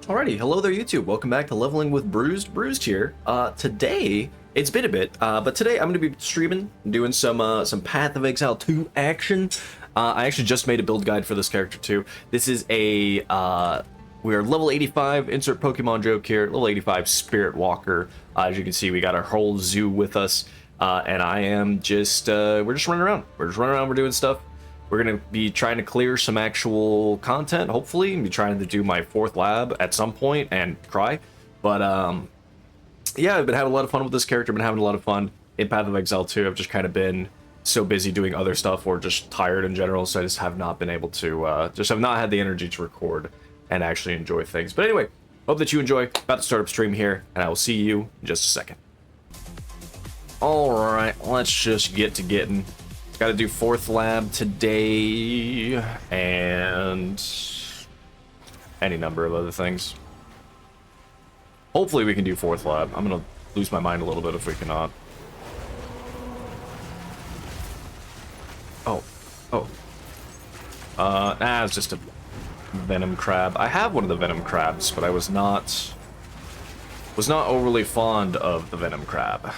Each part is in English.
Alrighty, hello there YouTube. Welcome back to Leveling with Bruised. Bruised here. Today, it's been a bit, but today I'm going to be streaming, doing some Path of Exile 2 action. I actually just made a build guide for this character too. This is a, we are level 85, insert Pokemon joke here, level 85 Spirit Walker. As you can see, we got our whole zoo with us, and I am just, we're just running around. We're doing stuff. We're going to be trying to clear some actual content, hopefully, and be trying to do my 4th lab at some point and cry. But, yeah, I've been having a lot of fun with this character. I've been having a lot of fun in Path of Exile 2. I've just kind of been so busy doing other stuff or just tired in general, so I just have not been able to, just have not had the energy to record and actually enjoy things. But anyway, hope that you enjoy. About to start up stream here, and I will see you in just a second. Alright, let's just get to getting. Got to do 4th lab today, and any number of other things. Hopefully we can do 4th lab. I'm going to lose my mind a little bit if we cannot. It's just a venom crab. I have one of the venom crabs, but I was not overly fond of the venom crab.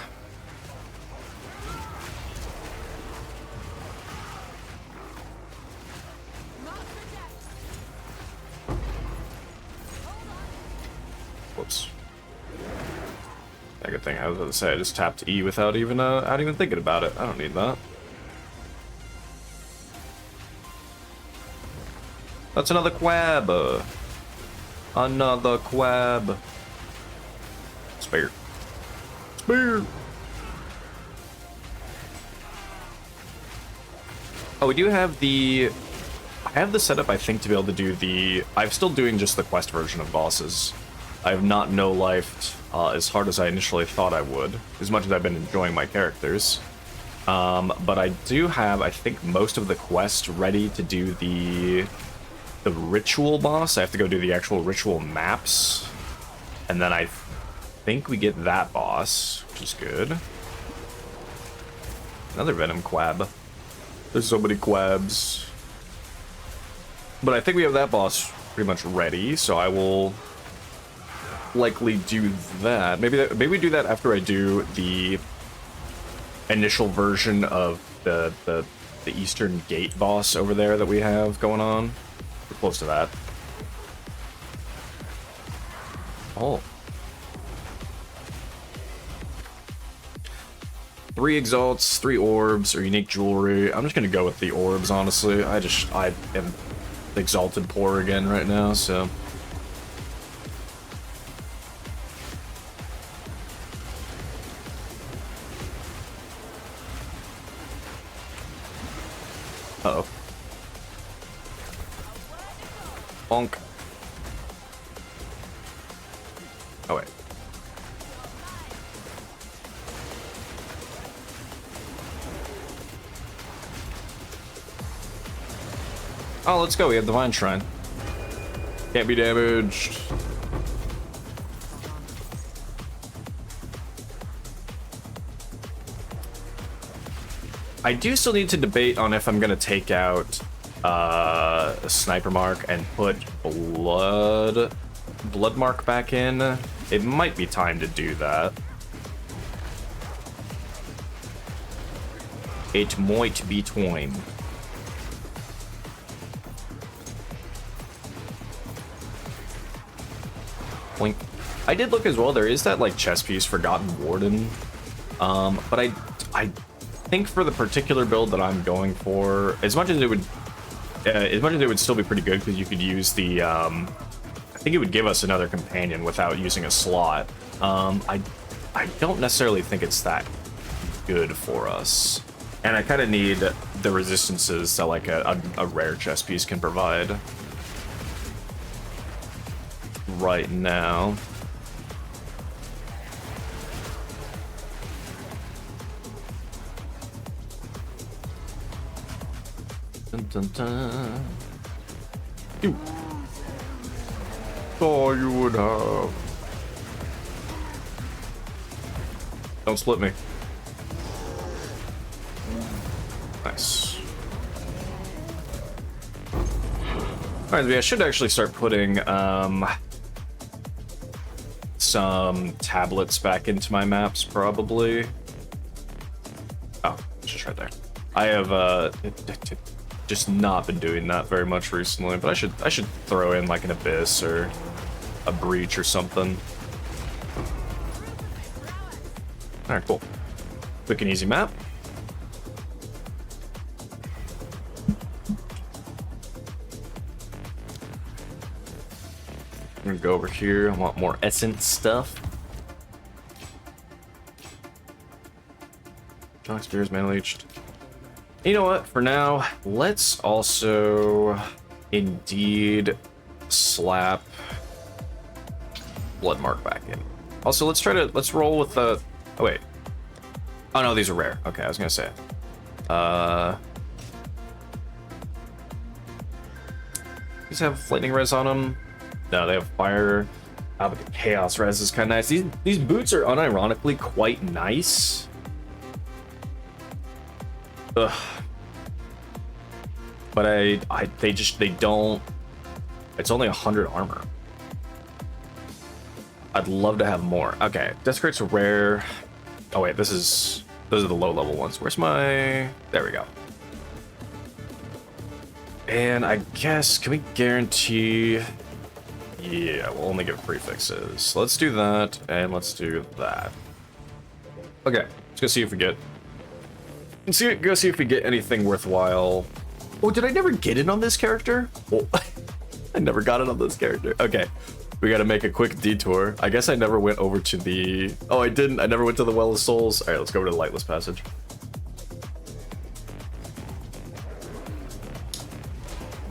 Whoops. Yeah, good thing. I was going to say I just tapped E without even thinking about it. I don't need that. That's another quab. Another quab. Spear. Spear. Oh, we do have the... I have the setup, I think, to be able to do the... I'm still doing just the quest version of bosses. I have not no-lifed as hard as I initially thought I would, as much as I've been enjoying my characters. But I do have, I think, most of the quests ready to do the ritual boss. I have to go do the actual ritual maps, and then I think we get that boss, which is good. Another venom quab. There's so many quabs. But I think we have that boss pretty much ready, so I will likely do that. Maybe we do that after I do the initial version of the Eastern Gate boss over there that we have going on. We're close to that. Oh. 3 exalts, 3 orbs, or unique jewelry. I'm just gonna go with the orbs, honestly. I am exalted poor again right now, so. Uh-oh. Bonk. Oh, wait. Oh, let's go. We have Divine Shrine. Can't be damaged. I do still need to debate on if I'm going to take out a Sniper Mark and put Blood Mark back in. It might be time to do that. It might be time. Blink. I did look as well. There is that like chess piece, Forgotten Warden, but I think for the particular build that I'm going for, as much as it would still be pretty good because you could use the, I think it would give us another companion without using a slot. I don't necessarily think it's that good for us, and I kind of need the resistances that like a rare chess piece can provide right now. Dun, dun, dun. You thought you would have. Don't split me. Nice. Alright, I should actually start putting, some tablets back into my maps, probably. Oh, it's just right there. I have just not been doing that very much recently, but I should throw in like an abyss or a breach or something. All right, cool. Quick and easy map. I'm gonna go over here. I want more essence stuff. Shock spears, mana leached. You know what? For now, let's also indeed slap blood mark back in. Also, let's roll with the. Oh wait. Oh no, these are rare. Okay, I was gonna say. These have lightning res on them. No, they have fire. But the chaos res is kind of nice. These boots are unironically quite nice. Ugh. But they don't. It's only 100 armor. I'd love to have more. Okay, Desecrate's a rare. Oh wait, those are the low level ones. Where's my? There we go. And I guess, can we guarantee? Yeah, we'll only give prefixes. Let's do that, and let's do that. Okay, let's go see if we get. Go see if we get anything worthwhile. Oh, did I never get it on this character? Oh, I never got it on this character. Okay, we gotta make a quick detour. I guess I never went over to the... Oh, I didn't. I never went to the Well of Souls. All right, let's go over to the Lightless Passage.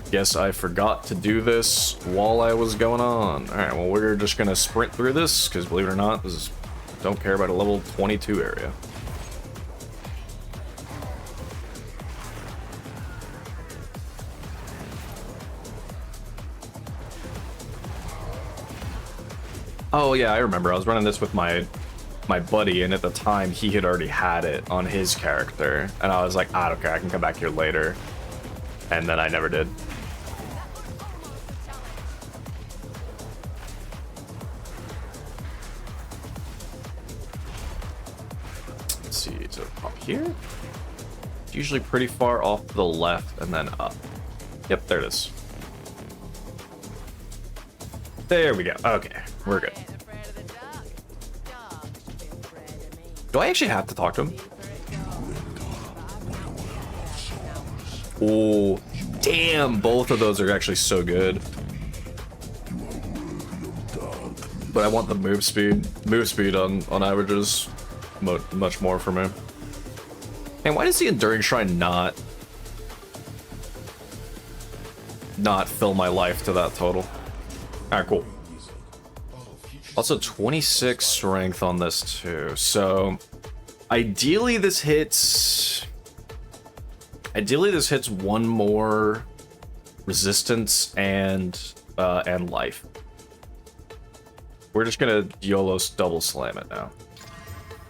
Guess I forgot to do this while I was going on. All right, well, we're just gonna sprint through this, because believe it or not, this is... Don't care about a level 22 area. Oh yeah, I remember. I was running this with my buddy, and at the time he had already had it on his character, and I was like, I don't care, I can come back here later, and then I never did. Let's see, is it up here? It's usually pretty far off to the left and then up. Yep, there it is. There we go. Okay, we're good. Do I actually have to talk to him? Oh, damn, both of those are actually so good. But I want the move speed. Move speed on average is much more for me. And why does the Enduring Shrine not fill my life to that total? Alright, cool. Also 26 strength on this too. So ideally this hits one more resistance and life. We're just gonna YOLO double slam it now.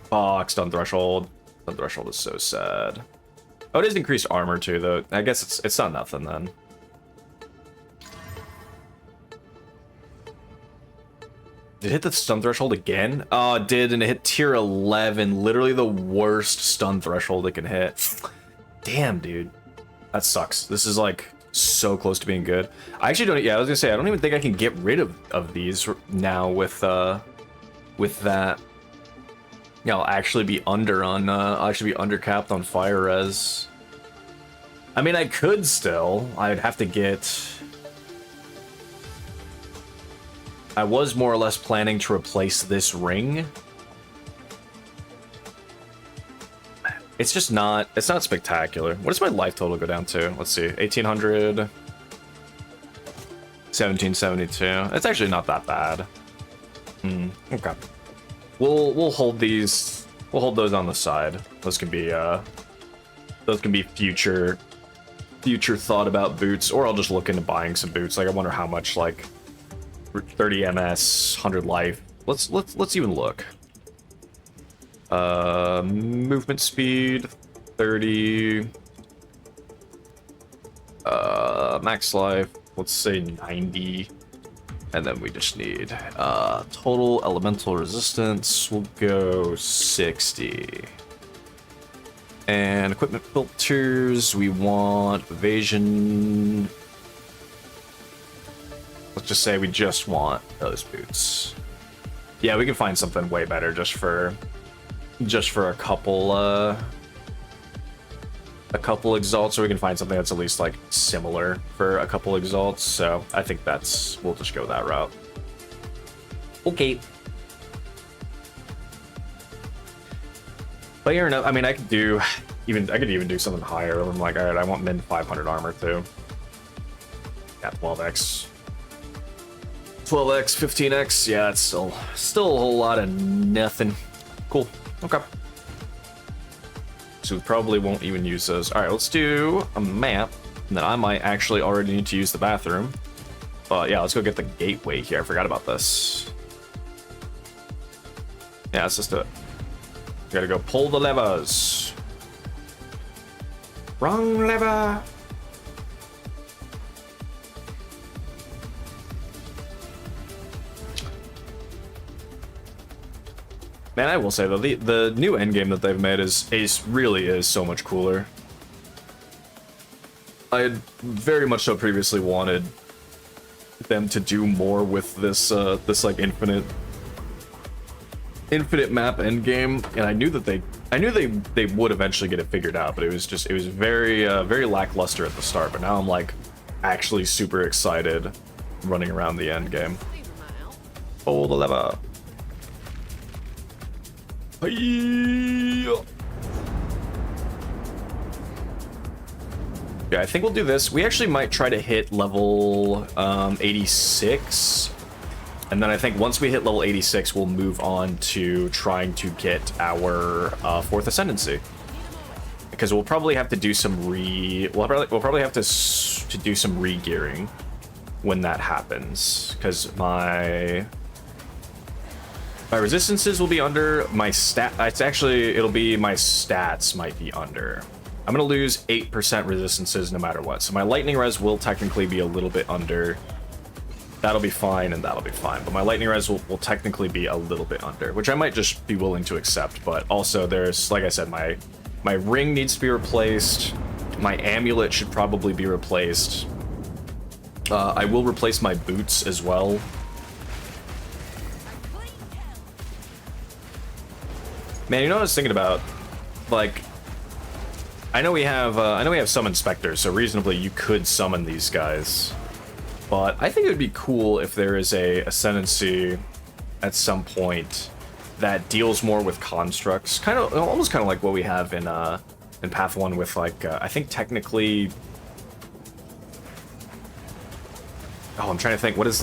Fuck, stun threshold. Stun threshold is so sad. Oh, it is increased armor too though. I guess it's not nothing then. Did it hit the stun threshold again? Oh, it did, and it hit tier 11. Literally the worst stun threshold it can hit. Damn, dude. That sucks. This is, like, so close to being good. I actually don't... Yeah, I was gonna say, I don't even think I can get rid of these now with that. Yeah, I'll actually be under on... I'll actually be undercapped on fire res. I mean, I could still. I'd have to get... I was more or less planning to replace this ring. It's just not, it's not spectacular. What does my life total go down to? Let's see, 1800, 1772. It's actually not that bad. Okay. We'll hold these, we'll hold those on the side. Those can be future thought about boots, or I'll just look into buying some boots. Like, I wonder how much, like, 30 MS, 100 life. Let's even look. Movement speed, 30. Max life, let's say 90. And then we just need total elemental resistance. We'll go 60. And equipment filters, we want evasion. Let's just say we just want those boots. Yeah, we can find something way better just for a couple exalts, or we can find something that's at least like similar for a couple exalts. So I think we'll just go that route. Okay. But fair enough. I mean, I could even do something higher. I'm like, all right, I want min 500 armor too. Yeah, 12x. 12x, 15x. Yeah, that's still a whole lot of nothing. Cool. Okay. So we probably won't even use those. All right, let's do a map. And then I might actually already need to use the bathroom. But yeah, let's go get the gateway here. I forgot about this. Yeah, let's just do it. Gotta go pull the levers. Wrong lever. Man, I will say though, the new endgame that they've made is really so much cooler. I had very much so previously wanted them to do more with this this like infinite map endgame, and I knew they would eventually get it figured out, but it was very very lackluster at the start. But now I'm like actually super excited running around the endgame. Pull the lever. Yeah, I think we'll do this. We actually might try to hit level 86. And then I think once we hit level 86, we'll move on to trying to get our 4th Ascendancy. Because we'll probably have to do some we'll probably have to do some re-gearing when that happens. Because my resistances will be under, my it'll be my stats might be under. I'm gonna lose 8% resistances no matter what. So my lightning res will technically be a little bit under. That'll be fine, and that'll be fine. But my lightning res will technically be a little bit under, which I might just be willing to accept. But also there's, like I said, my ring needs to be replaced. My amulet should probably be replaced. I will replace my boots as well. Man, you know what I was thinking about? Like, I know we have some inspectors, so reasonably you could summon these guys. But I think it would be cool if there is a ascendancy at some point that deals more with constructs, almost kind of like what we have in Path 1 with like I think technically. Oh, I'm trying to think. What is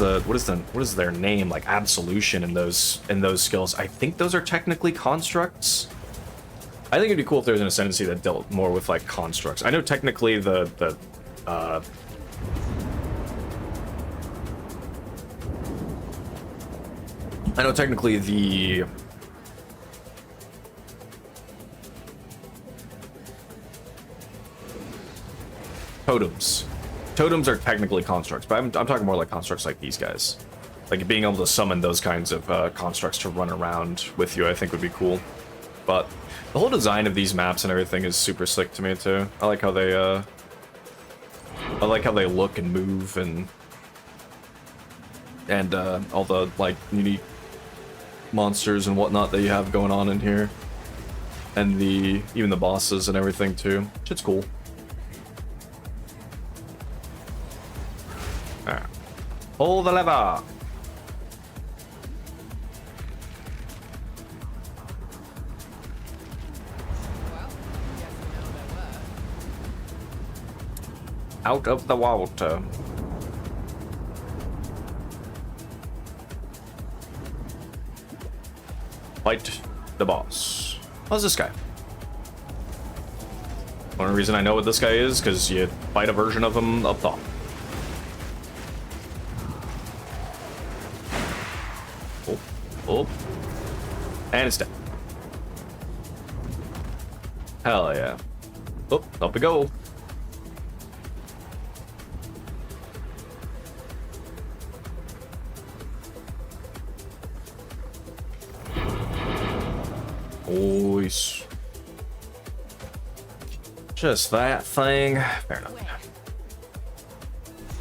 their name? Like absolution in those skills. I think those are technically constructs. I think it'd be cool if there was an ascendancy that dealt more with like constructs. I know technically the totems are technically constructs, but I'm talking more like constructs like these guys. Like being able to summon those kinds of constructs to run around with you, I think would be cool. But the whole design of these maps and everything is super slick to me too. I like how they look and move and all the like unique monsters and whatnot that you have going on in here, and even the bosses and everything too. Shit's cool. Alright. Pull the lever. Out of the water. Fight the boss. How's this guy? Only reason I know what this guy is because you fight a version of him up top. Oh, oh, and it's dead. Hell yeah! Oh, up we go. Nice. Just that thing. Fair enough.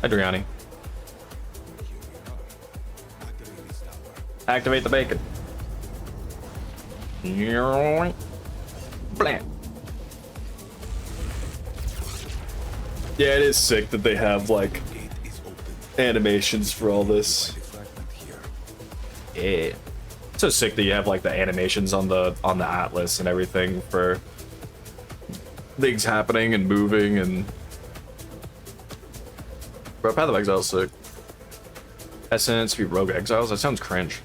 Adriani. Activate the bacon. Blam. Yeah, it is sick that they have like animations for all this. Yeah. So sick that you have like the animations on the atlas and everything for things happening and moving and bro, Path of Exile is sick. Essence, be Rogue Exiles, that sounds cringe.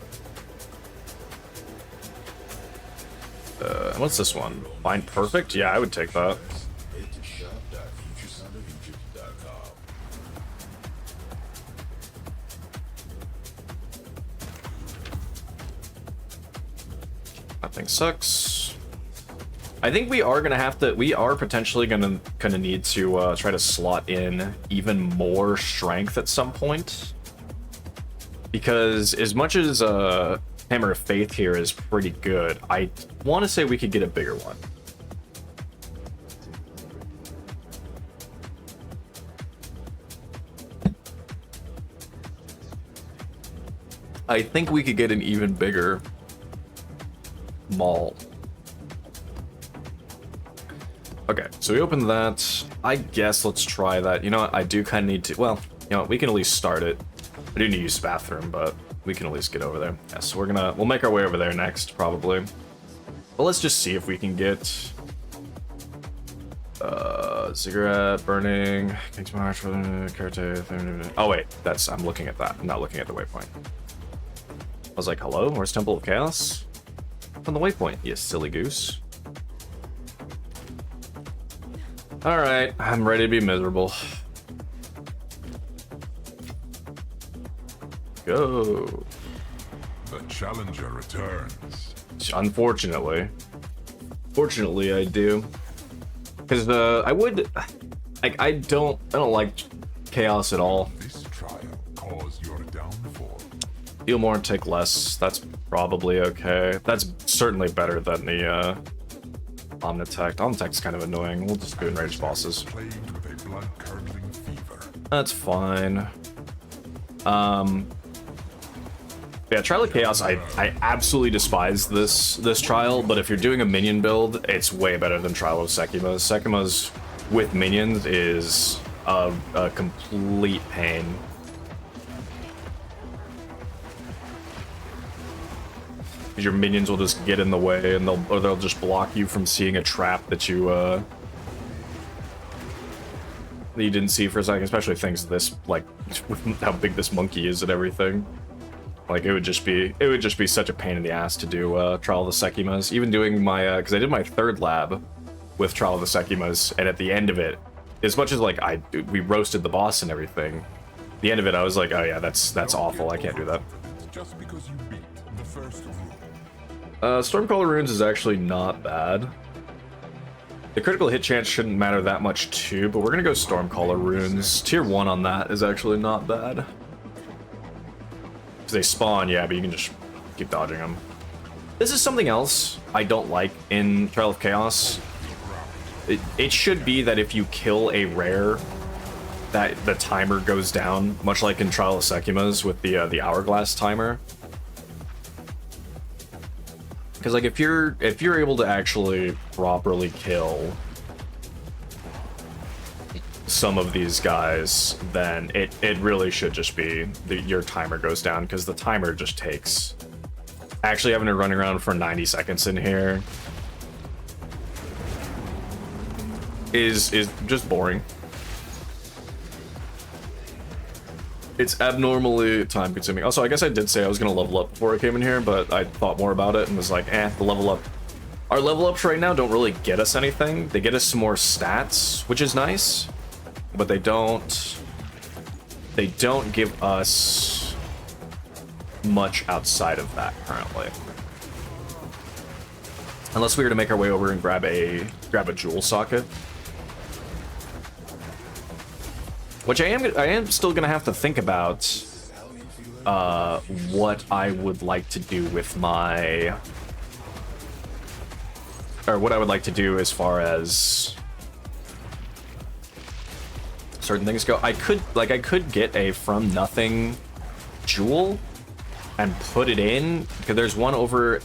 What's this one? Find Perfect? Yeah, I would take that. Nothing sucks. I think we are gonna have to. We are potentially gonna need to try to slot in even more strength at some point, because as much as Hammer of Faith here is pretty good, I want to say we could get a bigger one. I think we could get an even bigger maul. Okay, so we opened that. I guess let's try that. You know what? I do kind of need to. Well, you know what? We can at least start it. I do need to use the bathroom, but we can at least get over there. Yeah, so we'll make our way over there next, probably. But let's just see if we can get cigarette burning, King's March, Karate. Oh wait, I'm looking at that. I'm not looking at the waypoint. I was like, hello, where's Temple of Chaos? On the waypoint, you silly goose. Alright, I'm ready to be miserable. Go. The challenger returns. Unfortunately. Fortunately, I do. Because I would, like, I don't like chaos at all. This trial caused your downfall. Deal more and take less. That's probably okay. That's certainly better than the Omnitect. Omnitect's kind of annoying. We'll just do enraged bosses. Plagued with a blood-curdling fever. That's fine. Yeah, Trial of Chaos, I absolutely despise this trial, but if you're doing a minion build, it's way better than Trial of Sekima's. Sekima's with minions is a complete pain. Your minions will just get in the way, and they'll just block you from seeing a trap that you didn't see for a second, especially things this, like, with how big this monkey is and everything. Like, it would just be such a pain in the ass to do Trial of the Sekimas. Even doing my, because I did my third lab with Trial of the Sekimas, and at the end of it, as much as like we roasted the boss and everything, the end of it I was like, oh yeah, that's awful. I can't do that. Just because you beat the first rule. Stormcaller runes is actually not bad. The critical hit chance shouldn't matter that much too, but we're gonna go Stormcaller runes. Tier 1 on that is actually not bad. Because they spawn, yeah, but you can just keep dodging them. This is something else I don't like in Trial of Chaos. It should be that if you kill a rare, that the timer goes down, much like in Trial of Sekima's with the hourglass timer. Because like if you're able to actually properly kill some of these guys, then it really should just be your timer goes down, because the timer just takes. Actually having it running around for 90 seconds in here is just boring. It's abnormally time consuming. Also, I guess I did say I was gonna level up before I came in here, but I thought more about it and was like, the level up. Our level ups right now don't really get us anything. They get us some more stats, which is nice, but they don't give us much outside of that currently. Unless we were to make our way over and grab a jewel socket. Which I am still gonna have to think about what I would like to do with my or what I would like to do as far as certain things go. I could get a from nothing jewel and put it in, because there's one over,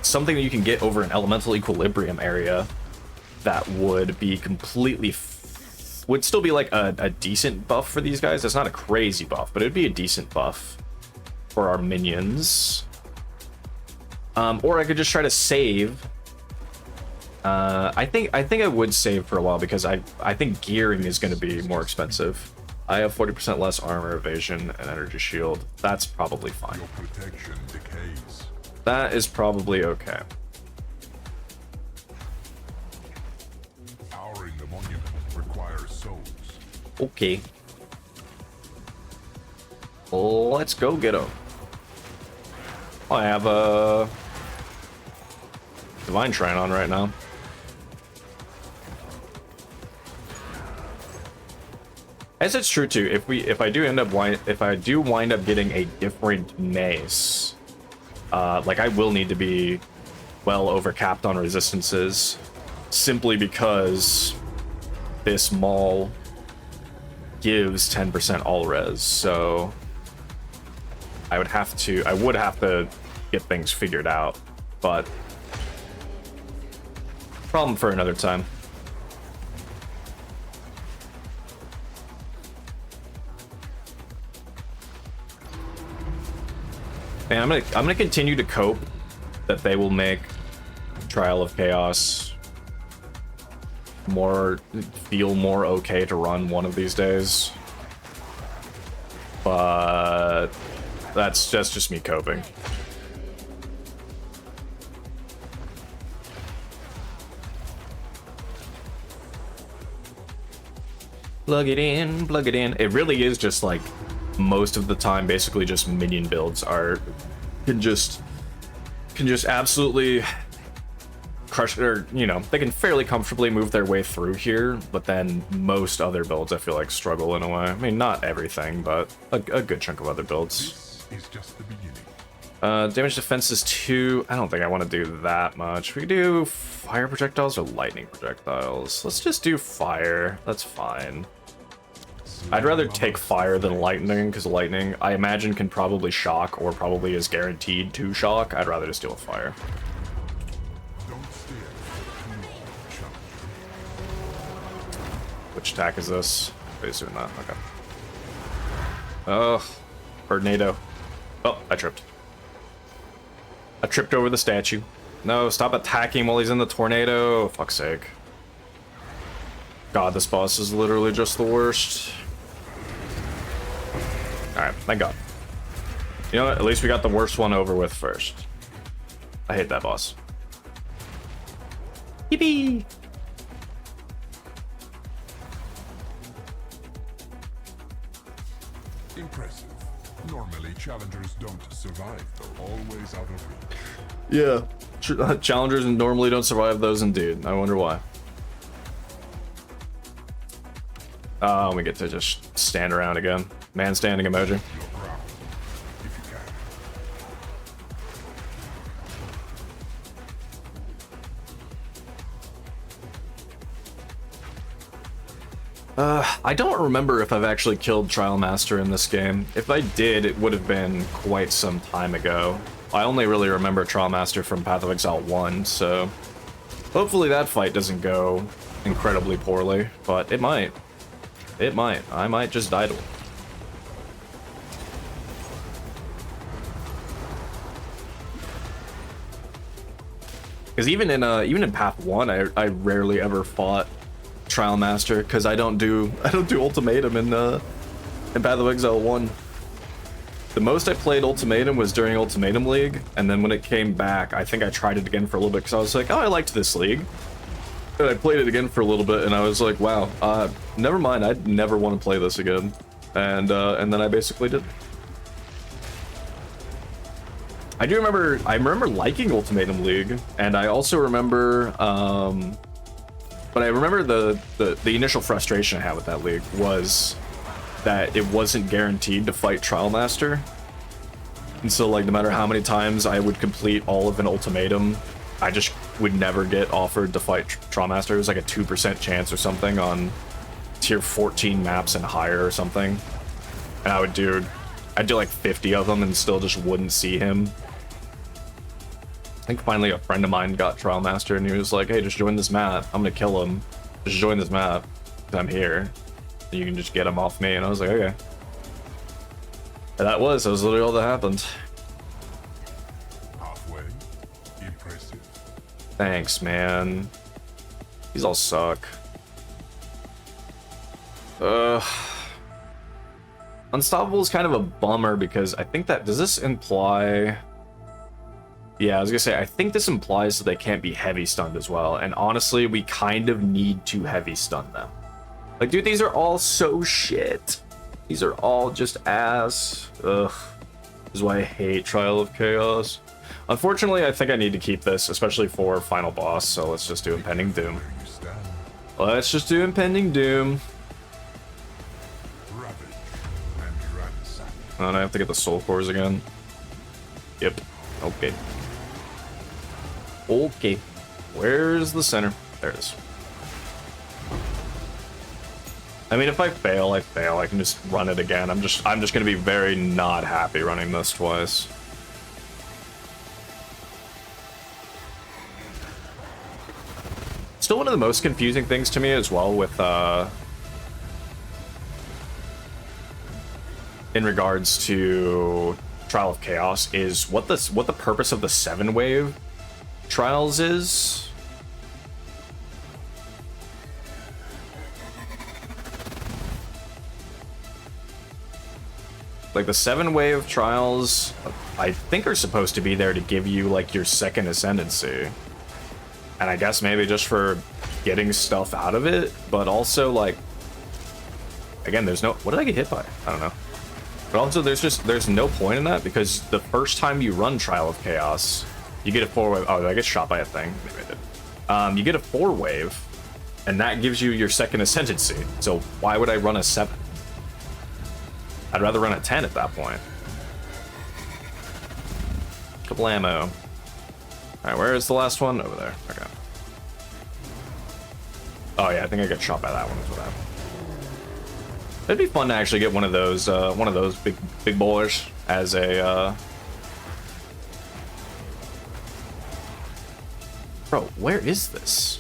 something that you can get over an elemental equilibrium area that would be completely would still be like a decent buff for these guys. It's not a crazy buff, but it'd be a decent buff for our minions. Or I could just try to save. I think I would save for a while, because I think gearing is going to be more expensive. I have 40% less armor, evasion, and energy shield. That's probably fine. Your protection decays. That is probably okay. Powering the monument requires souls. Okay. Let's go get him. I have a Divine Shrine on right now. As it's true too, if I do wind up getting a different mace, like I will need to be well over capped on resistances, simply because this maul gives 10% all res, so I would have to get things figured out, but problem for another time. And I'm gonna continue to cope that they will make Trial of Chaos feel more okay to run one of these days, but that's just me coping. Plug it in, plug it in. It really is just like most of the time basically just minion builds can just absolutely crush, or you know, they can fairly comfortably move their way through here, but then most other builds I feel like struggle in a way. I mean, not everything, but a good chunk of other builds. This is just the beginning. Damage defense is 2. I don't think I want to do that much. We could do fire projectiles or lightning projectiles. Let's just do fire. That's fine. I'd rather take fire than lightning, because lightning, I imagine, can probably shock, or probably is guaranteed to shock. I'd rather just deal with fire. Don't stare too long, challenger. Which attack is this? Wait, doing that. Okay. Oh, tornado. Oh, I tripped. I tripped over the statue. No, stop attacking while he's in the tornado. Oh, fuck's sake. God, this boss is literally just the worst. Alright, thank God. You know what? At least we got the worst one over with first. I hate that boss. Yippee! Impressive. Normally, challengers don't survive. They're always out of reach. Yeah. Challengers normally don't survive those indeed. I wonder why. Oh, we get to just stand around again. Man standing emoji. Your ground, if you can. I don't remember if I've actually killed Trial Master in this game. If I did, it would have been quite some time ago. I only really remember Trial Master from Path of Exile 1, so hopefully that fight doesn't go incredibly poorly, but it might. It might. I might just die to him. Because even in Path 1, I rarely ever fought Trial Master, because I don't do Ultimatum in Path of Exile 1. The most I played Ultimatum was during Ultimatum League, and then when it came back, I think I tried it again for a little bit because I was like, oh, I liked this league. And I played it again for a little bit, and I was like, wow, never mind, I'd never want to play this again. And then I basically did. I remember liking Ultimatum League, and I also remember, but I remember the initial frustration I had with that league was that it wasn't guaranteed to fight Trial Master. And so, like, no matter how many times I would complete all of an ultimatum, I just would never get offered to fight Trawmaster. It was like a 2% chance or something on tier 14 maps and higher or something. And I'd do like 50 of them and still just wouldn't see him. I think finally a friend of mine got Trawmaster and he was like, hey, just join this map. I'm gonna kill him. Just join this map. I'm here. You can just get him off me. And I was like, okay. And that was literally all that happened. Halfway. Impressive. Thanks, man. These all suck. Unstoppable is kind of a bummer because I think that, does this imply... Yeah, I was gonna say, I think this implies that they can't be heavy stunned as well. And honestly, we kind of need to heavy stun them. Like, dude, these are all so shit. These are all just ass. Ugh. This is why I hate Trial of Chaos. Unfortunately, I think I need to keep this, especially for final boss. So let's just do Impending Doom. Let's just do Impending Doom. And I have to get the soul cores again. Yep. Okay. Okay. Where's the center? There it is. I mean, if I fail, I fail. I can just run it again. I'm just gonna be very not happy running this twice. Still one of the most confusing things to me as well with in regards to Trial of Chaos is what the purpose of the 7-wave trials is. Like the 7-wave trials, I think are supposed to be there to give you like your second ascendancy. And I guess maybe just for getting stuff out of it, but also like, again, there's no, what did I get hit by? I don't know. But also there's no point in that because the first time you run Trial of Chaos, you get a 4-wave. Oh, did I get shot by a thing? Maybe I did. You get a 4-wave, and that gives you your second ascendancy. So why would I run a 7? I'd rather run a 10 at that point. Kablamo. Alright, where is the last one? Over there. Okay. Oh yeah, I think I got shot by that one as well. It'd be fun to actually get one of those big bowlers as a Bro, where is this?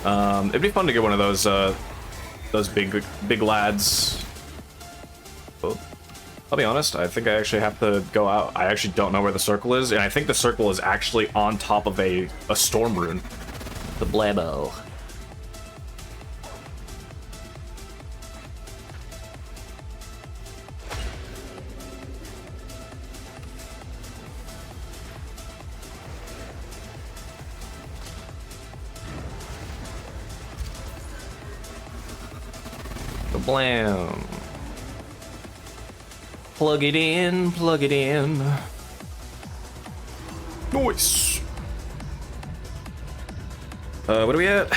It'd be fun to get one of those big lads. Oh, I'll be honest, I think I actually have to go out. I actually don't know where the circle is, and I think the circle is actually on top of a storm rune. The Blamo. Blam. Plug it in, plug it in. Nice. What are we at?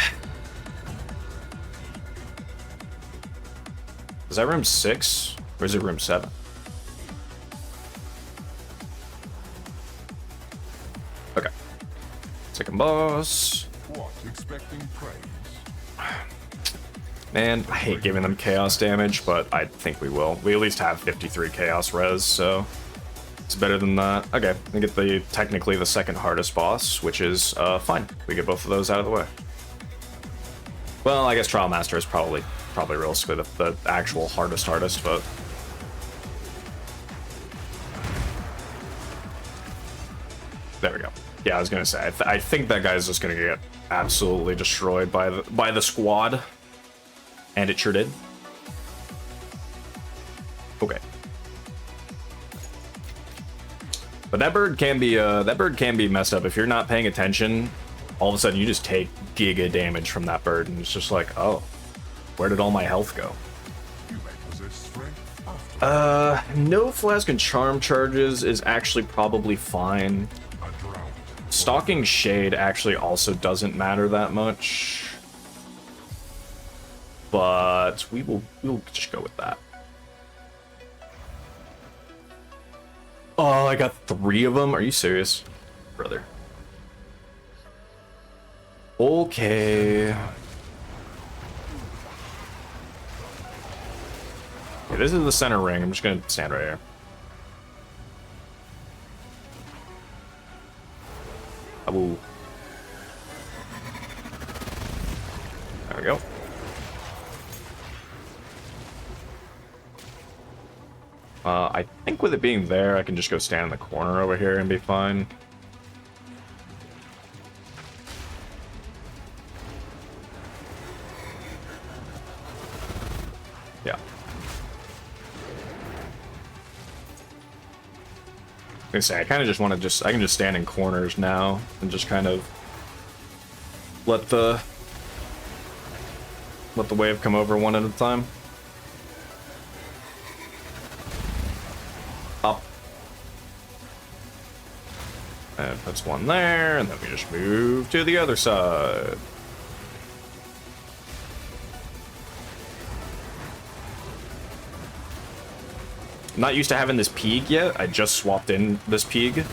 Is that room 6? Or is it room 7? Okay. Second boss. What? Expecting praise? Man, I hate giving them chaos damage, but I think we will. We at least have 53 chaos res, so it's better than that. Okay, we get technically the second hardest boss, which is fine. We get both of those out of the way. Well, I guess Trial Master is probably realistically the actual hardest, but there we go. Yeah, I was gonna say, I think that guy's just gonna get absolutely destroyed by the squad. And it sure did. Okay. But that bird can be messed up if you're not paying attention. All of a sudden, you just take giga damage from that bird, and it's just like, oh, where did all my health go? You may possess strength after No flask and charm charges is actually probably fine. a drought. Stalking Shade actually also doesn't matter that much. But we'll just go with that. Oh, I got 3 of them? Are you serious? Brother. Okay. Okay, this is the center ring. I'm just gonna stand right here. Ooh. There we go. I think with it being there, I can just go stand in the corner over here and be fine. Yeah. I was gonna say, I kind of just want to I can just stand in corners now and just kind of let the wave come over one at a time. Up. And puts one there, and then we just move to the other side. I'm not used to having this Peeg yet. I just swapped in this Peeg,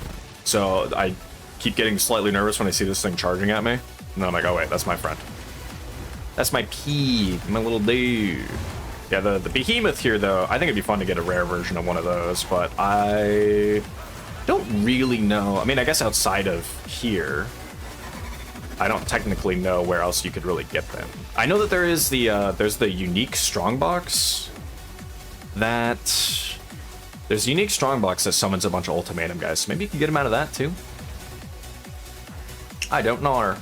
so I keep getting slightly nervous when I see this thing charging at me. And then I'm like, oh wait, that's my friend. That's my Peeg, my little dude. Yeah, the behemoth here, though, I think it'd be fun to get a rare version of one of those, but I don't really know. I mean, I guess outside of here, I don't technically know where else you could really get them. I know that there is there's the unique strongbox that... There's a unique strongbox that summons a bunch of ultimatum guys, so maybe you can get them out of that, too. I don't know her.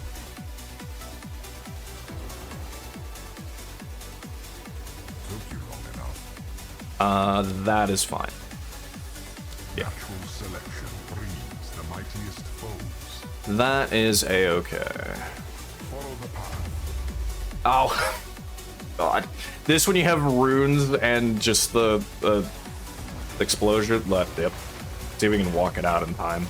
That is fine. Yeah. Natural selection breeds the mightiest foes. That is a-okay. Follow the path. Oh. God. This when you have runes and just the explosion left. Yep. See if we can walk it out in time.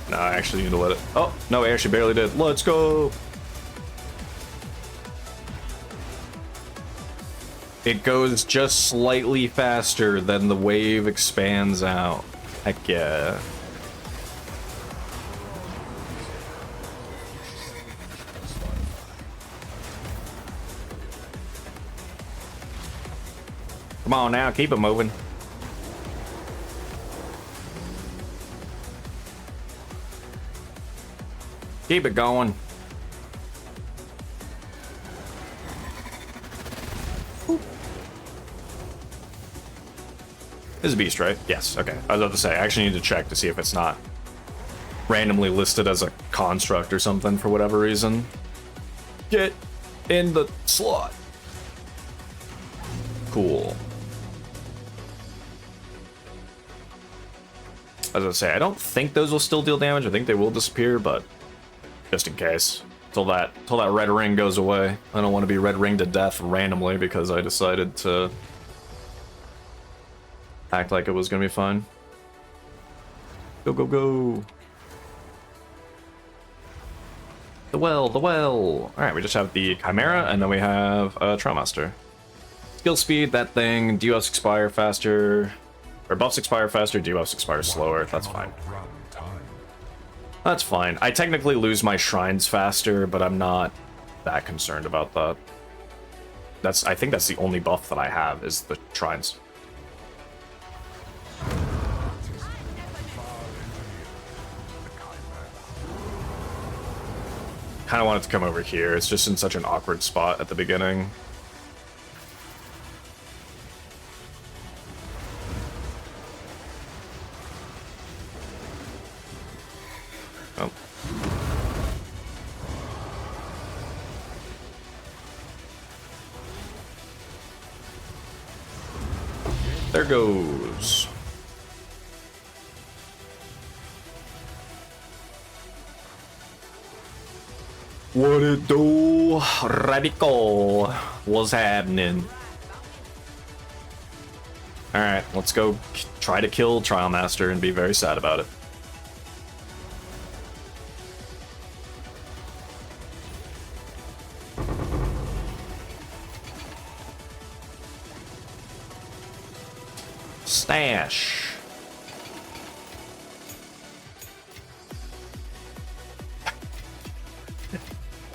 No, I actually need to let it. Oh, no, I actually barely did. Let's go. It goes just slightly faster than the wave expands out. Heck yeah. Come on now, keep it moving. Keep it going. Ooh. This is a beast, right? Yes, okay. I was about to say, I actually need to check to see if it's not randomly listed as a construct or something for whatever reason. Get in the slot. Cool. As I say, I don't think those will still deal damage. I think they will disappear, but just in case. Till that red ring goes away. I don't want to be red ringed to death randomly because I decided to act like it was gonna be fine. Go, go, go. The well, the well. Alright, we just have the Chimera, and then we have a Trailmaster. Skill speed, that thing, debuffs expire faster, or buffs expire faster, debuffs expire slower. That's fine. That's fine. I technically lose my shrines faster, but I'm not that concerned about that. I think that's the only buff that I have, is the shrines. Kind of want it to come over here. It's just in such an awkward spot at the beginning. Oh. There goes. What it do? Radical. What's happening? Alright, let's go try to kill Trialmaster and be very sad about it. Stash.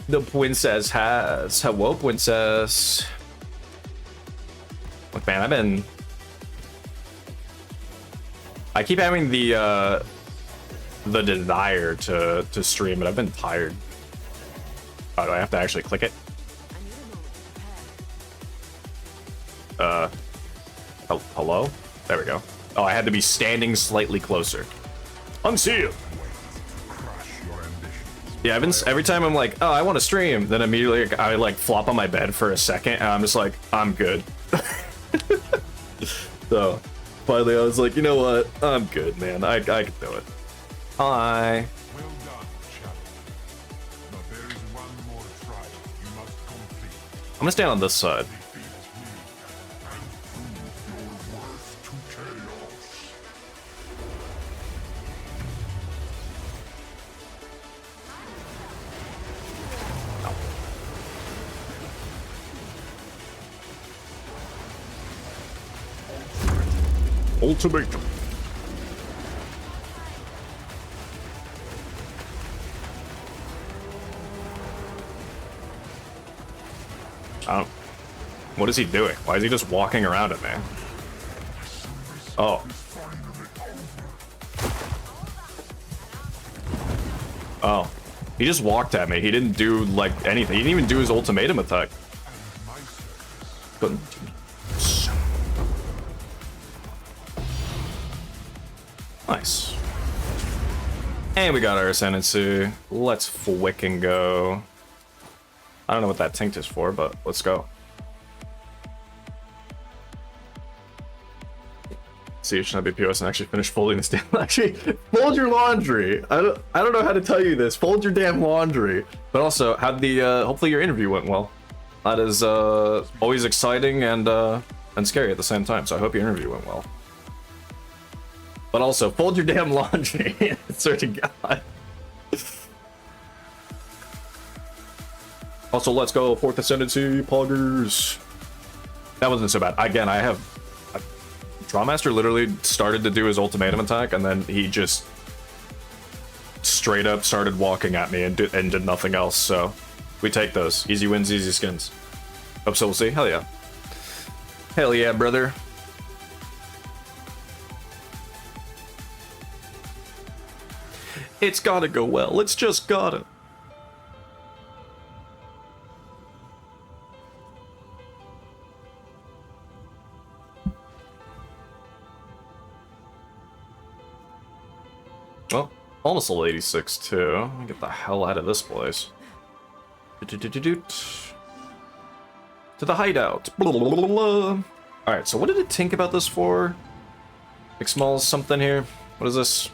The princess has. Hello, princess. Look, man, I keep having the desire to stream, but I've been tired. Oh, do I have to actually click it? Hello? There we go. Oh, I had to be standing slightly closer. Unsee you. Yeah, I've been, every time I'm like, oh, I want to stream, then immediately I like flop on my bed for a second, and I'm just like, I'm good. So, finally I was like, you know what? I'm good, man. I can do it. Hi. Well done, Shadow. But there is one more trial you must complete. I'm gonna stand on this side. Defeat me and prove your worth to chaos. Ultimatum. Oh. What is he doing? Why is he just walking around it, man? Oh. Oh. He just walked at me. He didn't do, like, anything. He didn't even do his ultimatum attack. But... Nice. And we got our ascendancy. Let's fwicking go. I don't know what that tinct is for, but let's go. See, you should not be POS and actually finish folding this damn. Actually, fold your laundry. I don't know how to tell you this. Fold your damn laundry. But also, had the hopefully your interview went well. That is always exciting and scary at the same time. So I hope your interview went well. But also, fold your damn laundry. Swear to God. Also, let's go. Fourth Ascendancy, Poggers. That wasn't so bad. Again, I have... Drawmaster literally started to do his ultimatum attack, and then he just straight up started walking at me and did nothing else, so we take those. Easy wins, easy skins. Hope so, we'll see. Hell yeah. Hell yeah, brother. It's gotta go well. It's just gotta. Well, almost a 86 too. Let me get the hell out of this place. To the hideout. Alright, so what did it think about this for? Small's something here. What is this?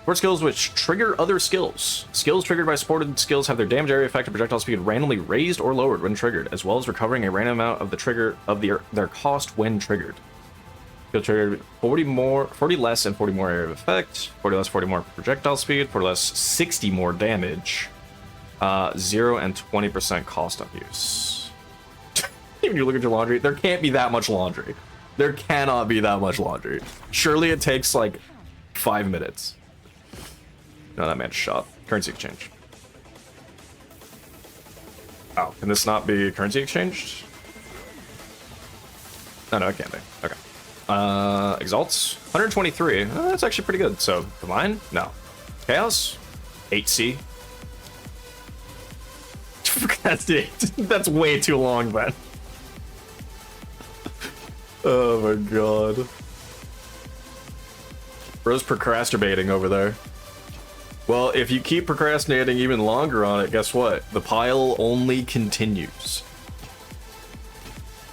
Support skills which trigger other skills. Skills triggered by supported skills have their damage area effect and projectile speed randomly raised or lowered when triggered, as well as recovering a random amount of the trigger of their cost when triggered. Skill triggered 40 less and 40 more area of effect, 40 less, 40 more projectile speed, 40 less, 60 more damage, 0 and 20% cost of use. Even you look at your laundry, there can't be that much laundry. There cannot be that much laundry. Surely it takes like 5 minutes. No, that man's shot. Currency exchange. Oh, can this not be currency exchanged? Oh, no, it can't be. Okay. Exalts? 123. That's actually pretty good. So, Divine? No. Chaos? 8C. That's it. That's way too long, man. Oh my god. Bro's procrastinating over there. Well, if you keep procrastinating even longer on it, guess what? The pile only continues.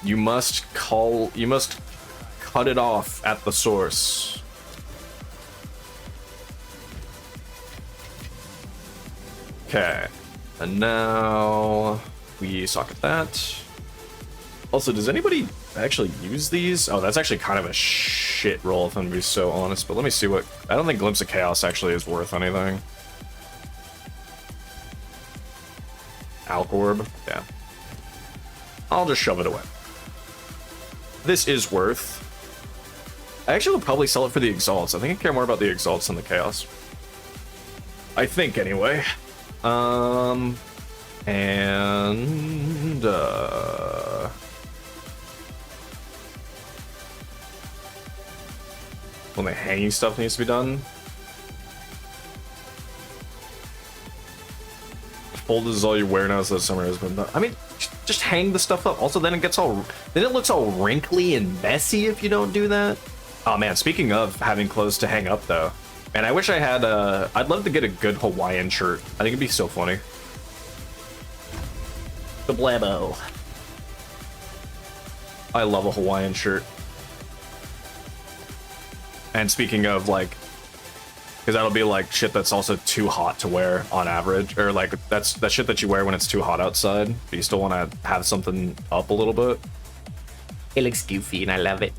You must cut it off at the source. Okay. And now we socket that. Also, does anybody actually use these? Oh, that's actually kind of a shit roll if I'm gonna be so honest, but let me see what... I don't think Glimpse of Chaos actually is worth anything. Alcorb? Yeah. I'll just shove it away. This is worth I actually would probably sell it for the exalts. I think I care more about the exalts than the chaos. I think anyway. And when the hanging stuff needs to be done. Fold is all you wear now, so that summer has been done. I mean, just hang the stuff up. Also, then it looks all wrinkly and messy if you don't do that. Oh man, speaking of having clothes to hang up though, and I wish I had I'd love to get a good Hawaiian shirt. I think it'd be so funny. The blamo. I love a Hawaiian shirt. And speaking of, like, because that'll be like shit that's also too hot to wear on average, or like that's shit that you wear when it's too hot outside, but you still want to have something up a little bit. It looks goofy and I love it.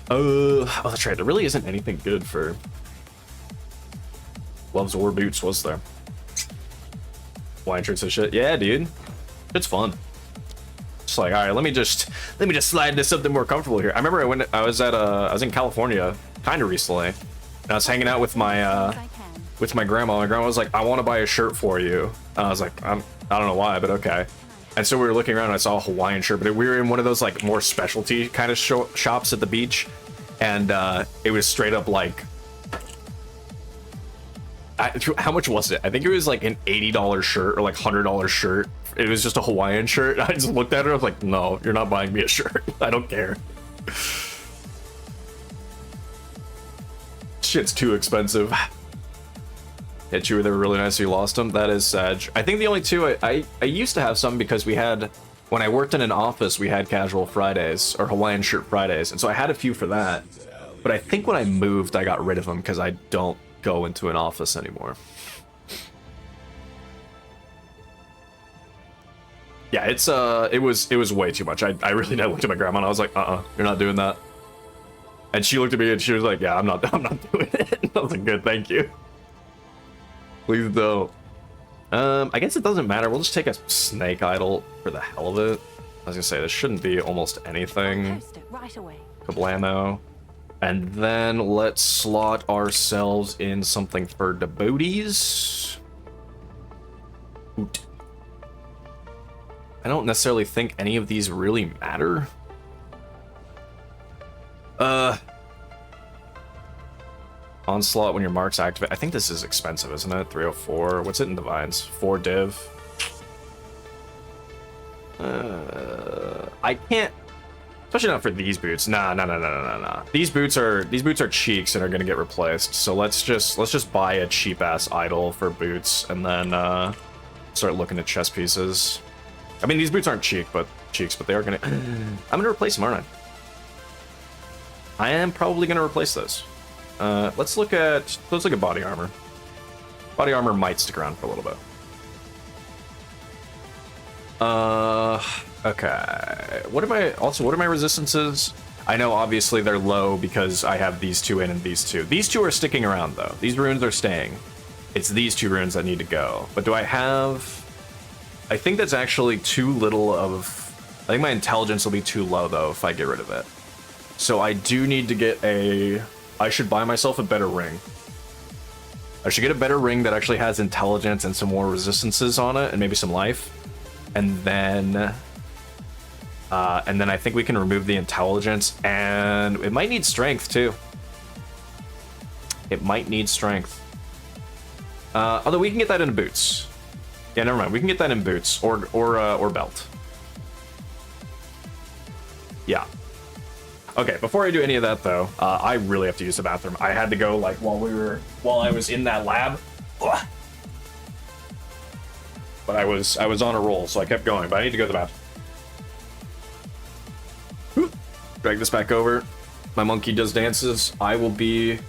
Oh, that's right. There really isn't anything good for gloves or boots, was there? Wine shirts and shit. Yeah, dude. It's fun. Just like, all right, let me just slide into something more comfortable here. I remember I was in California kind of recently, and I was hanging out with my grandma. My grandma was like, I want to buy a shirt for you. And I was like, I don't know why, but okay. And so we were looking around and I saw a Hawaiian shirt, but we were in one of those like more specialty kind of shops at the beach. And it was straight up like, how much was it? I think it was like an $80 shirt or like $100 shirt. It was just a Hawaiian shirt. I just looked at it. I was like, no, you're not buying me a shirt. I don't care. Shit's too expensive. Hit you, they were really nice. You lost them. That is sad. I think the only two I used to have some because we had, when I worked in an office, we had casual Fridays or Hawaiian shirt Fridays, and so I had a few for that. But I think when I moved, I got rid of them because I don't go into an office anymore. Yeah, it was way too much. I really looked at my grandma and I was like, you're not doing that. And she looked at me and she was like, yeah, I'm not doing it. I was like, good, thank you. Please don't. I guess it doesn't matter. We'll just take a snake idol for the hell of it. I was gonna say, this shouldn't be almost anything. Right away. Kablamo. And then let's slot ourselves in something for the booties. Oot. I don't necessarily think any of these really matter. Onslaught when your marks activate. I think this is expensive, isn't it? 304. What's it in Divines? 4 div. I can't. Especially not for these boots. Nah. These boots are cheeks and are gonna get replaced. So let's just buy a cheap ass idol for boots and then start looking at chest pieces. I mean, these boots aren't cheeks, but they are gonna. I'm gonna replace them, aren't I? I am probably gonna replace those. Let's look at body armor. Body armor might stick around for a little bit. Okay. What are my resistances? I know obviously they're low because I have these two in and these two. These two are sticking around though. These runes are staying. It's these two runes that need to go. But do I have? I think that's actually too little of. I think my intelligence will be too low though if I get rid of it. So I do need to get a. I should buy myself a better ring. I should get a better ring that actually has intelligence and some more resistances on it, and maybe some life. And then I think we can remove the intelligence, and it might need strength too. It might need strength. Although we can get that in boots. Yeah, never mind. We can get that in boots or belt. Yeah. Okay, before I do any of that though, I really have to use the bathroom. I had to go like while I was in that lab. Ugh. But I was on a roll, so I kept going, but I need to go to the bathroom. Whew. Drag this back over. My monkey does dances. I will be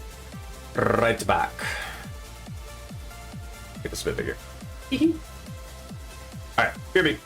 right back. Get this a bit bigger. Alright, here be.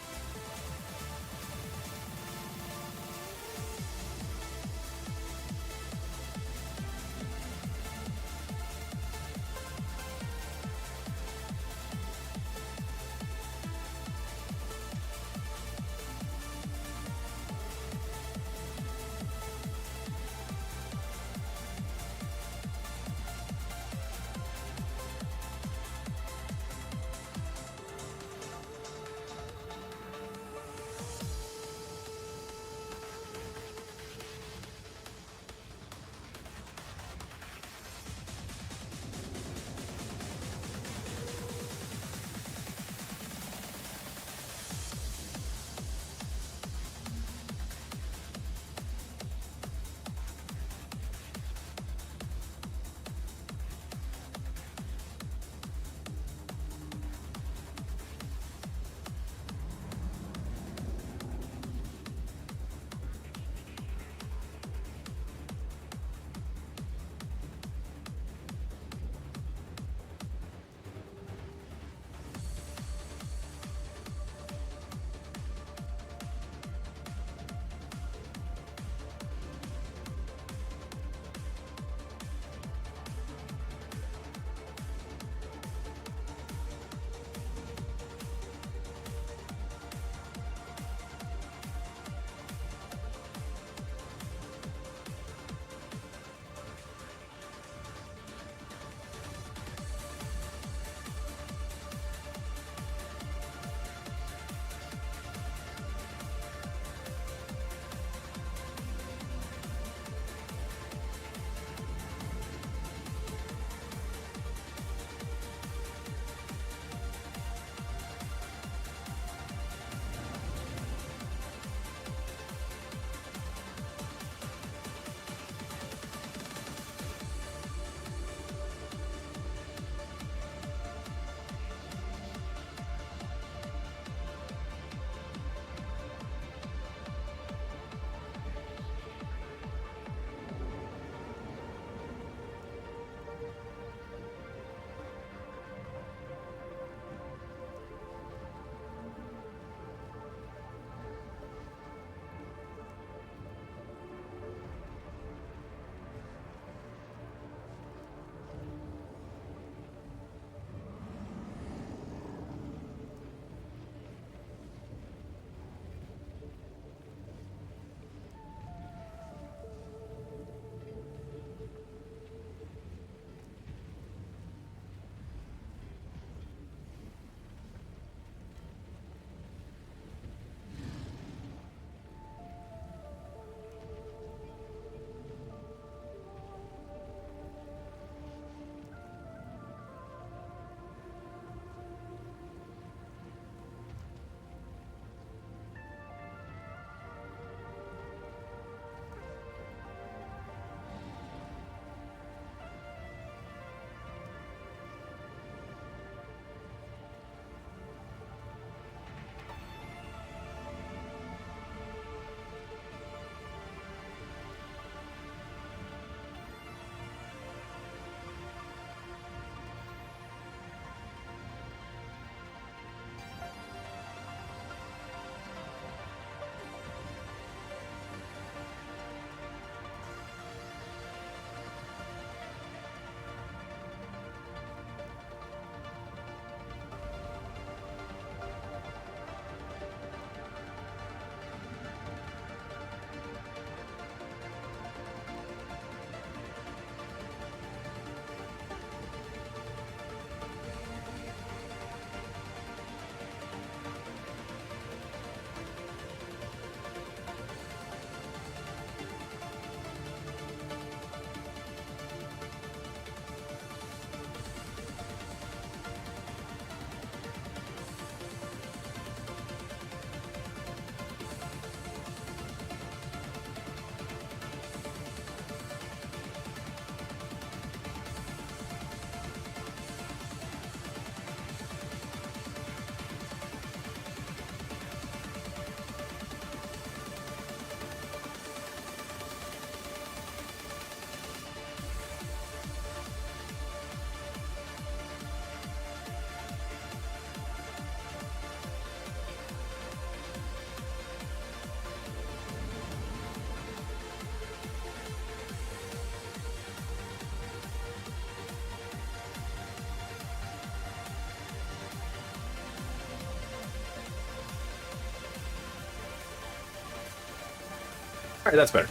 right, that's better.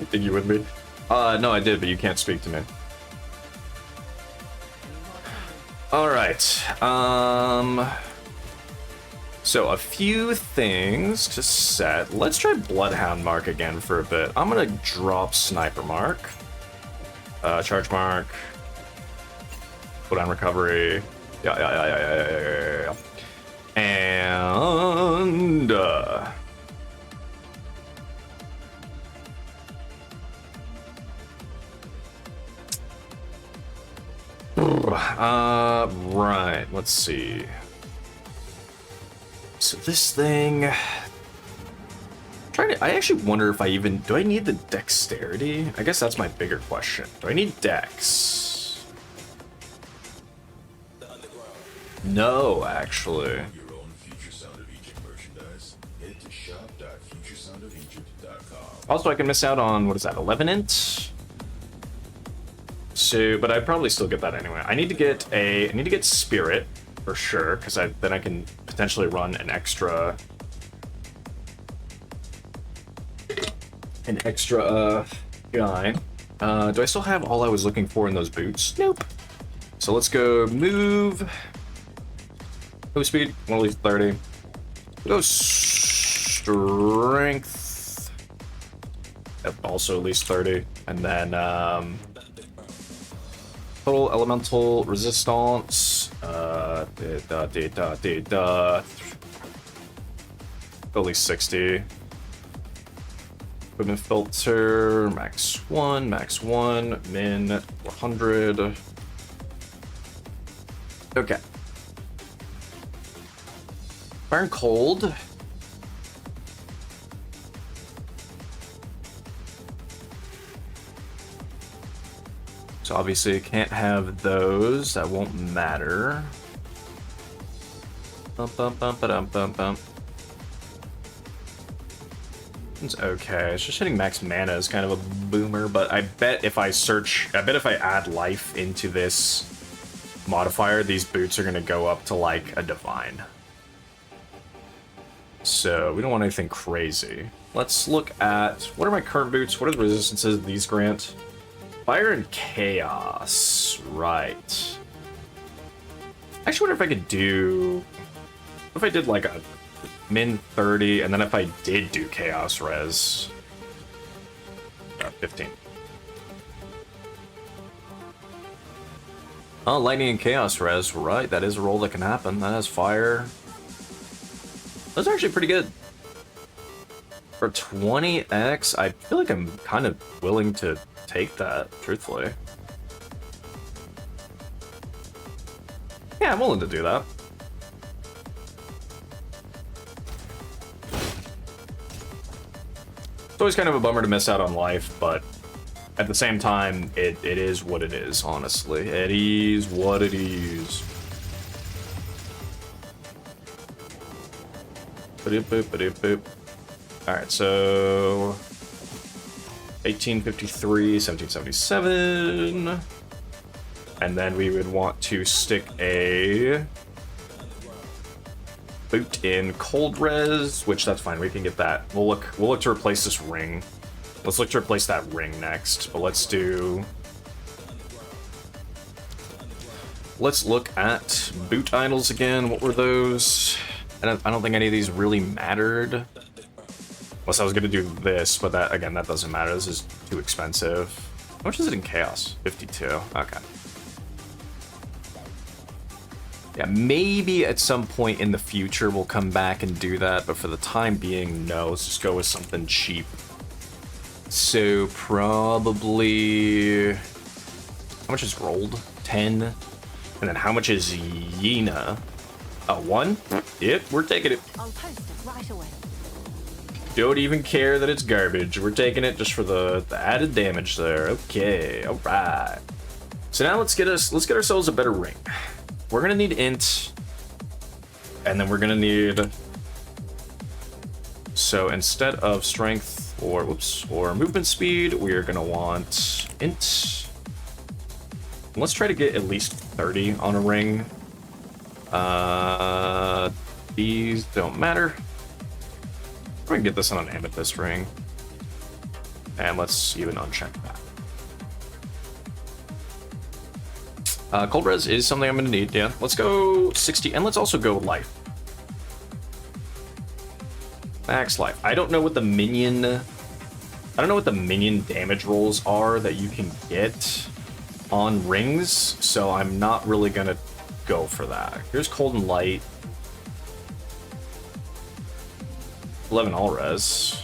Think you with me? No, I did, but you can't speak to me. All right. So a few things to set. Let's try Bloodhound Mark again for a bit. I'm gonna drop Sniper Mark. Charge Mark. Pull down Recovery. Yeah. And right, let's see. So this thing, I actually wonder if do I need the dexterity? I guess that's my bigger question. Do I need dex? No, actually. Your own Future Sound of Egypt merchandise. Head to shop.futuresoundofegypt.com. Also, I can miss out on, what is that, 11 int? So, but I'd probably still get that anyway. I need to get Spirit for sure, because then I can potentially run an extra guy. Do I still have all I was looking for in those boots? Nope. So let's go move speed, one at least 30. Go strength, also at least 30, and then total elemental resistance, at least 60. Equipment filter, max 1, min 400. Okay. Fire and cold. So obviously I can't have those. That won't matter. Bump. It's okay. It's just hitting max mana is kind of a boomer, but I bet if I add life into this modifier, these boots are gonna go up to like a divine. So we don't want anything crazy. Let's look at, what are my current boots? What are the resistances these grant? Fire and Chaos, right. I actually wonder if I could do, what if I did like a min 30, and then if I did do Chaos Res, 15. Oh, Lightning and Chaos Res, right, that is a roll that can happen. That has fire. Those are actually pretty good. For 20x, I feel like I'm kind of willing to take that, truthfully. Yeah, I'm willing to do that. It's always kind of a bummer to miss out on life, but at the same time, it is what it is, honestly. It is what it is. Alright, so 1853, 1777, and then we would want to stick a boot in cold res, which that's fine, we can get that. We'll look to replace this ring. Let's look to replace that ring next, but let's look at boot idols again. What were those? I don't think any of these really mattered. Unless I was gonna do this, but that, again, that doesn't matter. This is too expensive. How much is it in Chaos? 52, okay. Yeah, maybe at some point in the future we'll come back and do that, but for the time being, no, let's just go with something cheap. So probably, how much is rolled? 10. And then how much is Yena? Oh, 1? Yep, we're taking it. I'll post it right away. Don't even care that it's garbage. We're taking it just for the added damage there. Okay, all right. So now let's get ourselves a better ring. We're gonna need int, and then we're gonna need. So instead of strength or movement speed, we are gonna want int. Let's try to get at least 30 on a ring. These don't matter. we can get this on an amethyst ring. And let's even uncheck that. Cold res is something I'm going to need, yeah. Let's go 60, and let's also go life. Max life. I don't know what the minion damage rolls are that you can get on rings, so I'm not really going to go for that. Here's cold and light. 11 all res.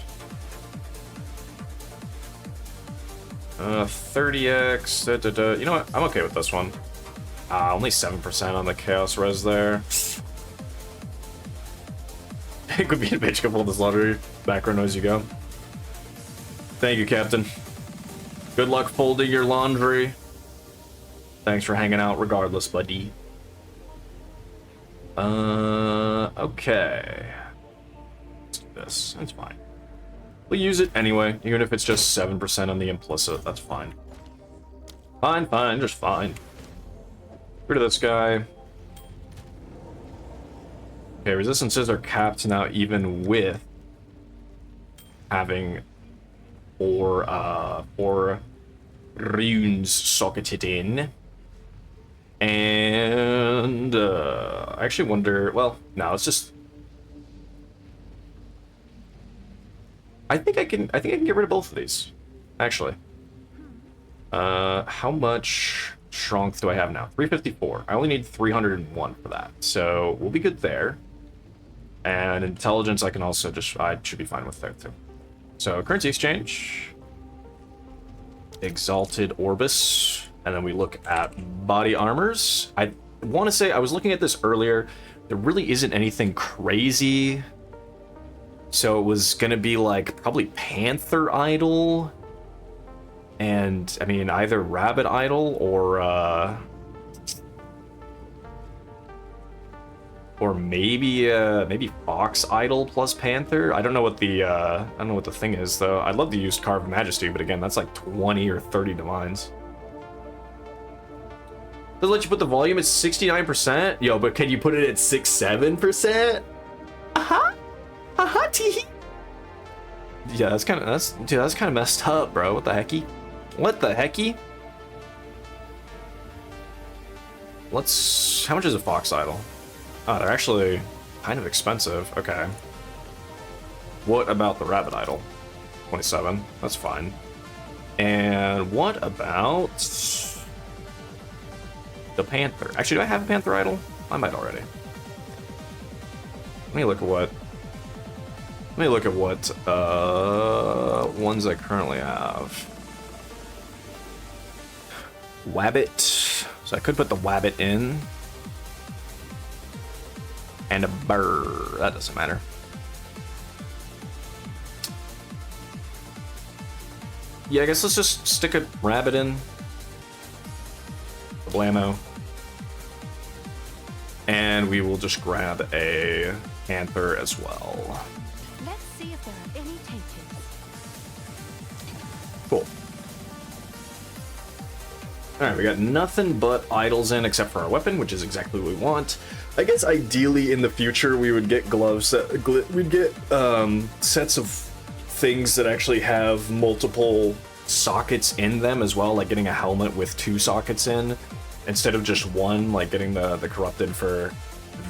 30x. You know what? I'm okay with this one. Only 7% on the chaos res there. It could be a bitch. Go pull this lottery. Background noise you go. Thank you, Captain. Good luck folding your laundry. Thanks for hanging out regardless, buddy. Okay. Let's do this. That's fine. We'll use it anyway, even if it's just 7% on the implicit. That's fine. Fine, just fine. Rid of this guy. Okay, resistances are capped now, even with having four runes socketed in. And I actually wonder. Well, no, it's just. I think I can get rid of both of these, actually. How much strength do I have now? 354. I only need 301 for that, so we'll be good there. And intelligence, I should be fine with there too. So currency exchange, exalted orbis, and then we look at body armors. I want to say I was looking at this earlier. There really isn't anything crazy. So it was gonna be like probably Panther Idol, and I mean either Rabbit Idol or maybe Fox Idol plus Panther. I don't know what the thing is though. I'd love to use Carved Majesty, but again, that's like 20 or 30 divines. Does it let you put the volume at 69%? Yo, but can you put it at 6-7%? Tee. Yeah, that's kind of messed up, bro. What the hecky? What the hecky? How much is a Fox Idol? Oh, they're actually kind of expensive. Okay. What about the Rabbit Idol? 27. That's fine. And what about the Panther? Actually, do I have a Panther Idol? I might already. Let me look at what ones I currently have. Wabbit. So I could put the Wabbit in. And a burr. That doesn't matter. Yeah, I guess let's just stick a rabbit in. The blammo. And we will just grab a panther as well. Let's see if there are any takers. Cool. Alright, we got nothing but idols in except for our weapon, which is exactly what we want. I guess ideally in the future we would get gloves we'd get sets of things that actually have multiple sockets in them as well, like getting a helmet with 2 sockets in instead of just one, like getting the corrupted for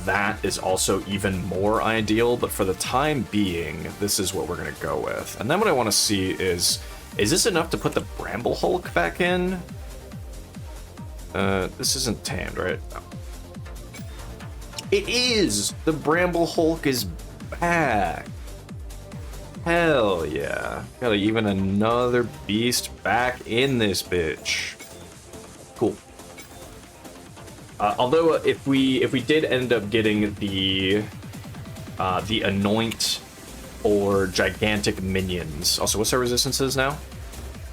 that is also even more ideal, but for the time being, this is what we're gonna go with. And then what I want to see is this enough to put the Bramble Hulk back in? This isn't tamed, right? No. It is! The Bramble Hulk is back! Hell yeah. Got even another beast back in this bitch. Cool. Although if we did end up getting the Anoint or Gigantic Minions. Also, what's our resistances now?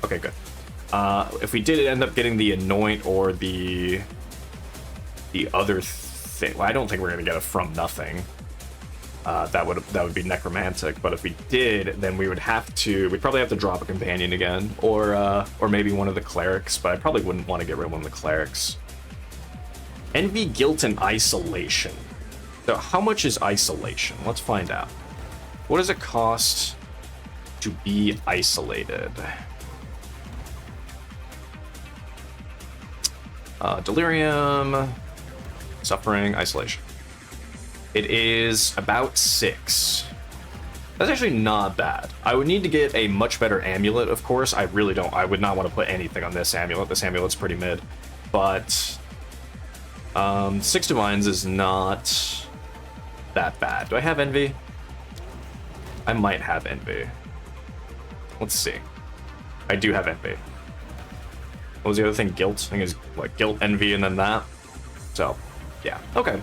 Okay, good. If we did end up getting the Anoint or the other thing, well, I don't think we're gonna get it from nothing. That would be necromantic. But if we did, then we'd probably have to drop a companion again, or maybe one of the clerics. But I probably wouldn't want to get rid of one of the clerics. Envy, guilt, and isolation. So how much is isolation? Let's find out. What does it cost to be isolated? Delirium, suffering, isolation. It is about 6. That's actually not bad. I would need to get a much better amulet, of course. I really don't. I would not want to put anything on this amulet. This amulet's pretty mid. But 6 divines is not that bad. Do I have envy? I might have envy. Let's see. I do have envy. What was the other thing? Guilt? I think it's like guilt, envy, and then that. So, yeah. Okay.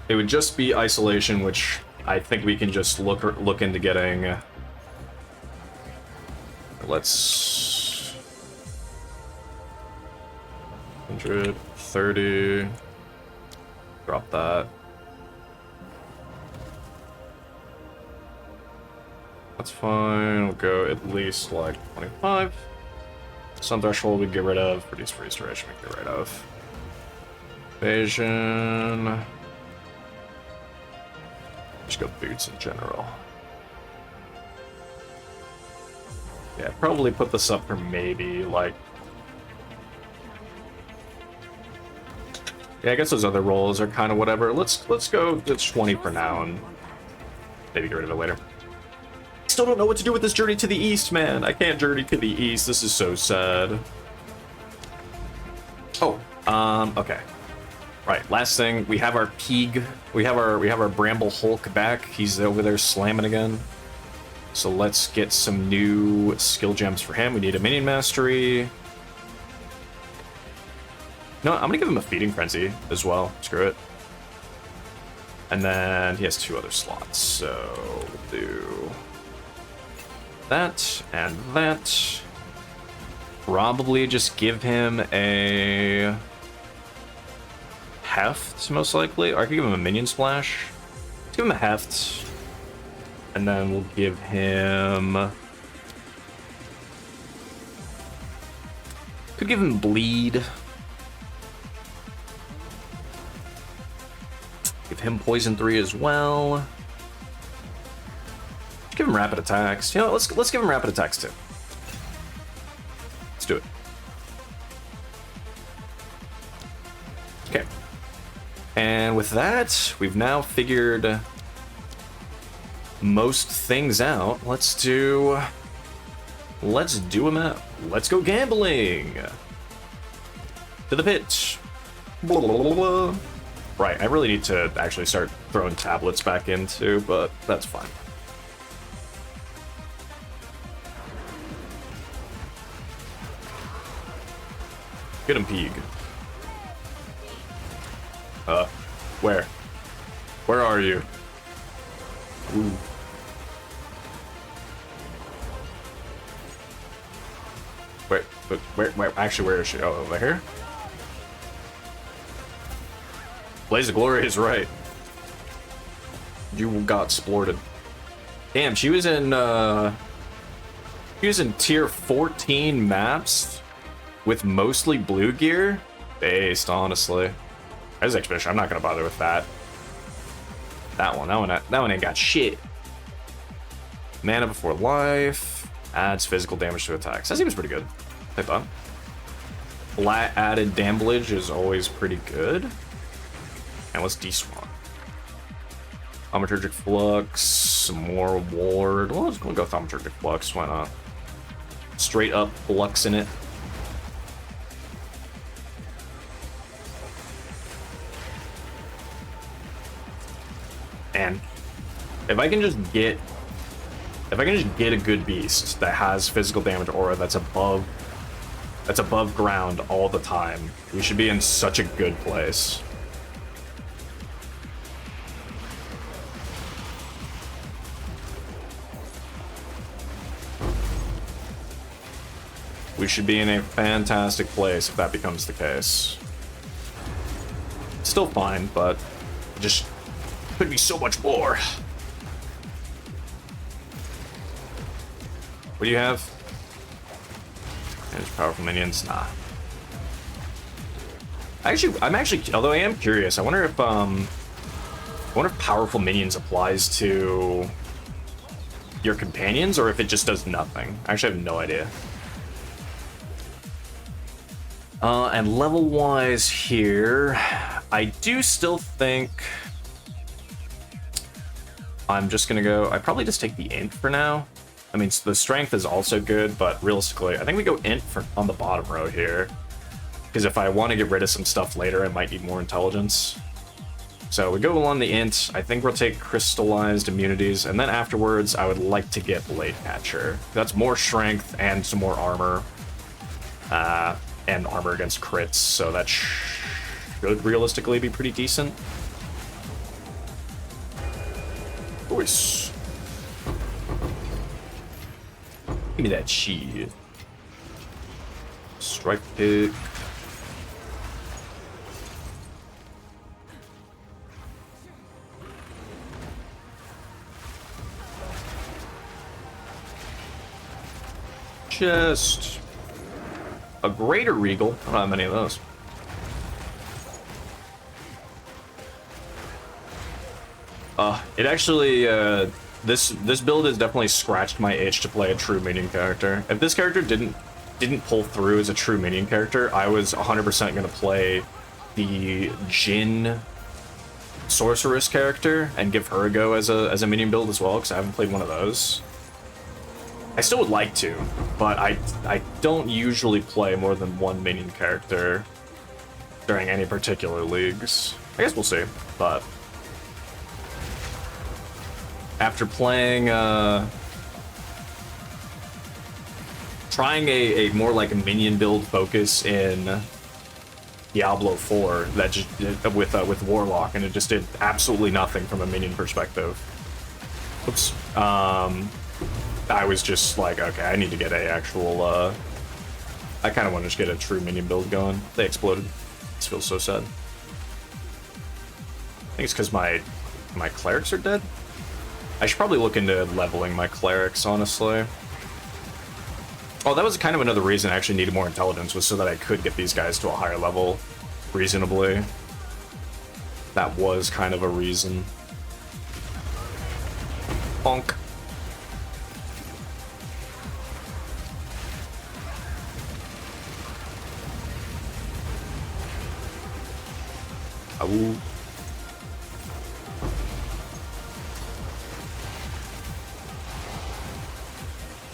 It would just be isolation, which I think we can just look into getting. Let's 130. Drop that. That's fine. We'll go at least like 25. Sun threshold we get rid of. Reduce restoration we get rid of. Evasion. Just go boots in general. Yeah, probably put this up for maybe like. Yeah, I guess those other rolls are kind of whatever. Let's go to 20 for now and maybe get rid of it later. Still don't know what to do with this journey to the east, man. I can't journey to the east. This is so sad. Oh, okay. Right, last thing, we have our Peeg. We have our Bramble Hulk back. He's over there slamming again. So let's get some new skill gems for him. We need a minion mastery. No, I'm gonna give him a feeding frenzy as well. Screw it. And then he has 2 other slots, so we'll do that and that. Probably just give him a heft, most likely. Or I could give him a minion splash. Let's give him a heft. And then we'll give him... Could give him bleed. Give him poison 3 as well. Let's give him rapid attacks. You know, let's give him rapid attacks too. Let's do it. Okay. And with that, we've now figured most things out. Let's do a map. Let's go gambling. To the pit. Blah, blah, blah, blah. Right, I really need to actually start throwing tablets back into, but that's fine. Get him, Peeg. Where? Where are you? Ooh. Where, actually, where is she? Oh, over here? Blaze of Glory is right. You got splorted. Damn, she was in tier 14 maps with mostly blue gear. Based, honestly. As expedition, I'm not gonna bother with that. That one ain't got shit. Mana before life adds physical damage to attacks. That seems pretty good. I thought. Flat added damage is always pretty good. And let's deswan. Thaumaturgic Flux, some more ward. Well, let's go with Thaumaturgic Flux, why not? Straight up Flux in it. And if I can just get a good beast that has physical damage aura that's above ground all the time, we should be in such a good place. We should be in a fantastic place if that becomes the case. Still fine, but just could be so much more. What do you have? There's powerful minions. Nah. I'm actually, although I am curious, I wonder if I wonder if powerful minions applies to your companions or if it just does nothing. I actually have no idea. And level-wise here, I do still think I'm just gonna go. I probably just take the int for now. I mean, the strength is also good, but realistically, I think we go int for on the bottom row here, because if I want to get rid of some stuff later, I might need more intelligence. So we go on the int. I think we'll take crystallized immunities, and then afterwards, I would like to get Blade Catcher. That's more strength and some more armor, and armor against crits. So that should realistically be pretty decent. Voice. Give me that shield. Strike pick. Just a greater regal. I don't have many of those. It actually, this build has definitely scratched my itch to play a true minion character. If this character didn't pull through as a true minion character, I was 100% going to play the Jin sorceress character and give her a go as a minion build as well, because I haven't played one of those. I still would like to, but I don't usually play more than one minion character during any particular leagues. I guess we'll see, but after playing, trying a more like a minion build focus in Diablo 4 that just with Warlock, and it just did absolutely nothing from a minion perspective. Oops. I was just like, okay, I need to get a actual. I kind of want to just get a true minion build going. They exploded. This feels so sad. I think it's because my clerics are dead. I should probably look into leveling my clerics, honestly. Oh, that was kind of another reason I actually needed more intelligence, was so that I could get these guys to a higher level reasonably. That was kind of a reason. Bonk. Ow.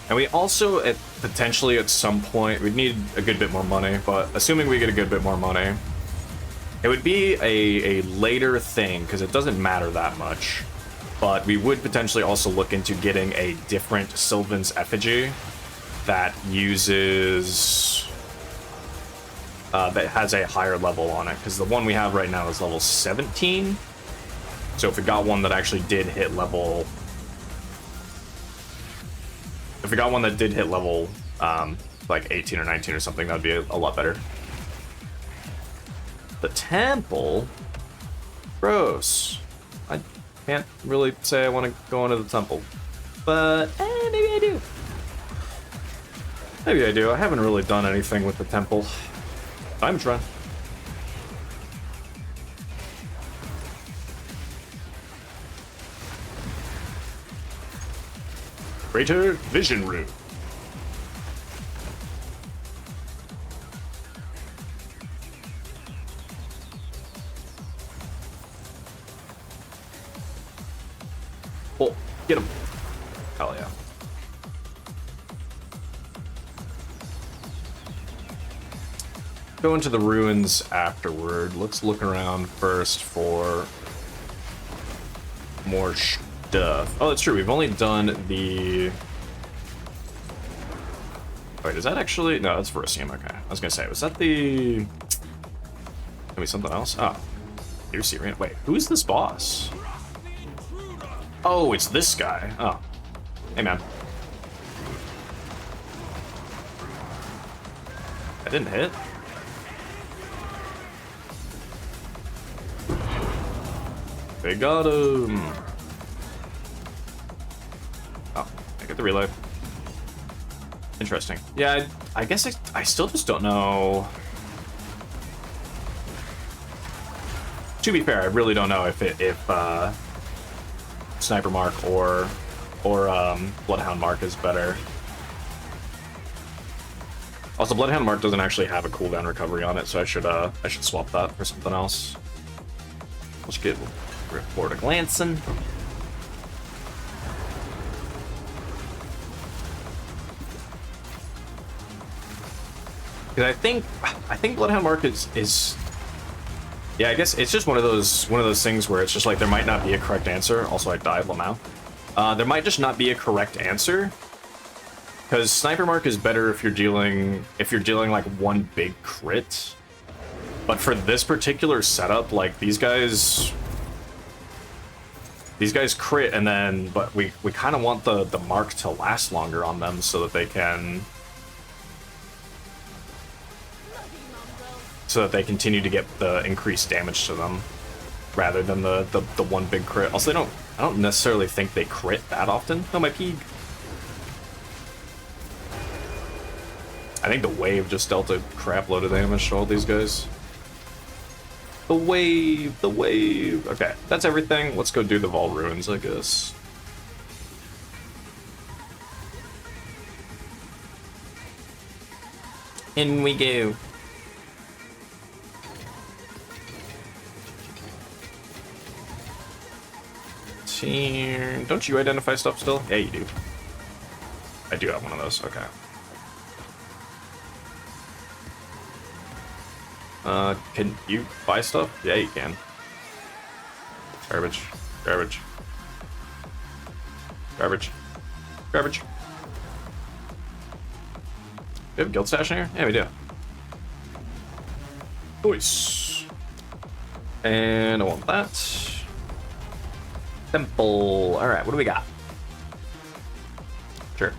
And we also, potentially at some point, we'd need a good bit more money, but assuming we get a good bit more money, it would be a later thing, because it doesn't matter that much. But we would potentially also look into getting a different Sylvan's effigy that uses... that has a higher level on it, because the one we have right now is level 17. So if we got one that actually did hit level... If we got one that did hit level, like 18 or 19 or something, that'd be a lot better. The temple? Gross. I can't really say I want to go into the temple. But, maybe I do. Maybe I do. I haven't really done anything with the temple. I'm trying. Greater Vision Room. Oh, get him. Hell yeah. Go into the ruins afterward. Let's look around first for more stuff. Oh, that's true. We've only done the... Wait, is that actually... No, that's Verisium. Okay. I was going to say, was that the... Maybe something else? Oh. Here's the arena. Wait, who's this boss? Oh, it's this guy. Oh. Hey, man. That didn't hit. They got him. Oh, I get the reload. Interesting. Yeah, I guess I still just don't know To be fair, I really don't know if Sniper Mark or Bloodhound Mark is better. Also, Bloodhound Mark doesn't actually have a cooldown recovery on it, so I should swap that for something else. Let's get Report a glancing. Because I think Bloodhound Mark is yeah, I guess it's just one of those things where it's just like there might not be a correct answer. Also, I died Lamau. There might just not be a correct answer. Because Sniper Mark is better if you're dealing like one big crit. But for this particular setup, like these guys crit and then but we kind of want the mark to last longer on them so that they continue to get the increased damage to them rather than the one big crit. Also, I don't necessarily think they crit that often. Oh, my pig. I think the wave just dealt a crap load of damage to all these guys. The wave. Okay, that's everything. Let's go do the Vol Ruins, I guess. In we go. Don't you identify stuff still? Yeah, you do. I do have one of those. Okay. Can you buy stuff? Yeah, you can. Garbage. Garbage. Garbage. Garbage. We have a guild stash in here? Yeah, we do. Nice. And I want that. Temple. Alright, what do we got? Sure.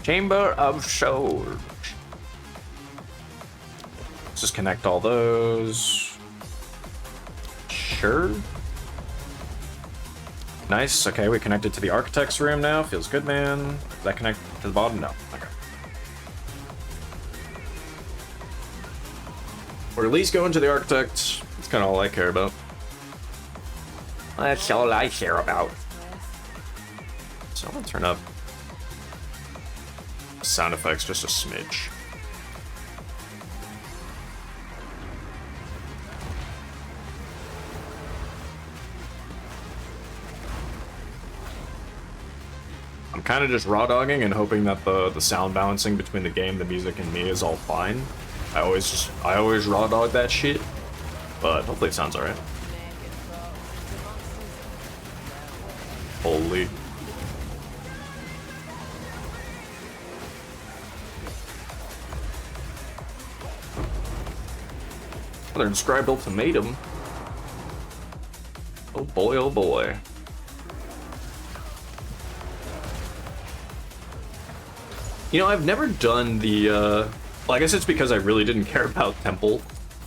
Chamber of Souls. Let's just connect all those. Sure. Nice. Okay, we connected to the Architect's room now. Feels good, man. Does that connect to the bottom? No. Okay. Or at least go into the Architect. That's kind of all I care about. That's all I care about. So I'm gonna turn up sound effects just a smidge. I'm kind of just raw dogging and hoping that the sound balancing between the game, the music, and me is all fine. I always raw dog that shit, but hopefully it sounds alright. Holy. Another inscribed ultimatum. Oh boy, oh boy. You know, I've never done the, well, I guess it's because I really didn't care about Temple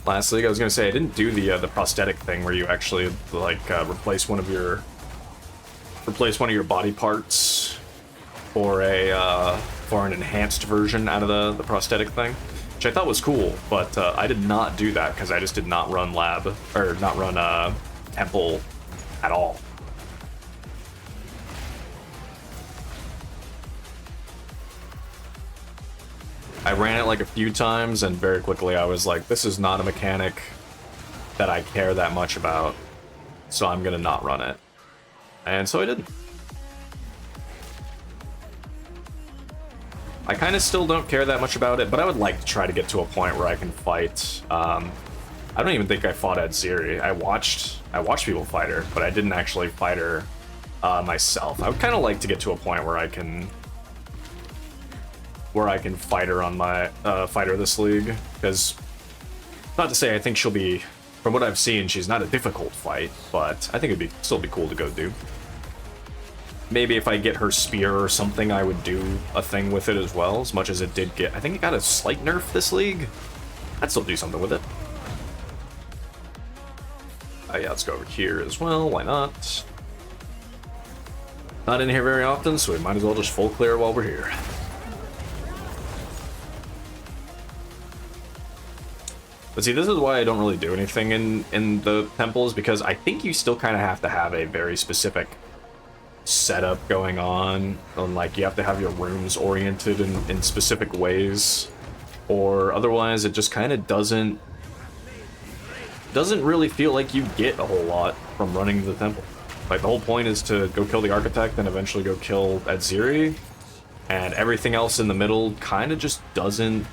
last league. I was gonna say, I didn't do the prosthetic thing where you actually, like, replace one of your body parts for an enhanced version out of the prosthetic thing, which I thought was cool, but I did not do that because I just did not run Temple at all. I ran it like a few times and very quickly I was like, this is not a mechanic that I care that much about, so I'm gonna not run it. And so I didn't. I kind of still don't care that much about it, but I would like to try to get to a point where I can fight. I don't even think I fought Adziri. I watched people fight her, but I didn't actually fight her myself. I would kind of like to get to a point where I can fight her on my fighter this league, because not to say I think she'll be, from what I've seen, she's not a difficult fight, but I think it'd still be cool to go do. Maybe if I get her spear or something, I would do a thing with it as well, as much as it did get, I think it got a slight nerf this league. I'd still do something with it. Yeah, let's go over here as well, why not? Not in here very often, so we might as well just full clear while we're here. But see, this is why I don't really do anything in the temples, because I think you still kind of have to have a very specific setup going on, and like you have to have your rooms oriented in specific ways, or otherwise it just kind of doesn't really feel like you get a whole lot from running the temple. Like, the whole point is to go kill the architect, then eventually go kill Adziri, and everything else in the middle kind of just doesn't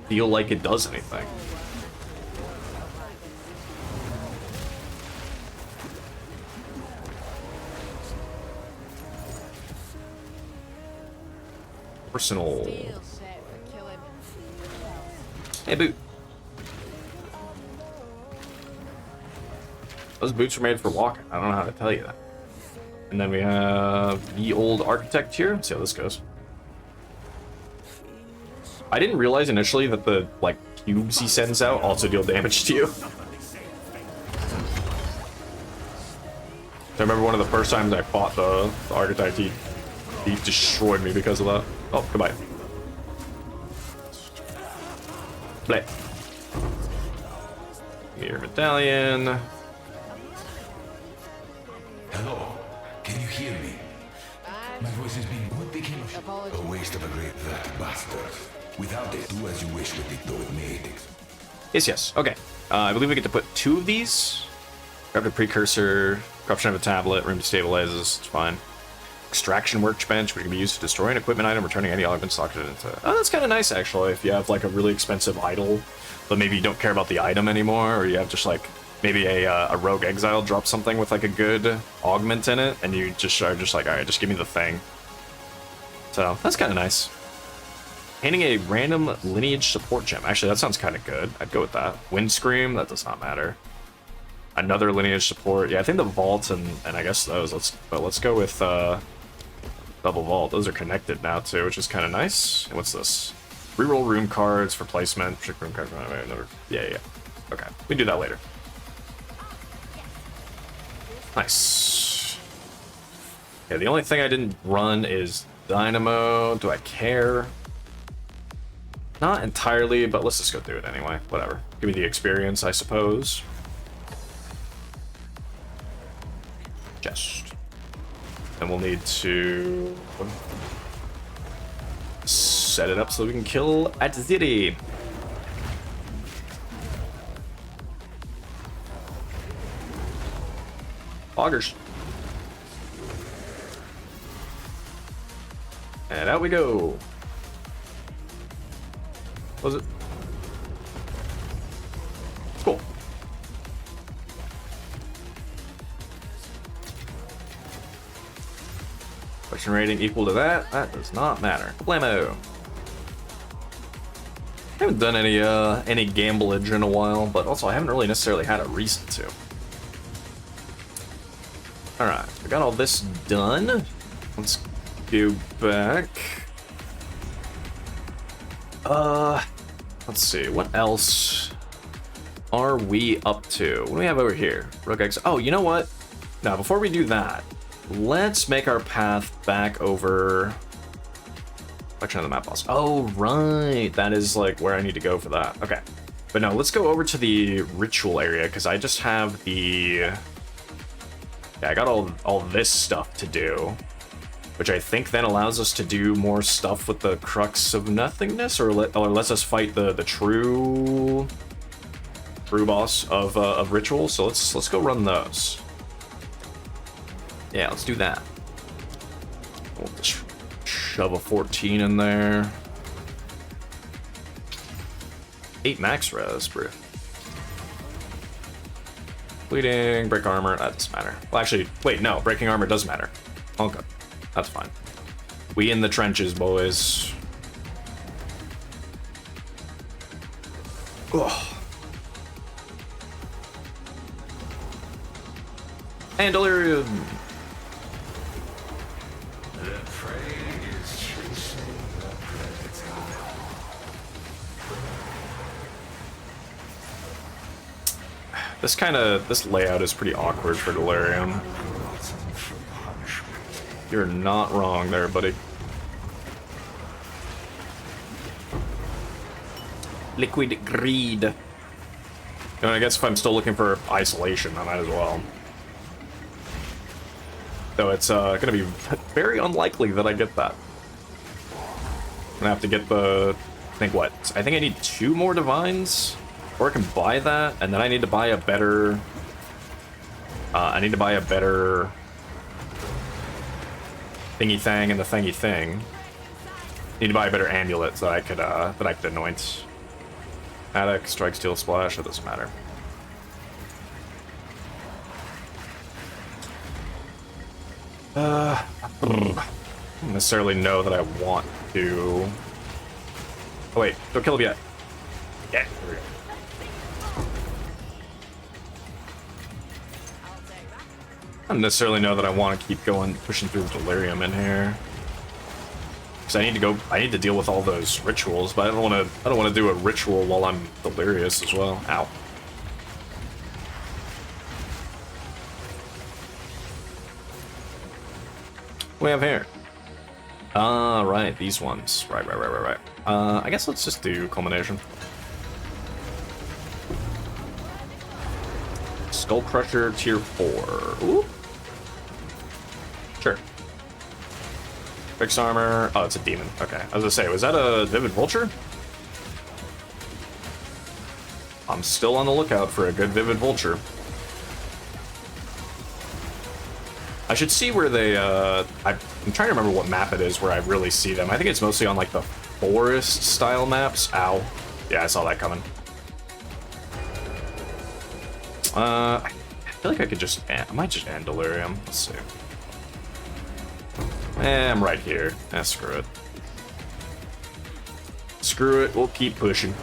feel like it does anything. Personal. Steel set for killing. Hey, boot. Those boots are made for walking. I don't know how to tell you that. And then we have the old architect here. Let's see how this goes. I didn't realize initially that the, like, cubes he sends out also deal damage to you. I remember one of the first times I fought the architect, he destroyed me because of that. Oh, goodbye. Play. Mirror medallion. Hello, can you hear me? My voice has been... What became of... Apologies. A waste of a great... That bastard. Without it, do as you wish with it, though it may... Yes. Okay. I believe we get to put 2 of these. Grab a precursor. Corruption of a tablet. Room destabilizes. It's fine. Extraction workbench, which can be used to destroy an equipment item, returning any elements locked into... Oh, that's kind of nice, actually, if you have, like, a really expensive idol, but maybe you don't care about the item anymore, or you have just, like, maybe a rogue exile drop something with, like, a good augment in it, and you just are just like, alright, just give me the thing. So, that's kind of nice. Painting a random lineage support gem. Actually, that sounds kind of good. I'd go with that. Wind Scream, that does not matter. Another lineage support. Yeah, I think the vault and I guess those. Let's go with double vault. Those are connected now too, which is kind of nice. And what's this? Reroll room cards for placement. Trick room cards. Yeah. Okay, we can do that later. Nice. Yeah, the only thing I didn't run is Dynamo. Do I care? Not entirely, but let's just go through it anyway. Whatever. Give me the experience, I suppose. Chest. And we'll need to set it up so we can kill Adziri. Augers. And out we go. Was it? Cool. Question rating equal to that? That does not matter. Blammo. I haven't done any gamblage in a while, but also I haven't really necessarily had a reason to. Alright, we got all this done. Let's go back. Let's see, what else are we up to? What do we have over here? Rogue Exile. Oh, you know what? Now, before we do that, let's make our path back over... Section of the map boss. Oh, right. That is, like, where I need to go for that. Okay. But no, let's go over to the ritual area, because I just have the... Yeah, I got all this stuff to do, which I think then allows us to do more stuff with the Crux of Nothingness, or lets us fight the true boss of Ritual. So let's go run those. Yeah, let's do that. We'll just shove a 14 in there. 8 max res, bro. Bleeding, break armor, that doesn't matter. Well, actually, wait, no, breaking armor does matter. Okay, that's fine. We in the trenches, boys. Ugh. And delirium. This layout is pretty awkward for delirium. You're not wrong there, buddy. Liquid greed. And I guess if I'm still looking for isolation, I might as well. Though it's gonna be very unlikely that I get that. I'm gonna have to get the, I think what? I think I need 2 more divines, or I can buy that, and then I need to buy a better. I need to buy a better thingy thing and the thingy thing. Need to buy a better amulet so that I could anoint. Attic, strike, steel, splash. It doesn't matter. I don't necessarily know that I want to. Oh wait, don't kill him yet. Yeah, there we go. I don't necessarily know that I want to keep going, pushing through the delirium in here. Because I need to deal with all those rituals, but I don't want to do a ritual while I'm delirious as well. Ow. What do we have here? Right, these ones. Right. I guess let's just do culmination. Skull Crusher tier 4. Ooh. Sure. Fixed armor. Oh, it's a demon. Okay. I was gonna say, was that a Vivid Vulture? I'm still on the lookout for a good Vivid Vulture. I should see where they, I'm trying to remember what map it is where I really see them. I think it's mostly on, like, the forest-style maps. Ow. Yeah, I saw that coming. I feel like I could just, I might just end Delirium. Let's see. I'm right here. Screw it. Screw it, we'll keep pushing.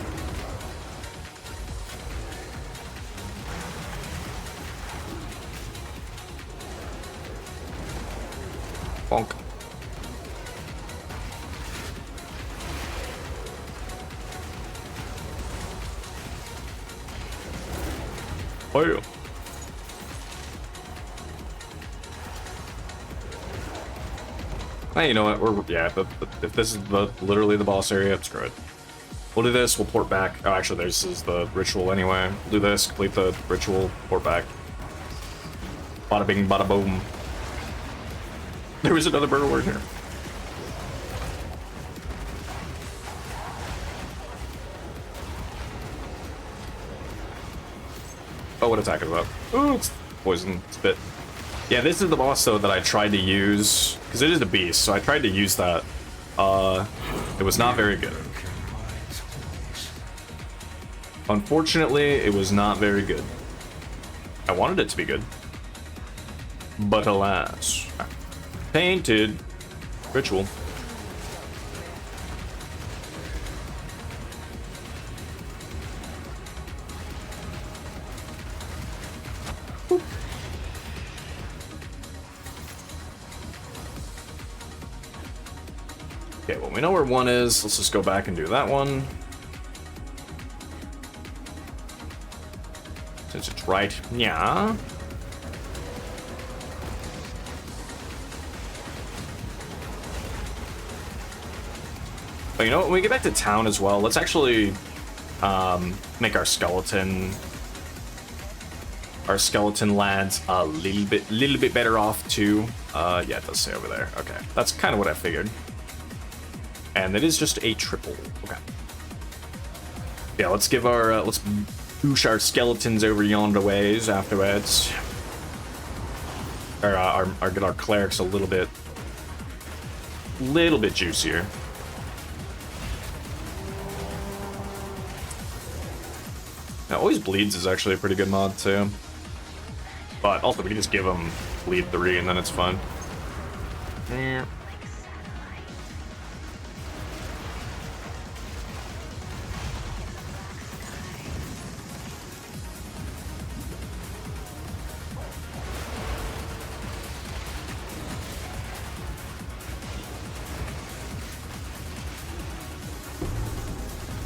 Bonk. Oh yeah. Hey, you know what? If this is literally the boss area, screw it. We'll do this. We'll port back. Oh, actually, this is the ritual anyway. We'll do this. Complete the ritual. Port back. Bada bing, bada boom. There was another bird word here. Oh, what attack is that? Ooh, it's poison. It's bit. Yeah, this is the boss, though, that I tried to use, because it is a beast, so I tried to use that. It was not very good. Unfortunately, it was not very good. I wanted it to be good. But alas. Painted. Ritual. Okay, well, we know where one is. Let's just go back and do that one. Since it's right. Yeah. But you know what? When we get back to town as well, let's actually make our skeleton lads a little bit better off too. Yeah, it does say over there. Okay, that's kind of what I figured. And it is just a triple. Okay. Yeah, let's give our let's boosh our skeletons over yonder ways afterwards. Or get our clerics a little bit juicier. Now, Always Bleeds is actually a pretty good mod too. But also we can just give them bleed 3 and then it's fun. Yeah.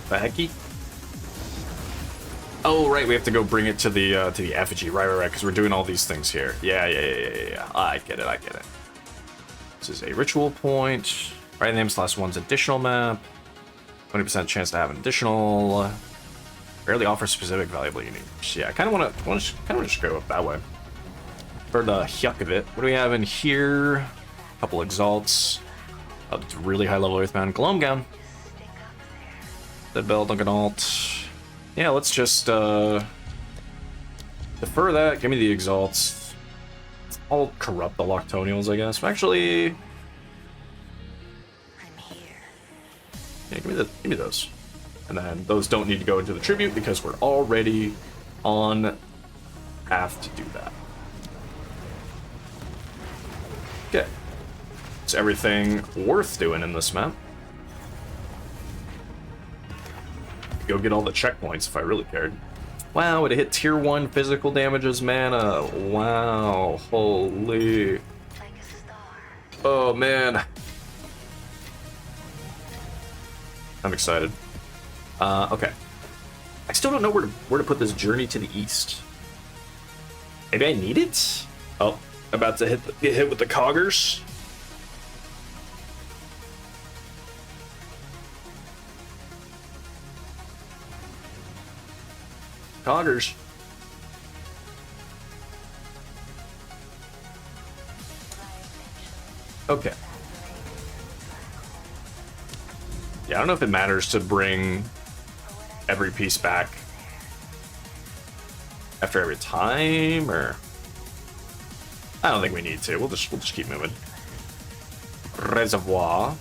The hecky? Oh, right, we have to go bring it to the effigy. Right, because we're doing all these things here. Yeah. I get it. This is a ritual point. Right, names /1's additional map. 20% chance to have an additional. Rarely offers specific valuable unique. Yeah, I kind of want to just go that way. For the yuck of it. What do we have in here? A couple exalts. A really high level Earthbound Gloam Gown. Dead Bell, Duncan Alt. Yeah, let's just defer that. Give me the exalts. I'll corrupt the Loctonials, I guess. Actually, yeah, give me those. And then those don't need to go into the tribute because we're already on path to do that. Okay. Is everything worth doing in this map? Go get all the checkpoints if I really cared. Wow, it hit tier 1 physical damages mana. Wow, holy. Oh man. I'm excited. Okay. I still don't know where to put this journey to the east. Maybe I need it? Oh, about to get hit with the coggers. Coggers. Okay. Yeah, I don't know if it matters to bring every piece back after every time, or I don't think we need to. We'll just keep moving. Reservoir.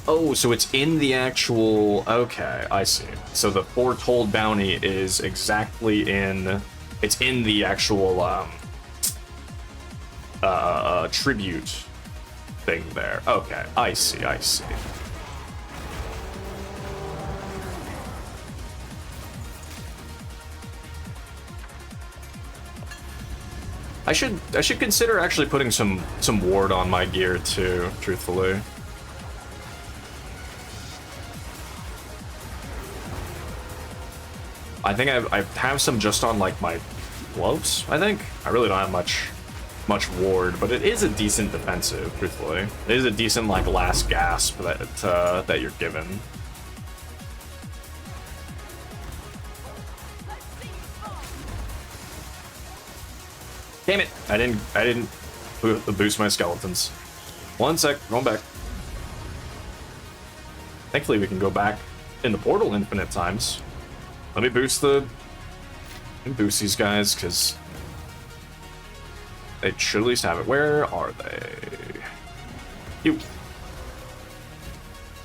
Oh, so it's in the actual... Okay, I see. So the foretold bounty is exactly in... It's in the actual tribute thing there. Okay, I see, I see. I should consider actually putting some ward on my gear too, truthfully. I think I have some just on like my gloves. I think I really don't have much ward, but it is a decent defensive. Truthfully, it is a decent like last gasp that you're given. Damn it! I didn't boost my skeletons. One sec, going back. Thankfully, we can go back in the portal infinite times. Let me boost these guys, because they should at least have it. Where are they? You.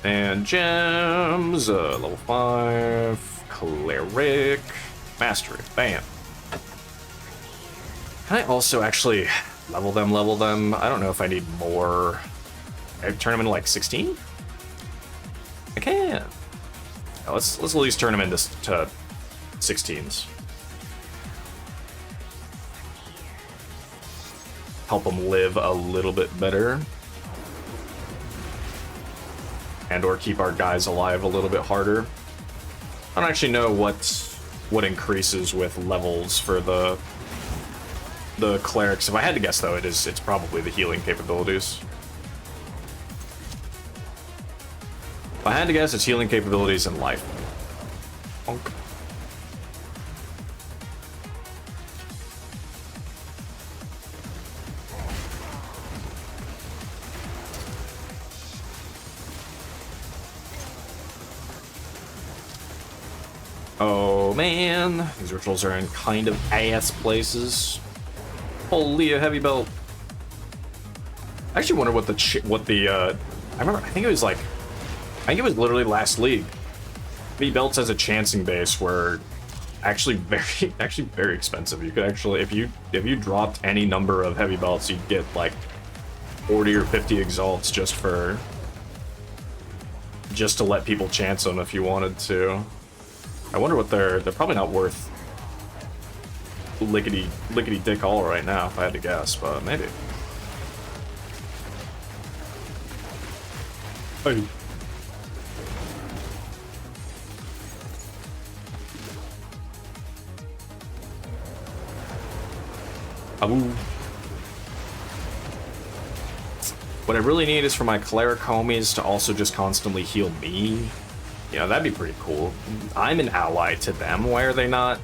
And gems, level 5, cleric, mastery, bam. Can I also actually level them? I don't know if I need more. I turn them into like 16? I can. Now let's at least turn them into 16s. Help them live a little bit better. And or keep our guys alive a little bit harder. I don't actually know what increases with levels for the clerics. If I had to guess though, it's probably the healing capabilities. If I had to guess, it's healing capabilities and life. Bonk. Oh man, these rituals are in kind of ass places. Holy, a heavy belt. I actually wonder what the I remember. I think it was literally last league. Heavy belts as a chancing base were actually very expensive. You could actually, if you dropped any number of heavy belts, you'd get like 40 or 50 exalts just to let people chance them if you wanted to. I wonder what they're probably not worth lickety dick all right now if I had to guess, but maybe. Hey. Abu. What I really need is for my cleric homies to also just constantly heal me. You know, that'd be pretty cool. I'm an ally to them. Why are they not?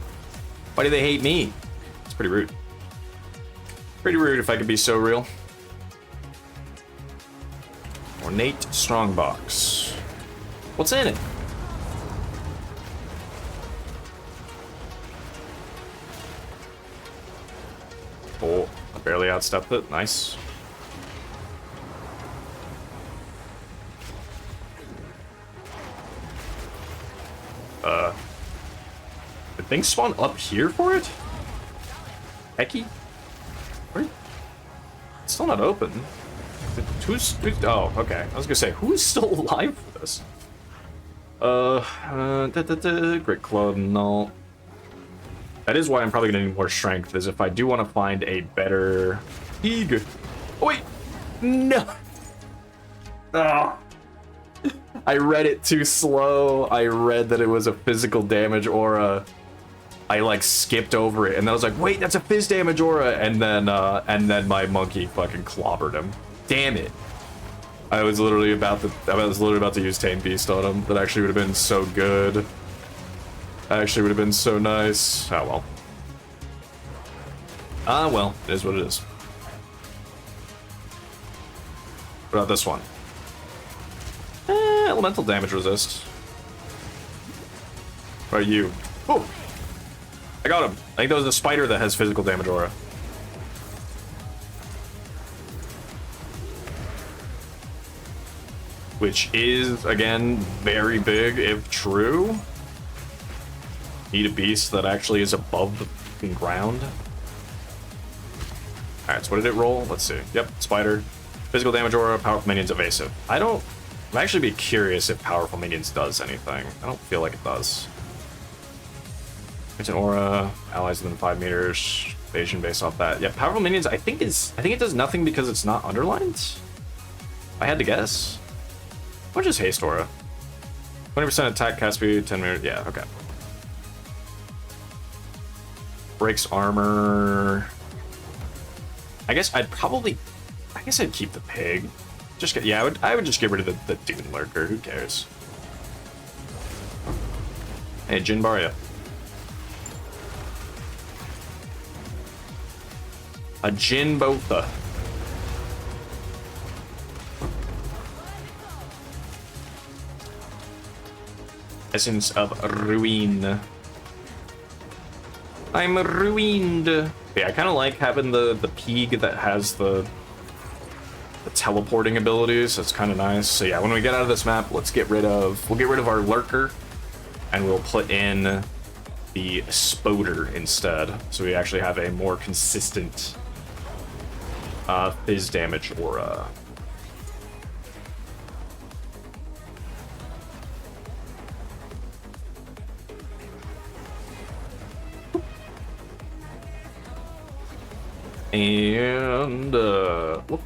Why do they hate me? It's pretty rude. Pretty rude if I could be so real. Ornate strongbox. What's in it? Oh, I barely outstepped it. Nice. Did things spawn up here for it? Hecky? Where? It's still not open. Who's oh, okay. I was gonna say, who's still alive for this? Great club, no. That is why I'm probably gonna need more strength, is if I do want to find a better Eeg. Oh wait! No! Ah. I read it too slow. I read that it was a physical damage aura. I like skipped over it, and then I was like, wait, that's a phys damage aura, and then my monkey fucking clobbered him. Damn it. I was literally about to use Tame Beast on him. That actually would have been so good. Actually would have been so nice. Oh well. Ah well, it is what it is. What about this one? Elemental damage resist. What are you? Oh! I got him. I think that was the spider that has physical damage aura. Which is, again, very big if true. Need a beast that actually is above the fucking ground. Alright, so what did it roll? Let's see. Yep, spider. Physical damage aura, powerful minions, evasive. I'm actually be curious if powerful minions does anything. I don't feel like it does. It's an aura, allies within 5 meters, evasion based off that. Yeah, powerful minions I think it does nothing because it's not underlined. If I had to guess. Or just haste aura. 20% attack cast speed, 10 meters. Yeah, okay. Breaks armor. I guess I'd keep the pig. I would just get rid of the Dune Lurker. Who cares? Hey, Jin Barya. A Jin Botha. Essence of Ruin. I'm ruined. But yeah, I kind of like having the pig that has the teleporting abilities. That's kind of nice. So yeah, when we get out of this map, we'll get rid of our lurker, and we'll put in the Spoder instead. So we actually have a more consistent phys damage aura. And whoop.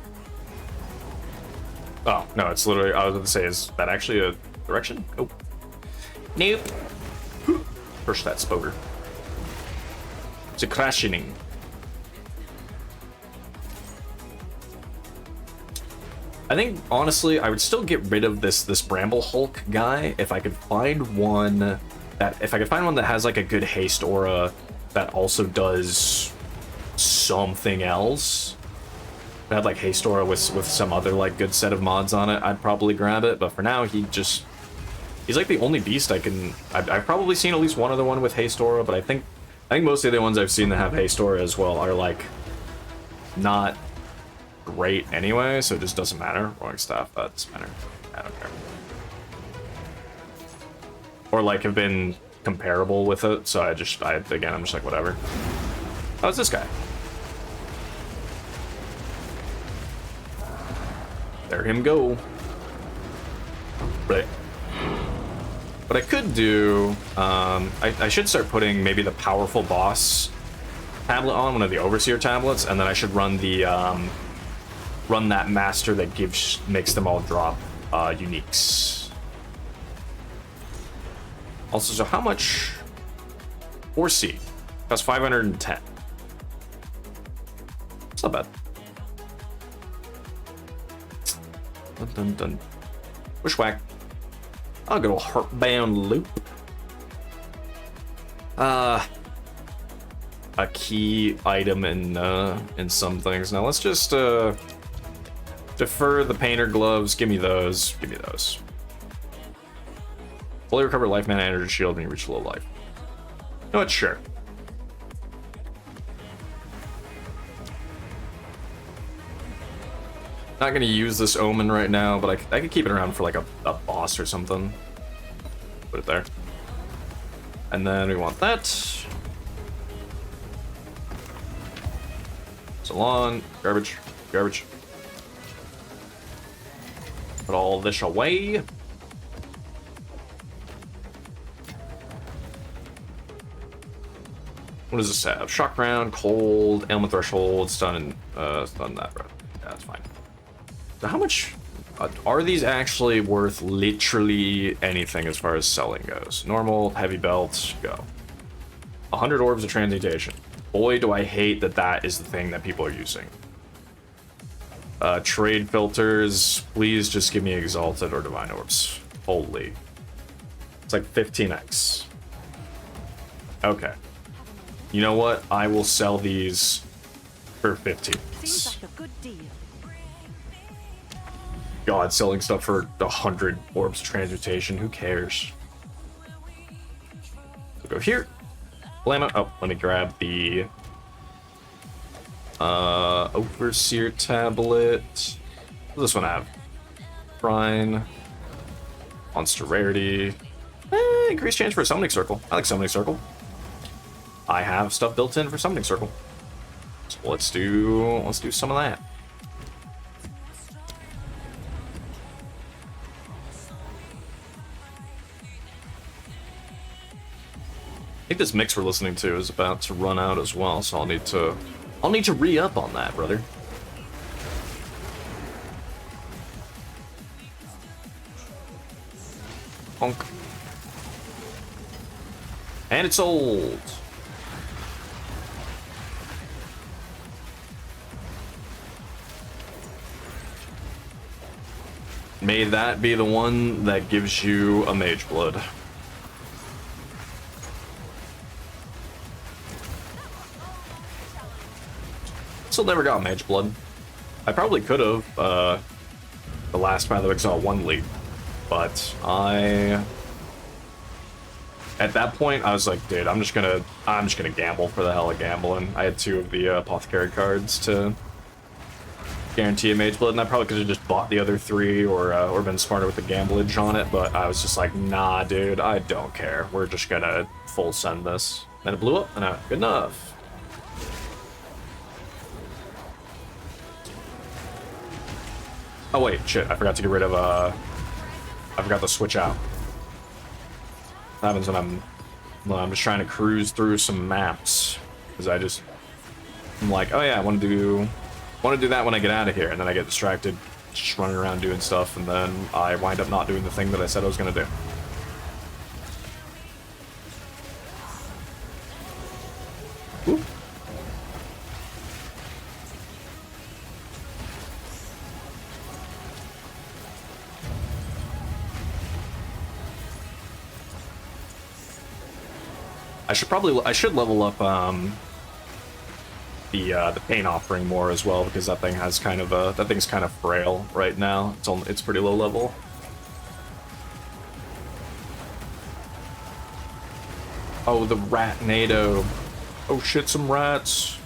Oh no, it's literally, I was going to say, is that actually a direction? Nope. Nope. Push that Spoder. It's a crashing. I think honestly, I would still get rid of this Bramble Hulk guy if I could find one that has like a good haste aura that also does something else. If I had like haste aura with some other like good set of mods on it, I'd probably grab it. But for now, he's like the only beast I've probably seen at least one other one with haste aura, but I think most of the ones I've seen that have haste aura as well are like not great anyway, so it just doesn't matter. Rolling staff, that doesn't matter. I don't care. Or like have been comparable with it, so I'm just like whatever. Oh, it's this guy. There him go. Right. What I could do, I should start putting maybe the powerful boss tablet on, one of the overseer tablets, and then I should run the run that master that makes them all drop uniques. Also, so how much? 4C costs 510. It's not bad. Dun dun dun. Bushwhack. I'll go heartbound loop. A key item in some things. Now let's just defer the painter gloves. Give me those. Give me those. Fully recover life mana energy shield when you reach low life. You know what? Sure. Not gonna use this omen right now, but I could keep it around for like a boss or something. Put it there. And then we want that. Salon, garbage, garbage. Put all this away. What does this have? Shock round, cold, ailment threshold, stun, and stun that, bro. Yeah, that's fine. So how much are these actually worth literally anything as far as selling goes? Normal, heavy belts, go. 100 orbs of transmutation. Boy, do I hate that that is the thing that people are using. Trade filters, please just give me exalted or divine orbs. Holy. It's like 15x. Okay. You know what? I will sell these for 15. Seems like a good deal. God, selling stuff for 100 orbs of transmutation, who cares? So go here. Blammo. Oh, let me grab the Overseer tablet. What does this one have? Brine. Monster rarity. Increased chance for a summoning circle. I like summoning circle. I have stuff built in for summoning circle. So let's do some of that. I think this mix we're listening to is about to run out as well, so I'll need to re-up on that, brother. Honk. And it's old. May that be the one that gives you a mage blood. Still never got mage blood. I probably could have the last Path of Exile 1 league, but at that point I was like, dude, I'm just gonna gamble for the hell of gambling. I had 2 of the apothecary cards to guarantee a mage blood, and I probably could have just bought the other 3 or been smarter with the gamblage on it, but I was just like, nah, dude, I don't care. We're just gonna full send this. And it blew up, and good enough. Oh wait, shit, I forgot to get rid of, I forgot to switch out. What happens when I'm just trying to cruise through some maps. Because I'm like, oh yeah, I want to do that when I get out of here, and then I get distracted, just running around doing stuff, and then I wind up not doing the thing that I said I was gonna do. Ooh. I should level up the pain offering more as well, because that thing has kind of that thing's kind of frail right now. It's pretty low level. Oh, the rat NATO. Oh shit, some rats.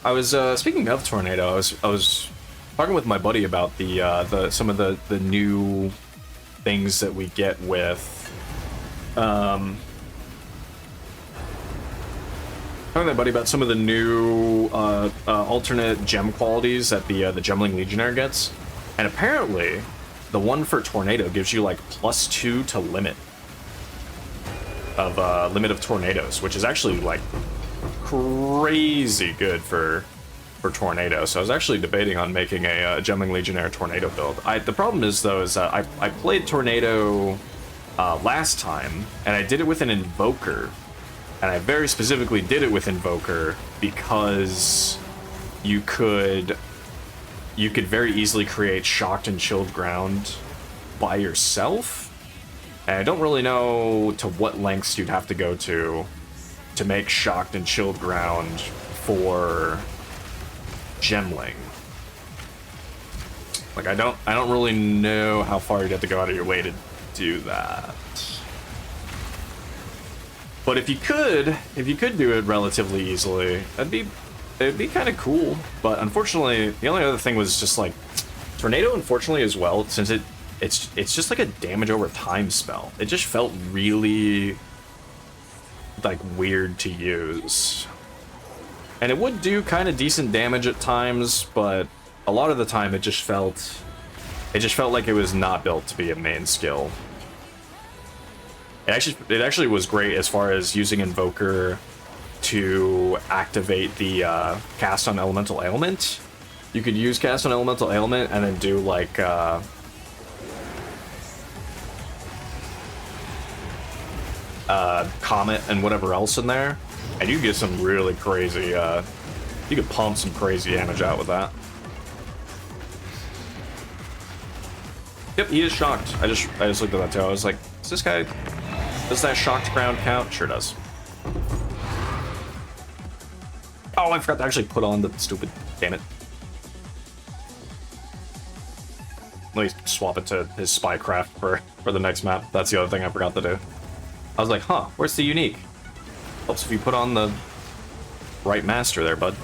I was speaking of tornado. I was talking with my buddy about some of the new things that we get with talking to my buddy about some of the new alternate gem qualities that the Gemling Legionnaire gets, and apparently the one for tornado gives you like +2 to limit of tornadoes, which is actually like crazy good for for Tornado, so I was actually debating on making a Gemling Legionnaire Tornado build. The problem is, though, is that I played Tornado last time, and I did it with an Invoker, and I very specifically did it with Invoker because you could very easily create Shocked and Chilled Ground by yourself, and I don't really know to what lengths you'd have to go to make Shocked and Chilled Ground for Gemling. Like, I don't really know how far you'd have to go out of your way to do that. But if you could do it relatively easily, it'd be kind of cool. But unfortunately, the only other thing was just like Tornado, unfortunately, as well, since it's just like a damage over time spell. It just felt really like weird to use. And it would do kind of decent damage at times, but a lot of the time it just felt like it was not built to be a main skill. It actually was great as far as using Invoker to activate the Cast on Elemental Ailment. You could use Cast on Elemental Ailment and then do like Comet and whatever else in there, and you get some really crazy, you could pump some crazy damage out with that. Yep, he is shocked. I just looked at that too. I was like, is this guy, does that shocked ground count? Sure does. Oh, I forgot to actually put on the stupid, damn it. Let me swap it to his Spycraft for the next map. That's the other thing I forgot to do. I was like, huh, where's the unique? Helps if you put on the right master there, bud.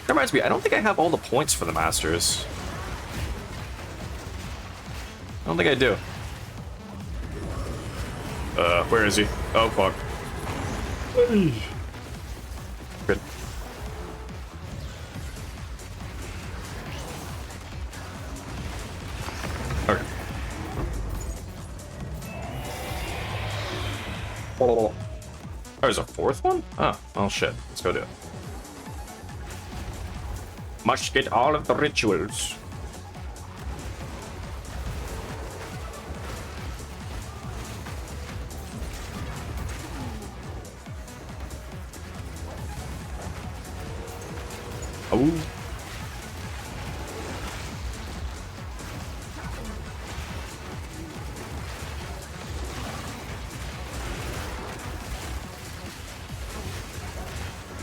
That reminds me, I don't think I have all the points for the masters. I don't think I do. Where is he? Oh, fuck. Good. Okay. Oh, there's a fourth one? Oh shit. Let's go do it. Must get all of the rituals. Oh.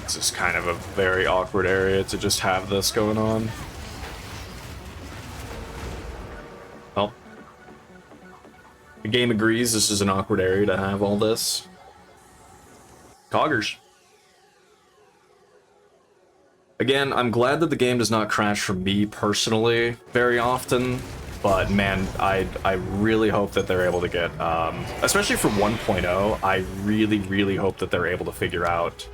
This is kind of a very awkward area to just have this going on. Well, the game agrees this is an awkward area to have all this. Coggers. Again, I'm glad that the game does not crash for me personally very often, but man, I really hope that they're able to get, especially for 1.0, I really hope that they're able to figure out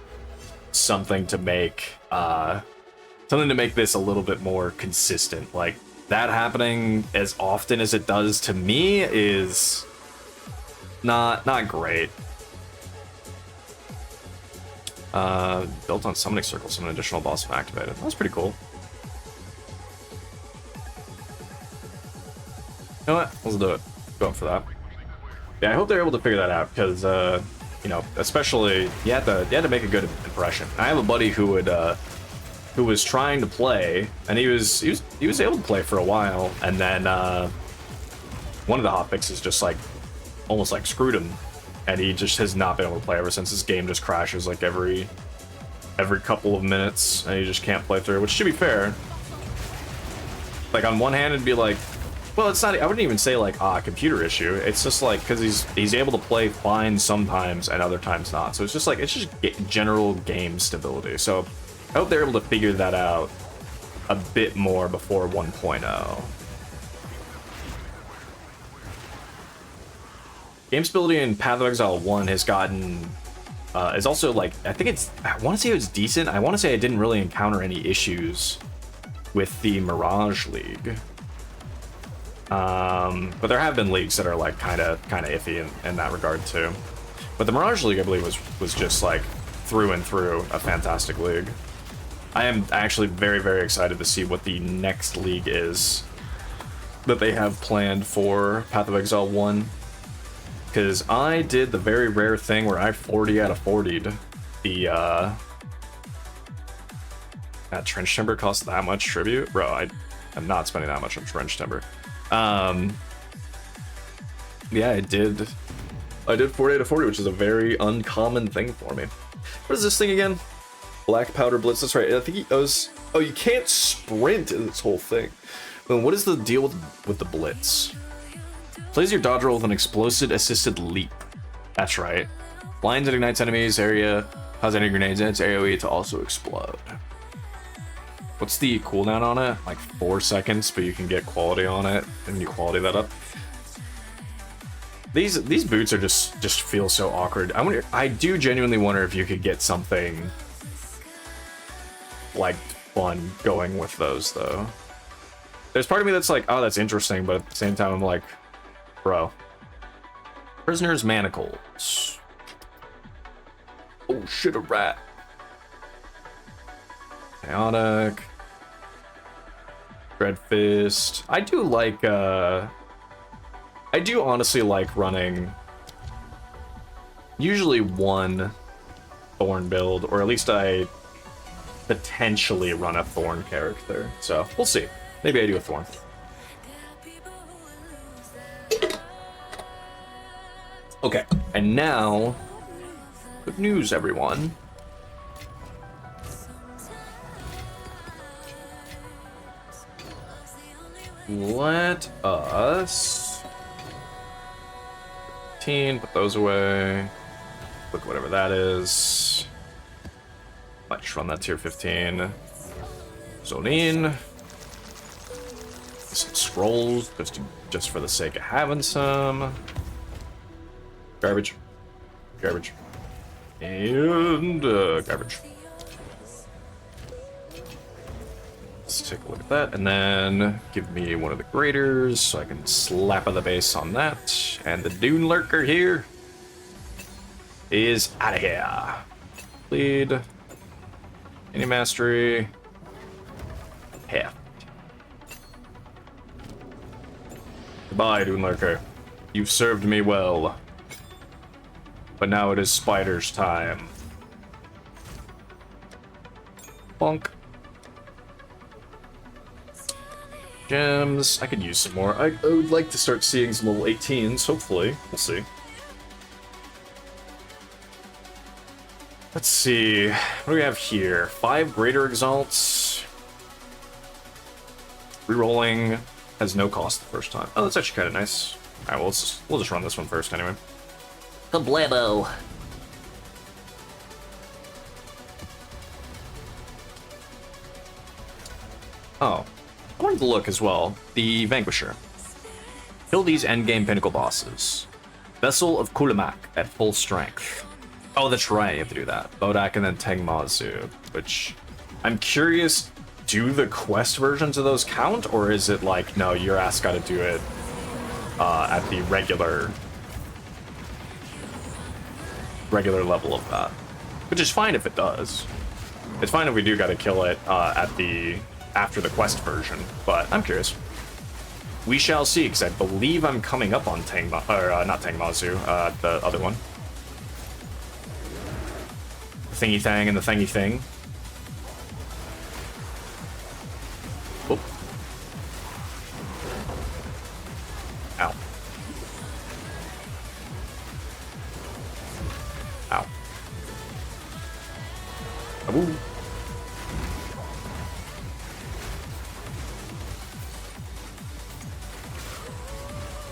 something to make this a little bit more consistent. Like, that happening as often as it does to me is not great. Built on summoning circle, summon additional boss activated. That's pretty cool. You know what? Let's do it. Go up for that. Yeah, I hope they're able to figure that out, because you know, especially you had to make a good impression. I have a buddy who was trying to play, and he was able to play for a while, and then one of the hotfixes just like almost like screwed him, and he just has not been able to play ever since. This game just crashes like every couple of minutes, and you just can't play through, which, to be fair, like, on one hand it'd be like, well, it's not, I wouldn't even say like computer issue. It's just like, because he's able to play fine sometimes and other times not. So it's just like, it's just general game stability. So I hope they're able to figure that out a bit more before 1.0. Game stability in Path of Exile 1 has gotten, is also like, I want to say it was decent. I want to say I didn't really encounter any issues with the Mirage League. But there have been leagues that are like kind of iffy in that regard too. But the Mirage League, I believe, was just like through and through a fantastic league. I am actually very, very excited to see what the next league is that they have planned for Path of Exile 1. Because I did the very rare thing where I 40 out of 40'd the, that Trench Timber cost that much tribute? Bro, I'm not spending that much on Trench Timber. Yeah, I did 40 out of 40, which is a very uncommon thing for me. What is this thing again? Black Powder Blitz, that's right. I think it was... Oh, you can't sprint in this whole thing. Well, what is the deal with the Blitz? Plays your dodge roll with an explosive assisted leap. That's right. Blinds and ignites enemies area, has any grenades in its AoE to also explode. What's the cooldown on it? Like 4 seconds, but you can get quality on it, and you quality that up. These boots are just feel so awkward. I do genuinely wonder if you could get something like fun going with those though. There's part of me that's like, oh, that's interesting, but at the same time I'm like, bro. Prisoner's manacles. Oh shit, a rat. Chaotic. Dread Fist. I do like I do honestly like running usually one Thorn build, or at least I potentially run a Thorn character. So we'll see. Maybe I do a Thorn. Okay, and now, good news, everyone. Let us... put those away. Look, whatever that is. Might just run that tier 15. Zone in. Some scrolls, just for the sake of having some. Garbage. Garbage. And garbage. Let's take a look at that, and then give me one of the graders so I can slap of the base on that. And the Dune Lurker here is out of here. Lead. Any mastery. Heft. Goodbye, Dune Lurker. You've served me well. But now it is Spider's time. Bonk. Gems. I could use some more. I would like to start seeing some level 18s, hopefully. We'll see. Let's see. What do we have here? 5 Greater Exalts. Rerolling has no cost the first time. Oh, that's actually kind of nice. Alright, well, we'll just run this one first anyway. Kablamo. Oh. I wanted to look as well. The Vanquisher. Kill these endgame pinnacle bosses. Vessel of Kulamak at full strength. Oh, that's right, you have to do that. Bodak and then Tengmazu, which I'm curious, do the quest versions of those count, or is it like, no, your ass gotta do it at the regular level of that? Which is fine if it does. It's fine if we do gotta kill it after the quest version, but I'm curious. We shall see, because I believe I'm coming up on not Tengmazu, the other one. The thingy thang and the thingy thing. Whoop. Ow. Ow. Ooh.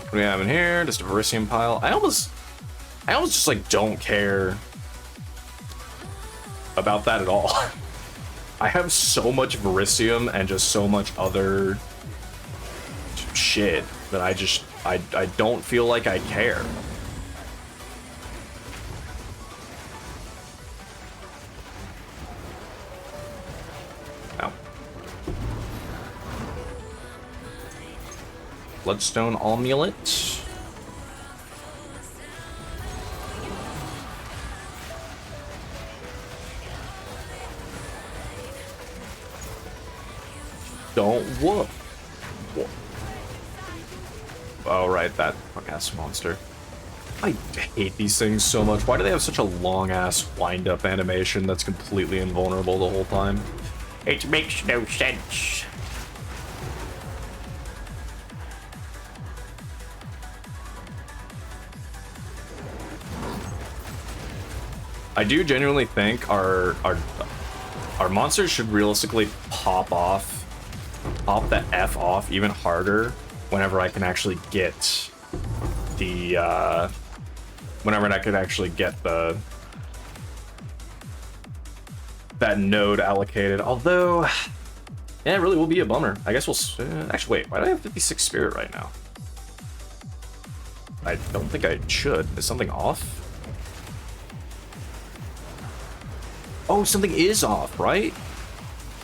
What do we have in here? Just a Verisium pile. I almost just like don't care about that at all. I have so much Verisium and just so much other shit that I don't feel like I care. Ow. Bloodstone Amulet. don't whoop. Whoop. Oh, right, that fuck-ass monster. I hate these things so much. Why do they have such a long-ass wind-up animation that's completely invulnerable the whole time? It makes no sense. I do genuinely think our monsters should realistically pop the F off even harder whenever I can actually get the that node allocated. Although, yeah, it really will be a bummer. I guess we'll actually wait. Why do I have 56 spirit right now? I don't think I should. Is something off? Oh, something is off, right?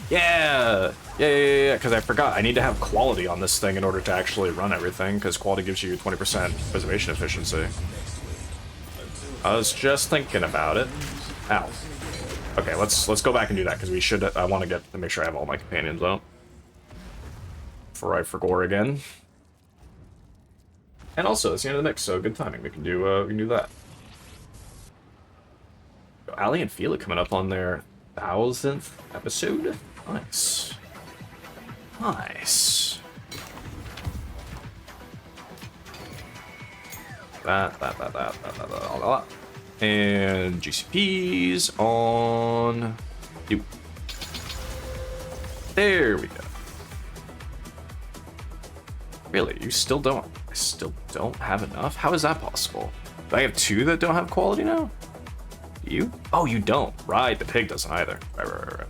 Yeah, because I forgot. I need to have quality on this thing in order to actually run everything, because quality gives you 20% preservation efficiency. I was just thinking about it. Ow. Okay, let's go back and do that, because we should. I want to make sure I have all my companions out before I forgot again. And also, it's the end of the mix, so good timing. We can do that. Ali and Fila coming up on their 1000th episode. Nice. Nice. That. And GCPs on you. There we go. Really? You still don't? I still don't have enough? How is that possible? Do I have 2 that don't have quality now? You? Oh, you don't. Right, the pig doesn't either. Right.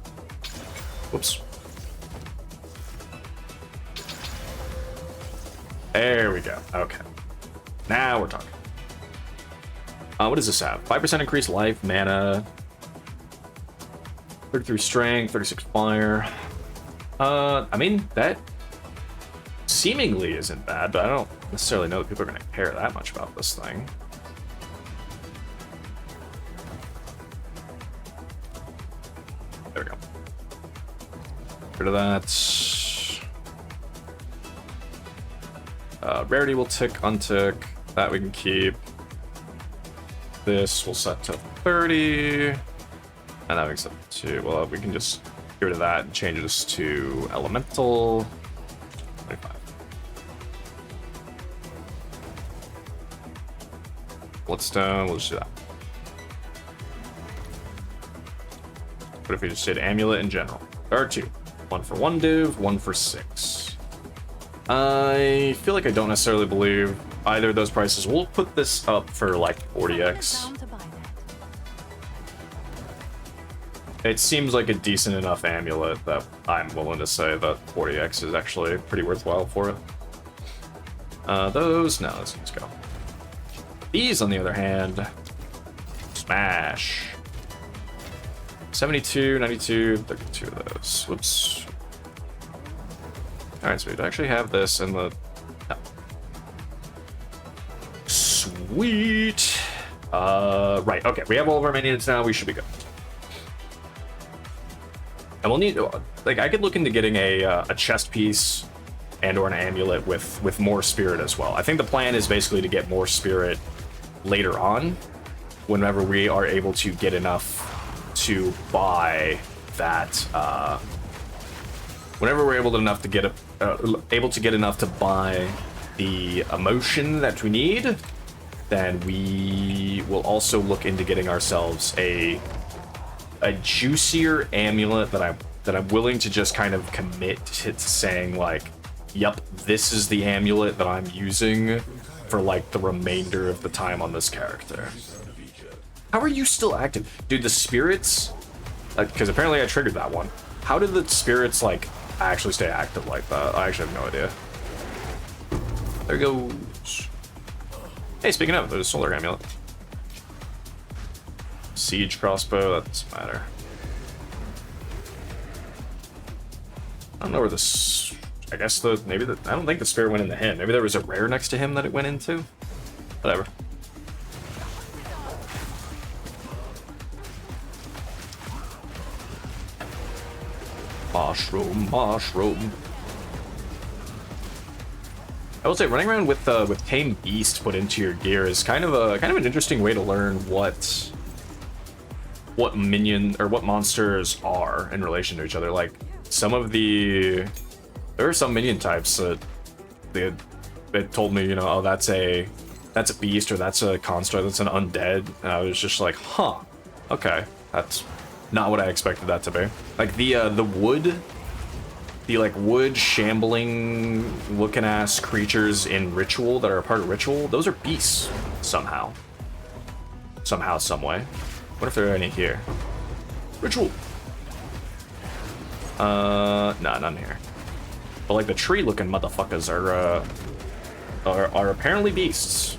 Whoops. There we go. Okay. Now we're talking. What does this have? 5% increased life, mana, 33 strength, 36 fire. I mean, that seemingly isn't bad, but I don't necessarily know that people are going to care that much about this thing. There we go. Rid of that. Rarity will tick, untick. That we can keep. This will set to 30. And that makes it to, well, we can just get rid of that and change this to elemental. 25. Bloodstone, we'll just do that. What if we just did amulet in general? There are 2. 1 for 1 div, 1 for 6. I feel like I don't necessarily believe either of those prices. We'll put this up for like 40x. It seems like a decent enough amulet that I'm willing to say that 40x is actually pretty worthwhile for it. Those, no, let's go. These, on the other hand, smash. 72, 92, 32 of those. Whoops. Alright, so we'd actually have this in the... No. Sweet! Right, okay, we have all of our minions now, we should be good. And we'll need... Like, I could look into getting a chest piece and or an amulet with more spirit as well. I think the plan is basically to get more spirit later on, whenever we are able to get enough to buy that, whenever we're able to get enough to buy the emotion that we need, then we will also look into getting ourselves a juicier amulet that I'm willing to just kind of commit to saying like, yep, this is the amulet that I'm using for like the remainder of the time on this character. How are you still active? Dude, the spirits, because apparently I triggered that one. How did the spirits like actually stay active like that? I actually have no idea. There goes. Hey, speaking of, there's a solar amulet. Siege crossbow, that doesn't matter. I don't know where this, I guess I don't think the spirit went into him. Maybe there was a rare next to him that it went into. Whatever. Mushroom. I will say running around with Tame Beast put into your gear is kind of an interesting way to learn what minion or what monsters are in relation to each other. Like there are some minion types that they told me, you know, oh, that's a beast, or that's a construct, that's an undead, and I was just like, huh, okay, that's not what I expected that to be. Like the wood shambling looking ass creatures in Ritual that are a part of Ritual, those are beasts somehow, some way. What if there are any here? Ritual. Nah, none here. But like the tree looking motherfuckers are apparently beasts.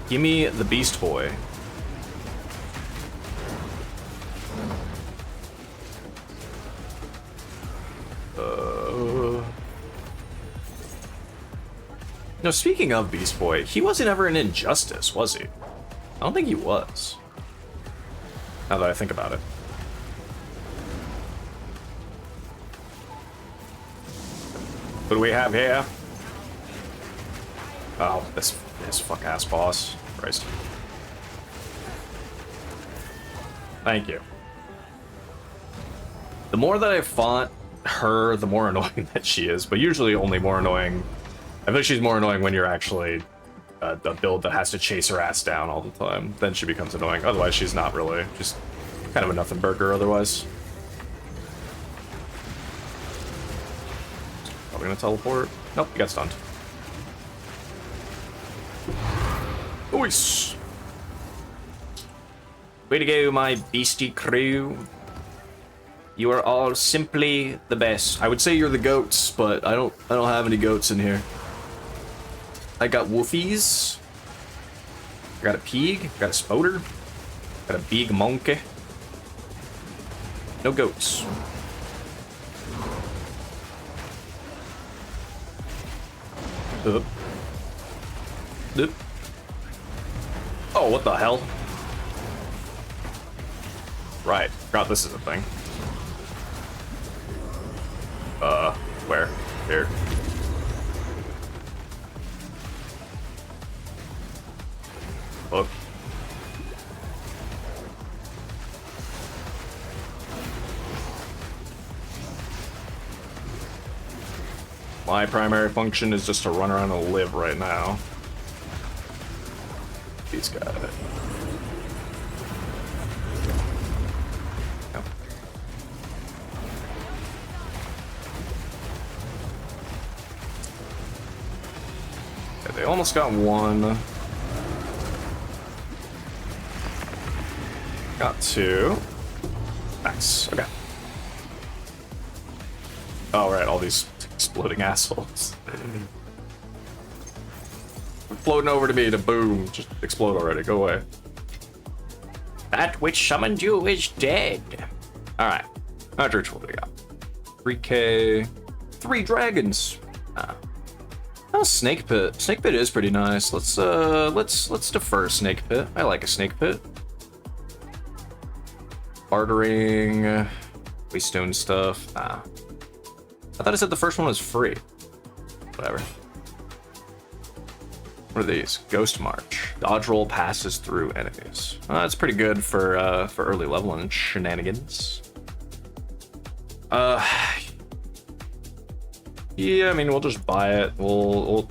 Give me the Beast Boy. No, speaking of Beast Boy, he wasn't ever an Injustice, was he? I don't think he was. Now that I think about it. What do we have here? Oh, this fuck ass boss. Christ. Thank you. The more that I fought her, the more annoying that she is, but usually only more annoying. I think she's more annoying when you're actually a build that has to chase her ass down all the time. Then she becomes annoying. Otherwise, she's not really. Just kind of a nothing burger otherwise. Probably gonna teleport. Nope, he got stunned. Nice. Way to go, my beastie crew. You are all simply the best. I would say you're the goats, but I don't have any goats in here. I got woofies. I got a pig. Got a spoder. Got a big monkey. No goats. Up. Up. Oh, what the hell? Right. Forgot this is a thing. Where? Here. Look. My primary function is just to run around and live right now. These guys. Yep. Okay, they almost got one. Got two. Nice. Okay. Oh, right, all these exploding assholes. Floating over to me to boom. Just explode already. Go away. That which summoned you is dead. Alright. How much ritual do we got? 3k. 3 dragons. Oh, Snake Pit. Snake Pit is pretty nice. Let's defer Snake Pit. I like a Snake Pit. Bartering. Waystone stuff. I thought I said the first one was free. Whatever. What are these? Ghost March. Dodge roll passes through enemies. That's pretty good for early leveling shenanigans. Yeah, I mean, we'll just buy it.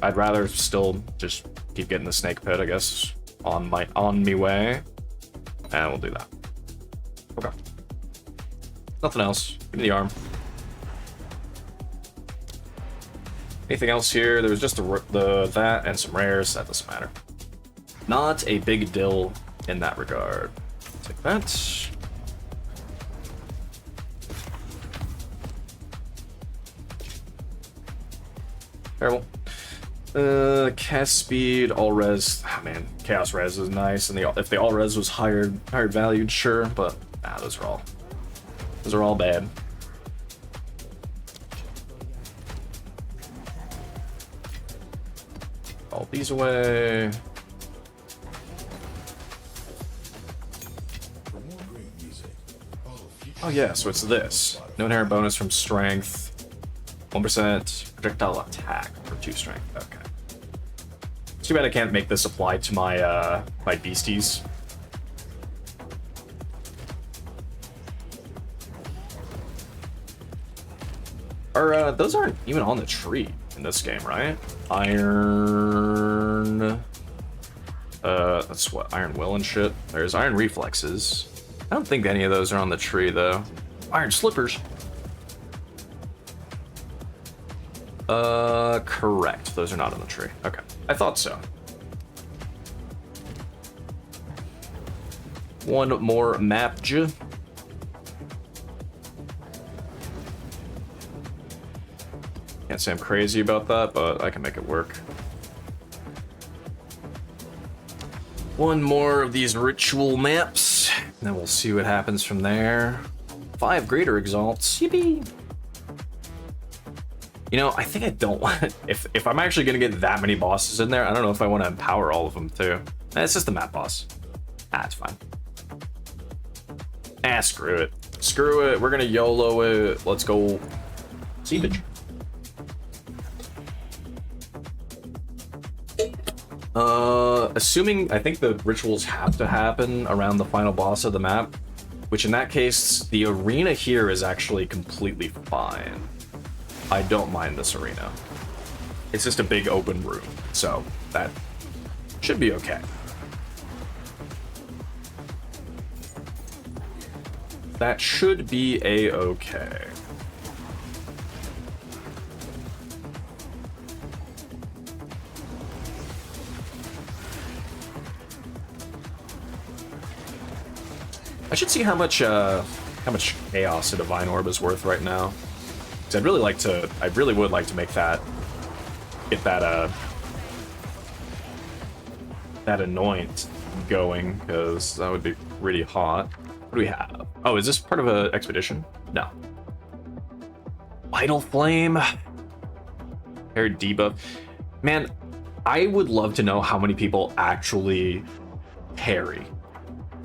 I'd rather still just keep getting the Snake Pit, I guess, on me way, and we'll do that. Okay. Nothing else. Give me the arm. Anything else here? There was just that and some rares. That doesn't matter. Not a big deal in that regard. Take that. Terrible. Cast speed, all res. Oh man, chaos res is nice, and if the all res was higher valued, sure, but those are all bad. All these away. Oh yeah, so it's this. No inherent bonus from strength. 1% projectile attack for 2 strength. Okay. It's too bad I can't make this apply to my my beasties. Or those aren't even on the tree in this game, right? Iron. That's what, Iron Will and shit. There's Iron Reflexes. I don't think any of those are on the tree though. Iron Slippers. Correct. Those are not on the tree. Okay. I thought so. One more map. Can't say I'm crazy about that, but I can make it work. One more of these ritual maps, and then we'll see what happens from there. 5 greater exalts. Yippee! You know, I think I don't want... If I'm actually going to get that many bosses in there, I don't know if I want to empower all of them, too. It's just the map boss. Ah, it's fine. Ah, screw it. Screw it. We're going to YOLO it. Let's go. Seepage. Assuming... I think the rituals have to happen around the final boss of the map, which in that case, the arena here is actually completely fine. I don't mind this arena. It's just a big open room, so that should be okay. That should be a-okay. I should see how much chaos a divine orb is worth right now. Cause I'd really like to. I really would like to make that. Get that that anoint going, because that would be pretty hot. What do we have? Oh, is this part of an expedition? No. Vital Flame. Hair debuff. Man, I would love to know how many people actually parry.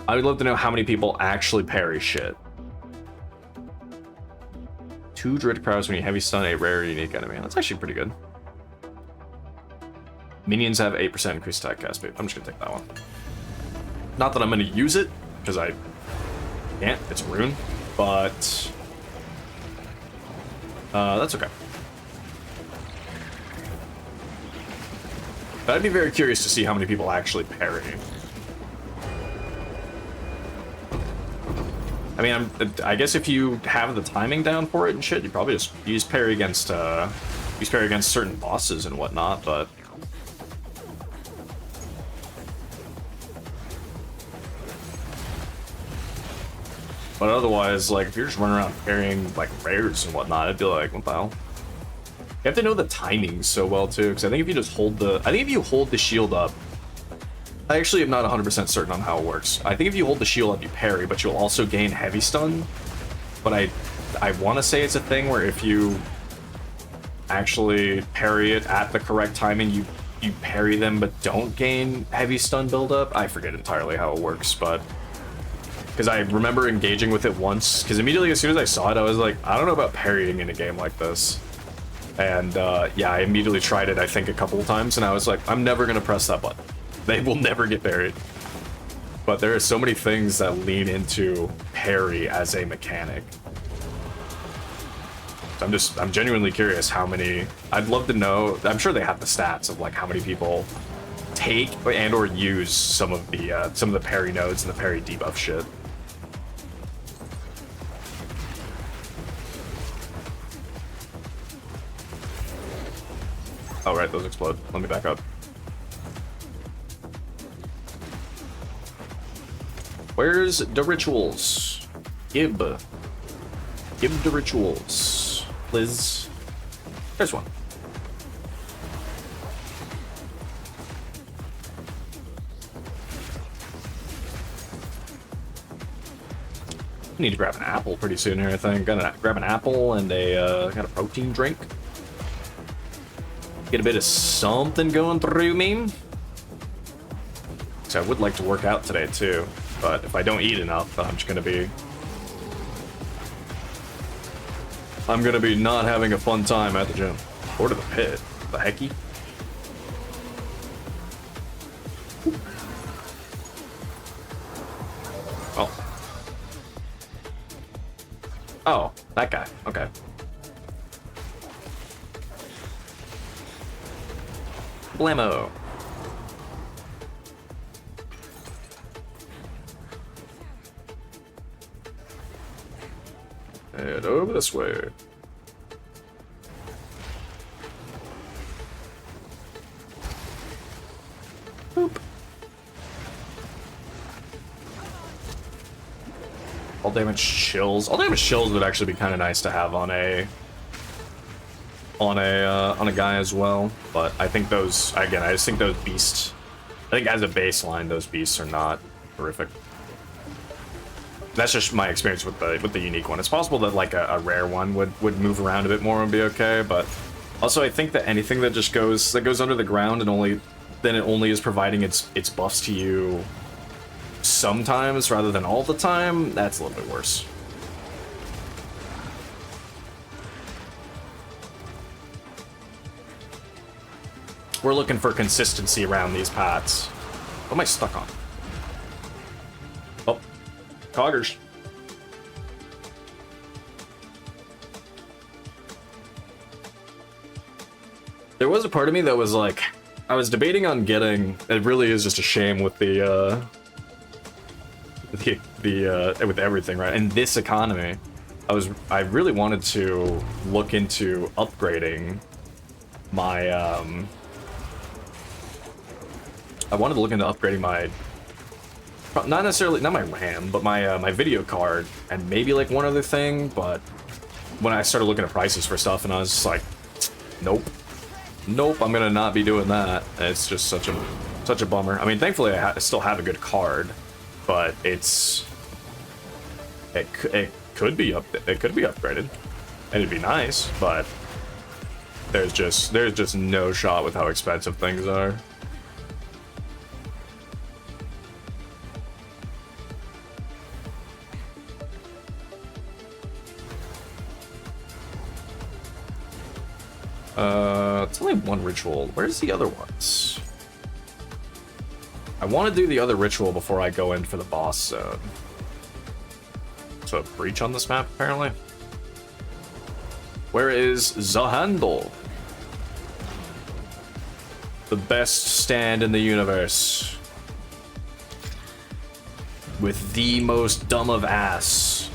I would love to know how many people actually parry shit. 2 dread prowess when you heavy stun a rare unique enemy. That's actually pretty good. Minions have 8% increased attack cast speed. I'm just gonna take that one. Not that I'm gonna use it, because I can't. It's a rune, but that's okay. But I'd be very curious to see how many people actually parry. I mean, I guess if you have the timing down for it and shit, you probably just use parry against certain bosses and whatnot, but otherwise, like, if you're just running around parrying like rares and whatnot, I'd be like, what the hell? You have to know the timing so well too, because I think if you just hold the shield up. I actually am not 100% certain on how it works. I think if you hold the shield up, you parry, but you'll also gain heavy stun. But I want to say it's a thing where if you actually parry it at the correct timing, you parry them but don't gain heavy stun buildup. I forget entirely how it works, but because I remember engaging with it once, because immediately as soon as I saw it, I was like, I don't know about parrying in a game like this. And yeah, I immediately tried it, I think, a couple of times, and I was like, I'm never going to press that button. They will never get parried. But there are so many things that lean into parry as a mechanic. So I'm genuinely curious how many. I'd love to know. I'm sure they have the stats of like how many people take and or use some of the parry nodes and the parry debuff shit. Oh right, those explode. Let me back up. Where's the rituals? Give the rituals, Liz. There's one. I need to grab an apple pretty soon here, I think. Gotta grab an apple and got a protein drink. Get a bit of something going through me. So I would like to work out today too. But if I don't eat enough, I'm just gonna be I'm gonna be not having a fun time at the gym. Or to the pit. The hecky? Oh. Oh, that guy. Okay. Blammo. Head over this way. Boop. All damage chills. All damage chills would actually be kind of nice to have on a guy as well. But I think those, again, I just think those beasts. I think as a baseline, those beasts are not horrific. That's just my experience with the unique one. It's possible that like a rare one would move around a bit more and be okay, but also I think that anything that just goes under the ground and only is providing its buffs to you sometimes rather than all the time, that's a little bit worse. We're looking for consistency around these paths. What am I stuck on? Oh, coggers. There was a part of me that was like, I was debating on getting. It really is just a shame with with everything, right? In this economy, I really wanted to look into upgrading my not necessarily, not my RAM, but my video card and maybe like one other thing. But when I started looking at prices for stuff, and I was just like, nope, I'm gonna not be doing that. It's just such a bummer. I mean, thankfully I still have a good card, but it could be upgraded, and it'd be nice, but there's just no shot with how expensive things are. It's only one ritual. Where's the other ones? I want to do the other ritual before I go in for the boss zone. So a breach on this map, apparently. Where is the handle? The best stand in the universe. With the most dumb of ass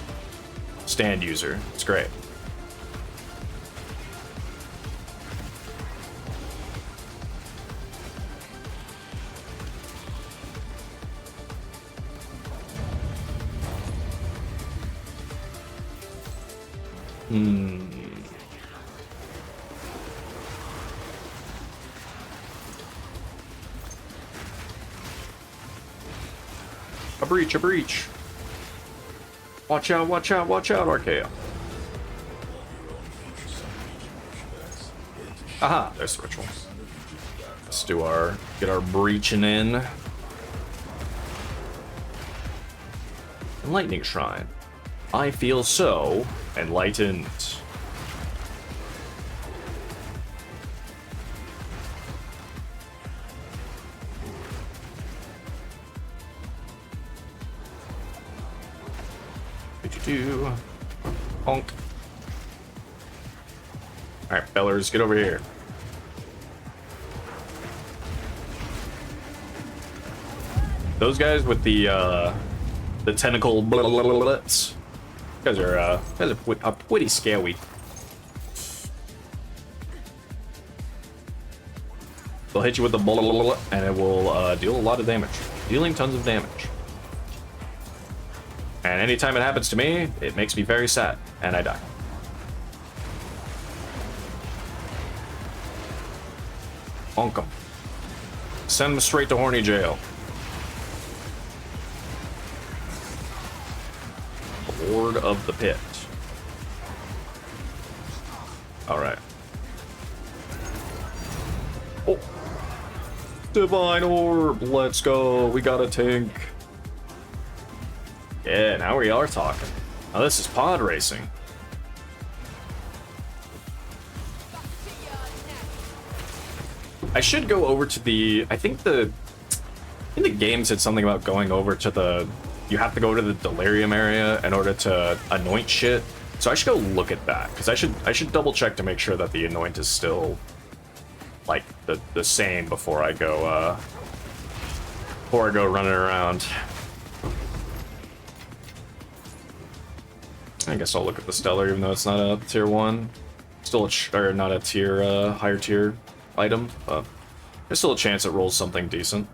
stand user. It's great. A breach. Watch out, Archaea. Aha, there's the ritual. Let's get our breaching in. Enlightening Shrine. I feel so enlightened. Honk. Alright, Bellers, get over here. Those guys with the tentacle blips. Guys are pretty scary. They'll hit you with the and it will deal a lot of damage. Dealing tons of damage. And anytime it happens to me, it makes me very sad, and I die. Bonk 'em. Send them straight to horny jail. Lord of the Pit. Alright. Oh! Divine Orb! Let's go! We got a tank. Yeah, now we are talking. Now this is pod racing. I should go over to the, I think in the game said something about going over to the, you have to go to the delirium area in order to anoint shit. So I should go look at that, because I should double check to make sure that the anoint is still like the same before I go running around. I guess I'll look at the stellar, even though it's not a tier 1. Still or not a tier higher tier item, but there's still a chance it rolls something decent.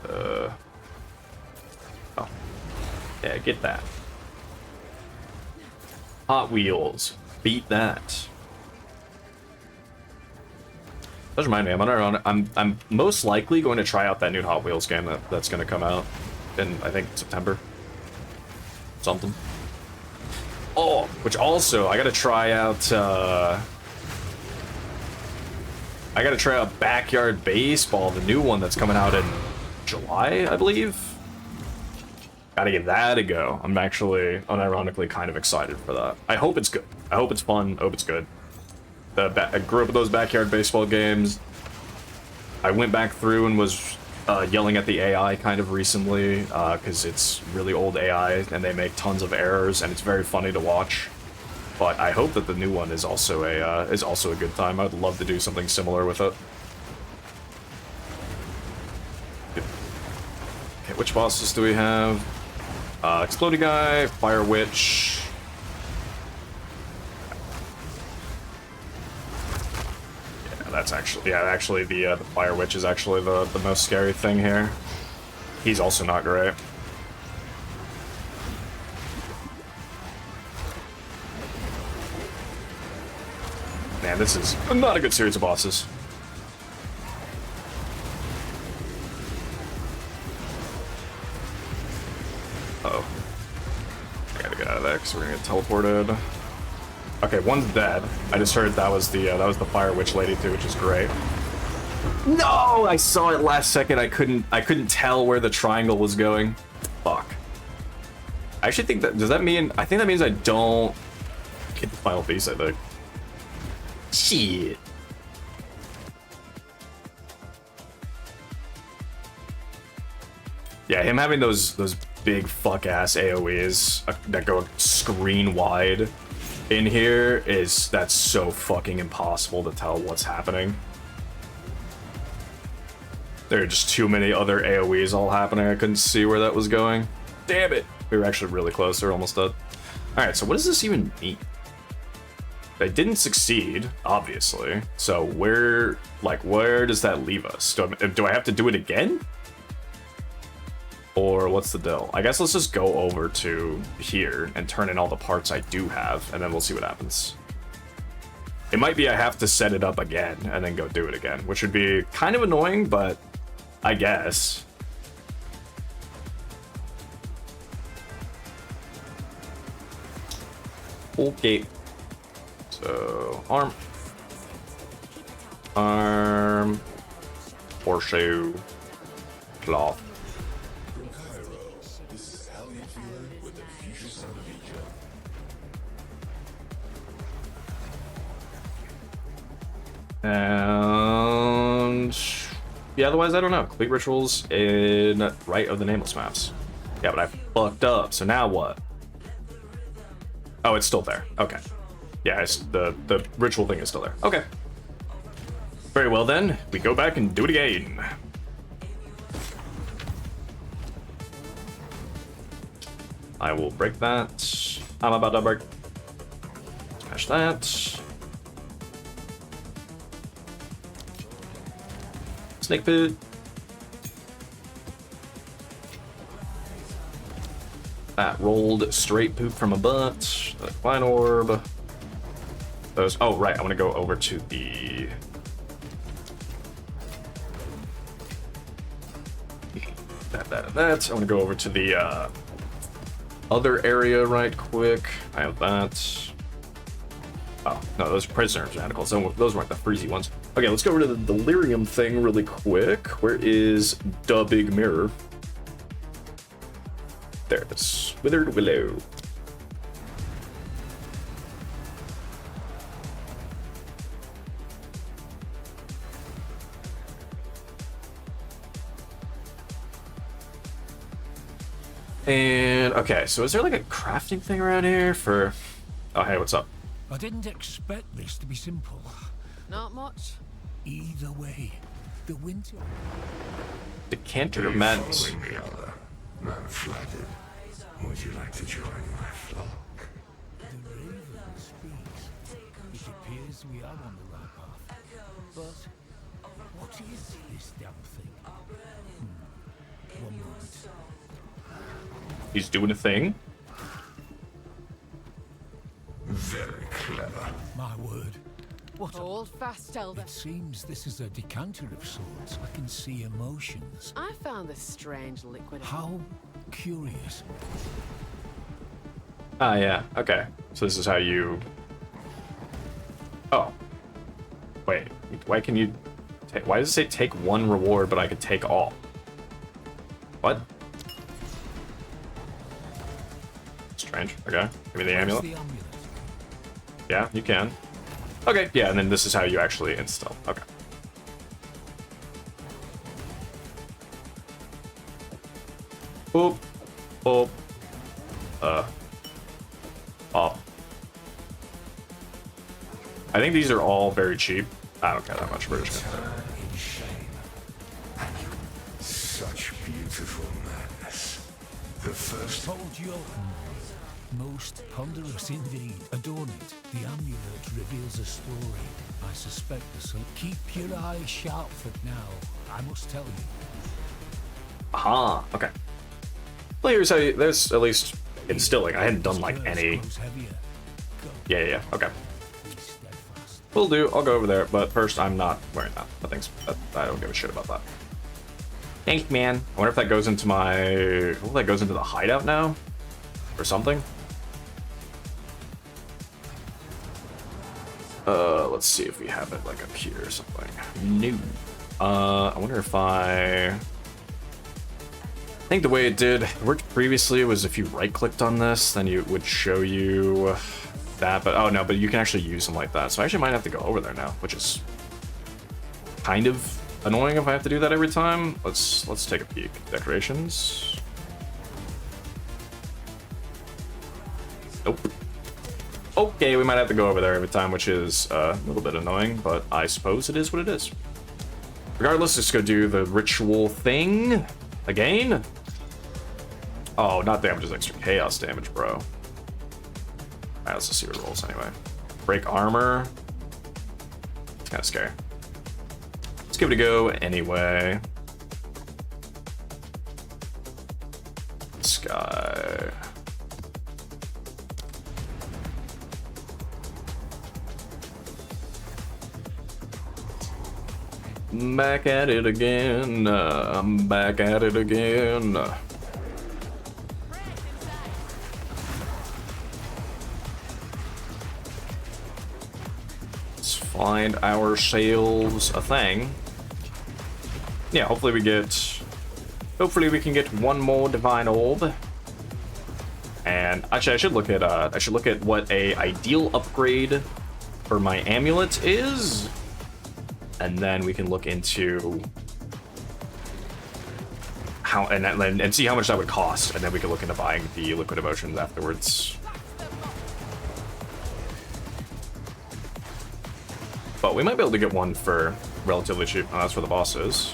Oh. Yeah, get that. Hot Wheels. Beat that. Does remind me, I'm most likely going to try out that new Hot Wheels game that's going to come out in, I think, September. Something. Oh, which also, I gotta try out Backyard Baseball, the new one that's coming out in July, I believe. Gotta give that a go. I'm actually, unironically, kind of excited for that. I hope it's good. I hope it's fun. I hope it's good. I grew up with those Backyard Baseball games. I went back through and was yelling at the AI kind of recently, because it's really old AI and they make tons of errors and it's very funny to watch. But I hope that the new one is also a good time. I'd love to do something similar with it. Okay, which bosses do we have? Exploding Guy, Fire Witch. That's actually the Fire Witch is actually the most scary thing here. He's also not great. Man, this is not a good series of bosses. Uh-oh. I gotta get out of there because we're gonna get teleported. Okay, one's dead. I just heard that was the Fire Witch lady too, which is great. No, I saw it last second. I couldn't tell where the triangle was going. Fuck. I actually think that, does that mean, I think that means I don't get the final piece, I think. Shit. Yeah, him having those big fuck ass AoEs that go screen wide in here that's so fucking impossible to tell what's happening. There are just too many other AoEs all happening. I couldn't see where that was going. Damn it! We were actually really close. They're almost dead. Alright, so what does this even mean? They didn't succeed, obviously. So where does that leave us? Do I have to do it again? Or what's the deal? I guess let's just go over to here and turn in all the parts I do have, and then we'll see what happens. It might be I have to set it up again and then go do it again, which would be kind of annoying, but I guess. Okay. So, arm, horseshoe, cloth. And yeah, otherwise I don't know. Complete rituals in Rite of the Nameless maps. Yeah, but I fucked up. So now what? Oh, it's still there. Okay. Yeah, the ritual thing is still there. Okay. Very well then. We go back and do it again. I will break that. I'm about to break. Smash that. Snake pit. That rolled straight poop from a butt. That fine orb. Those. Oh, right. I want to go over to the. That. I want to go over to the other area right quick. I have that. Oh, no, those are prisoner manacles. Those weren't the freezy ones. Okay, let's go over to the delirium thing really quick. Where is the big mirror? There it is. Withered Willow. And okay, so is there like a crafting thing around here for? Oh, hey, what's up? I didn't expect this to be simple. Not much. Either way, the winter... Decanter of Madness. Following me, Allah. I'm flattered. Would you like to join my flock? The raven speaks. It appears we are on the right path. But what is this damn thing? One moment. He's doing a thing. Very clever. My word. What a... Hold fast, Elder. It seems this is a decanter of sorts. I can see emotions. I found this strange liquid. How curious. Ah, yeah. Okay. So this is how you. Oh. Wait. Why can you? Why does it say take one reward, but I could take all? What? Strange. Okay. Give me the Where's amulet. the amulet? Yeah, you can. Okay. Yeah, and then this is how you actually install. Okay. Boop. Boop. Up. I think these are all very cheap. I don't care that much. We're just gonna... In shame. Such beautiful madness. The first... Hold your... Most ponderous indeed. Adorn it. The amulet reveals a story. I suspect the sun. Keep your eyes sharp for now. I must tell you. Aha. Okay. Well, here's how you... There's at least instilling. I hadn't done, like, any... Grows heavier. Go. Yeah. Okay. Be steadfast. Will do. I'll go over there, but first, I'm not wearing that. I don't give a shit about that. Thanks, man. I wonder if that goes into my... Well, that goes into the hideout now? Or something? Let's see if we have it, like, up here or something. No. I wonder if I think the way it worked previously was if you right-clicked on this, then it would show you that, but oh no, but you can actually use them like that. So I actually might have to go over there now, which is kind of annoying if I have to do that every time. Let's take a peek. Decorations. Nope. Okay, we might have to go over there every time, which is a little bit annoying, but I suppose it is what it is. Regardless, let's go do the ritual thing again. Oh, not damage, just extra chaos damage, bro. Alright, let's just see what it rolls anyway. Break armor. It's kind of scary. Let's give it a go anyway. Sky. Back at it again. I'm back at it again. Let's find ourselves a thing. Yeah, hopefully we can get one more divine orb. And actually, I should look at what a ideal upgrade for my amulet is. And then we can look into how and see how much that would cost, and then we can look into buying the liquid emotions afterwards. But we might be able to get one for relatively cheap. Oh, that's where the boss is.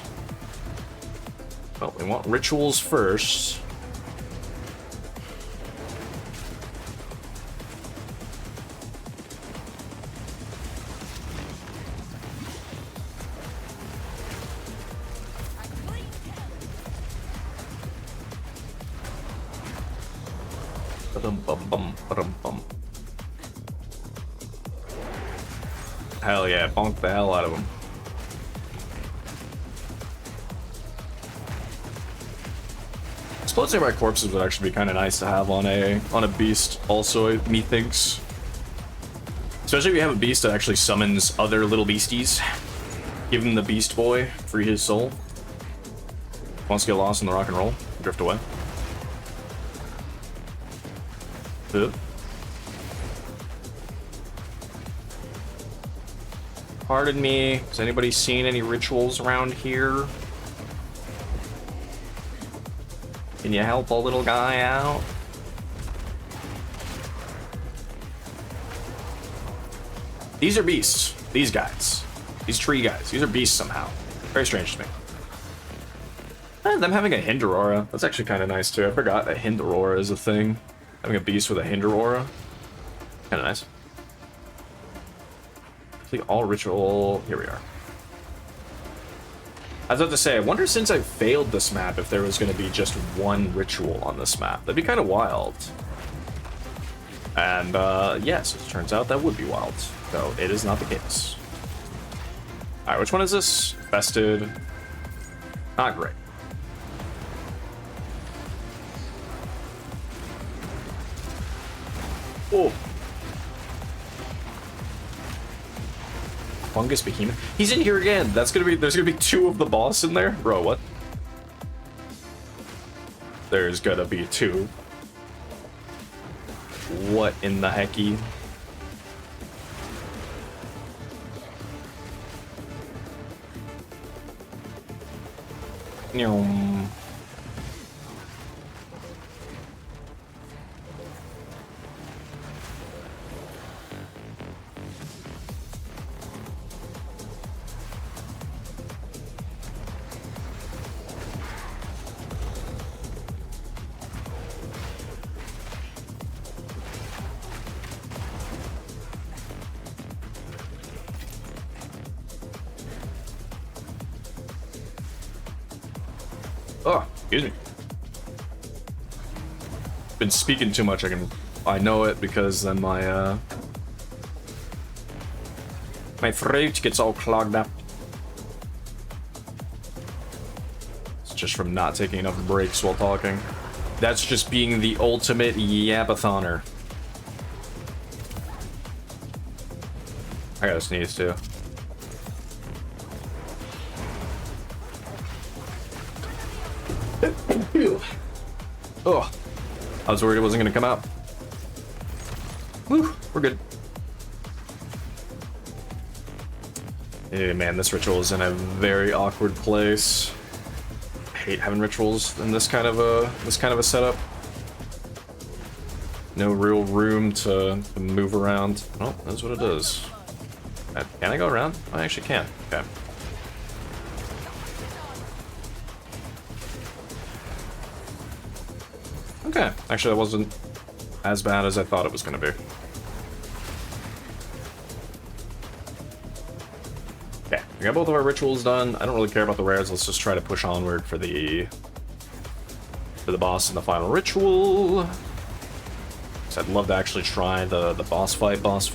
Well, we want rituals first. Hell yeah, bonk the hell out of them. Explosive by corpses would actually be kind of nice to have on a beast also, methinks. Especially if you have a beast that actually summons other little beasties. Give him the beast boy, free his soul. Wants to get lost in the rock and roll, drift away. Pardon me, has anybody seen any rituals around here? Can you help a little guy out? These are beasts. These guys. These tree guys. These are beasts somehow. Very strange to me. And them having a hinder aura. That's actually kind of nice too. I forgot a hinder aura is a thing. Having a beast with a hinder aura. Kind of nice. Complete all ritual. Here we are. I was about to say, I wonder since I failed this map if there was going to be just one ritual on this map. That'd be kind of wild. And yes, it turns out that would be wild. So it is not the case. Alright, which one is this? Bested. Not great. Oh. Fungus Behemoth. He's in here again. There's gonna be two of the boss in there? Bro, what? There's gonna be two. What in the hecky? Nyom. Oh, excuse me. Been speaking too much. I know it because then my throat gets all clogged up. It's just from not taking enough breaks while talking. That's just being the ultimate yapathoner. I gotta sneeze too. Oh, I was worried it wasn't gonna come out. Whew, we're good. Hey man, this ritual is in a very awkward place. I hate having rituals in this kind of a setup. No real room to move around. Oh, that's what it is. Can I go around? I actually can. Okay. Okay, actually that wasn't as bad as I thought it was going to be. Okay, we got both of our rituals done. I don't really care about the rares. Let's just try to push onward for the boss in the final ritual. So I'd love to actually try the boss fight. Nice.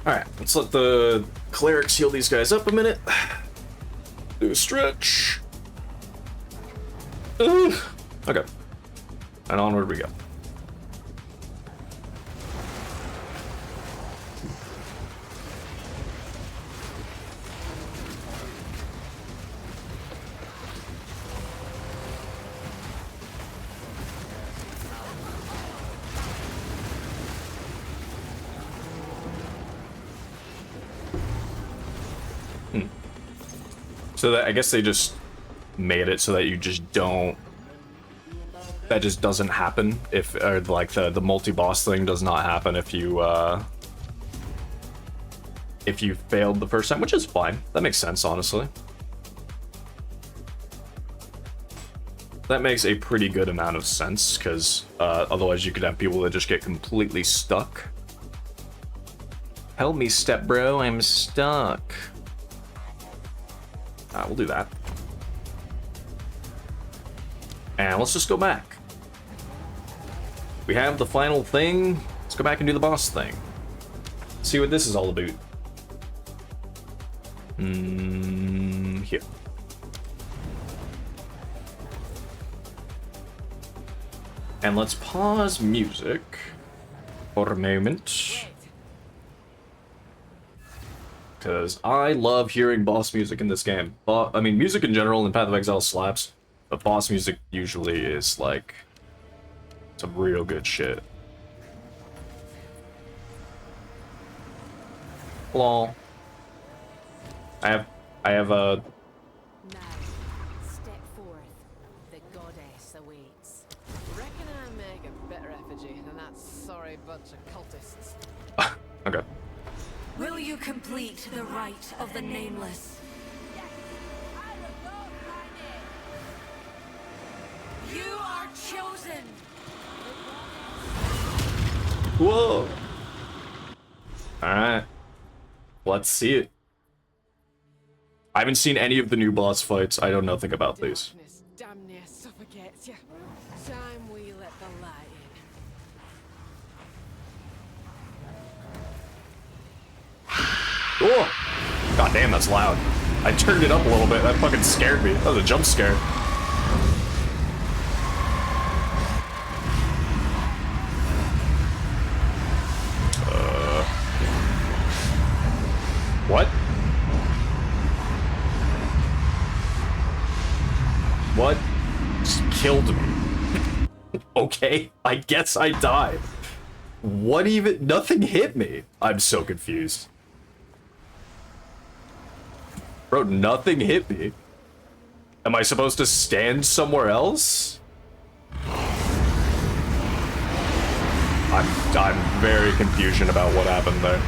Alright, let's let the clerics heal these guys up a minute. Do a stretch. Okay. And onward we go. So that, I guess they just made it so that you just don't... That just doesn't happen if, or like the multi-boss thing does not happen if you failed the first time, which is fine. That makes sense, honestly. That makes a pretty good amount of sense, because otherwise you could have people that just get completely stuck. Help me, step bro, I'm stuck. We'll do that. And let's just go back. We have the final thing. Let's go back and do the boss thing. See what this is all about. Here. And let's pause music for a moment. Because I love hearing boss music in this game. I mean, music in general in Path of Exile slaps, but boss music usually is like Some real good shit. Lol. I have a... Now, step forth. The goddess awaits. Reckon I make a better effigy than that sorry bunch of cultists. Okay. Will you complete the rite of the nameless? You are chosen! Whoa! Alright. Let's see it. I haven't seen any of the new boss fights. I know nothing about these. Darkness damn near suffocates you. Time we let the light in. Oh! God damn, that's loud. I turned it up a little bit. That fucking scared me. That was a jump scare. What? What? Just killed me. Okay, I guess I died. What even? Nothing hit me. I'm so confused. Bro, nothing hit me. Am I supposed to stand somewhere else? I'm very confused about what happened there.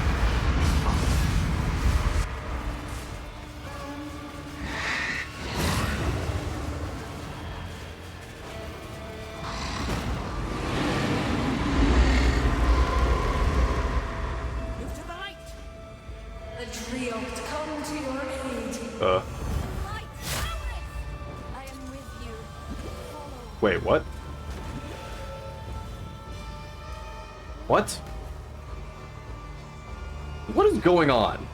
Move to the light! The Triopt come to your aid. Light, I am with you. Follow. Wait, what? What? What is going on?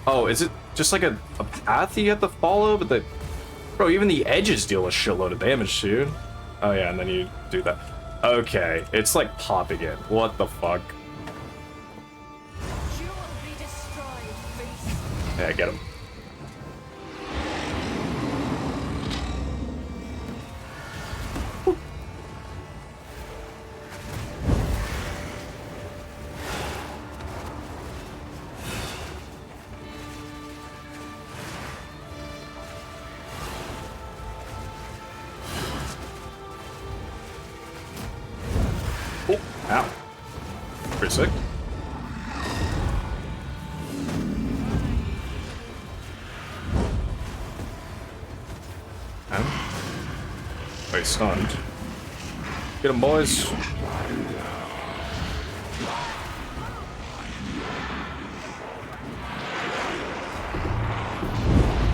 Oh, is it just like a path you have to follow? But the... Bro, even the edges deal a shitload of damage, dude. Oh yeah, and then you do that. Okay, it's like popping in. What the fuck? You will be destroyed, beast. Yeah, get him. Oh, ow. Pretty sick. Wait, stunned. Get him, boys.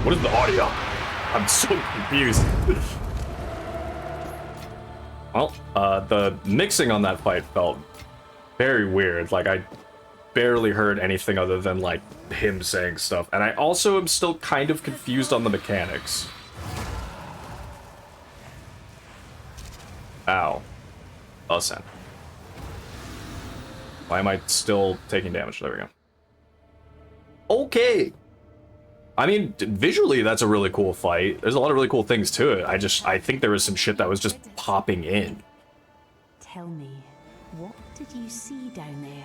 What is the audio? I'm so confused. Well, the mixing on that fight felt very weird. Like, I barely heard anything other than, like, him saying stuff. And I also am still kind of confused on the mechanics. Ow. Ascend. Why am I still taking damage? There we go. Okay. I mean, visually, that's a really cool fight. There's a lot of really cool things to it. I think there was some shit that was just popping in. Tell me, what did you see down there?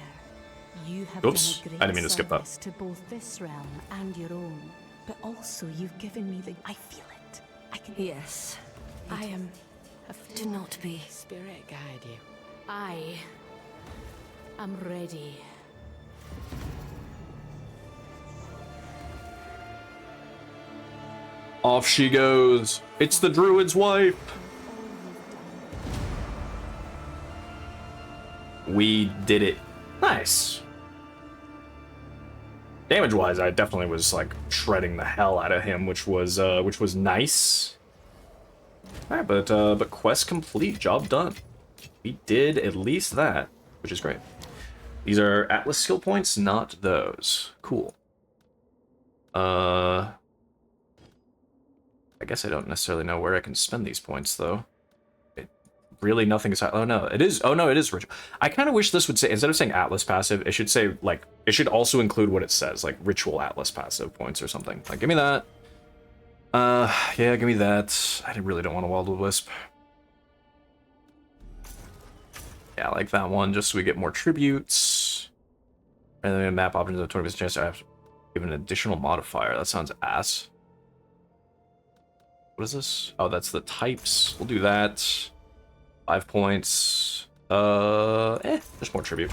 You have Oops, done a great I didn't mean to skip that. service to both this realm and your own, but also you've given me the... I feel it. I can... Yes, I am. Do not be. Spirit guide you. I am ready. Off she goes. It's the druid's wife. We did it. Nice. Damage-wise, I definitely was like shredding the hell out of him, which was nice. All right, but quest complete, job done. We did at least that, which is great. These are Atlas skill points, not those. Cool. I guess I don't necessarily know where I can spend these points, though. Really, nothing is... Oh, no, it is... Oh, no, it is ritual. I kind of wish this would say... Instead of saying Atlas passive, it should say, like... It should also include what it says, like, Ritual Atlas passive points or something. Like, give me that. Yeah, give me that. I really don't want a Wild Wisp. Yeah, I like that one, just so we get more tributes. And then map options have 20% chance to have give an additional modifier. That sounds ass. What is this? Oh, that's the types. We'll do that. 5 points. Just more tribute.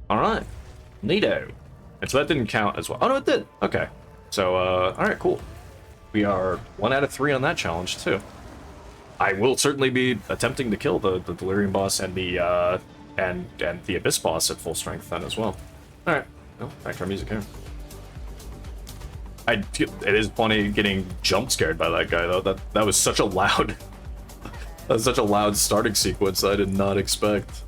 Alright. Neato. And so that didn't count as well. Oh, no, it did. Okay. So, alright, cool. We are 1 out of 3 on that challenge, too. I will certainly be attempting to kill the Delirium boss and the, and the Abyss boss at full strength then as well. Alright. Well, back to our music here. It is funny getting jump scared by that guy, though. That was such a loud... that was such a loud starting sequence that I did not expect.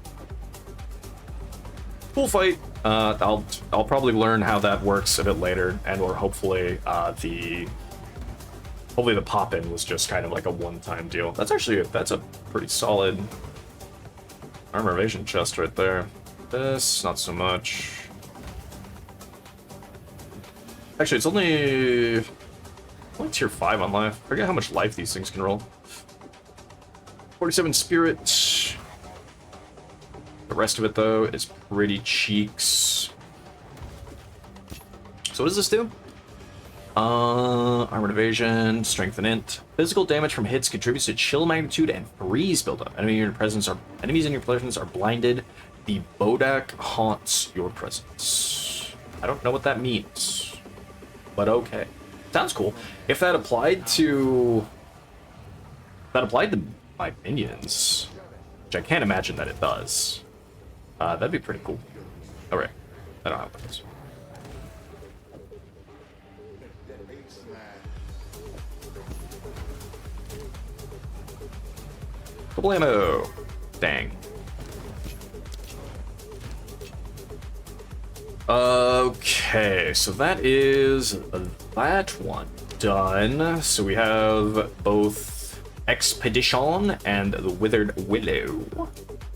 Cool fight. I'll probably learn how that works a bit later, and or hopefully the pop-in was just kind of like a one-time deal. That's a pretty solid armor evasion chest right there. This, not so much. Actually, it's only tier 5 on life. I forget how much life these things can roll. 47 spirit. The rest of it, though, is pretty cheeks. So what does this do? Armored evasion, strength and int. Physical damage from hits contributes to chill magnitude and freeze buildup. Enemies in your presence are blinded. The Bodak haunts your presence. I don't know what that means, but okay. Sounds cool. If that applied to my minions, which I can't imagine that it does, that'd be pretty cool. All right, I don't have weapons. Kablamo! Dang. Okay, so that is that one done. So we have both Expedition and the Withered Willow.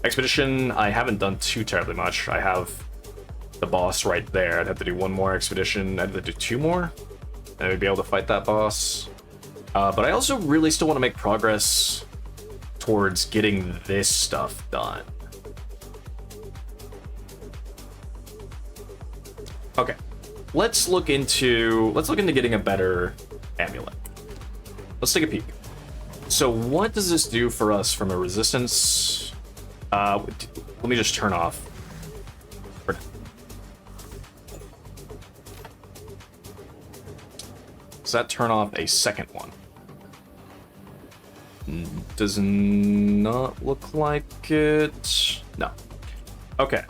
Expedition, I haven't done too terribly much. I have the boss right there. I'd have to do one more Expedition. I'd have to do 2 more, and I'd be able to fight that boss. But I also really still want to make progress towards getting this stuff done. Okay, let's look into getting a better amulet. Let's take a peek. So what does this do for us from a resistance? Let me just turn off. Does that turn off a second one? Does not look like it. No. Okay.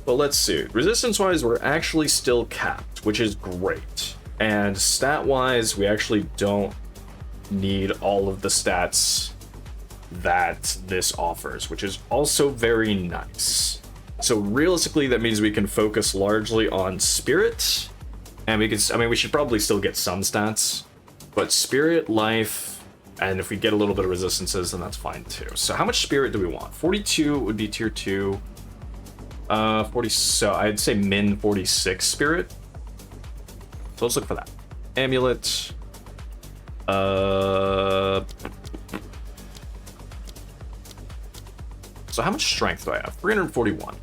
Well, let's see. Resistance-wise, we're actually still capped, which is great. And stat-wise, we actually don't need all of the stats that this offers, which is also very nice. So realistically, that means we can focus largely on spirit, and we should probably still get some stats, but spirit, life, and if we get a little bit of resistances, then that's fine too. So how much spirit do we want? 42 would be tier 2. 40, so I'd say min 46 spirit. So let's look for that. Amulet. So how much strength do I have? 341.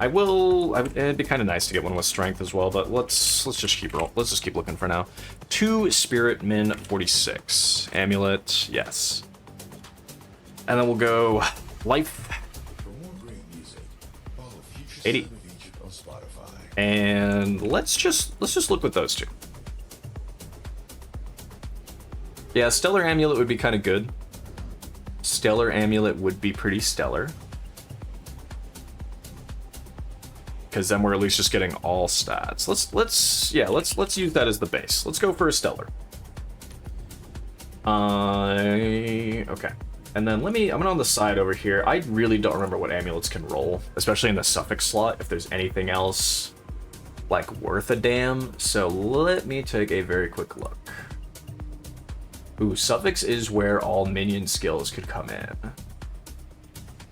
It'd be kind of nice to get one with strength as well, but let's just keep looking for now. 2 spirit, min 46. Amulet, yes. And then we'll go life. 80. And let's just look with those 2. Yeah, Stellar Amulet would be kind of good. Stellar Amulet would be pretty stellar. Because then we're at least just getting all stats. Let's use that as the base. Let's go for a stellar. Okay. And then I'm gonna on the side over here. I really don't remember what amulets can roll, especially in the suffix slot, if there's anything else like worth a damn. So let me take a very quick look. Ooh, suffix is where all minion skills could come in.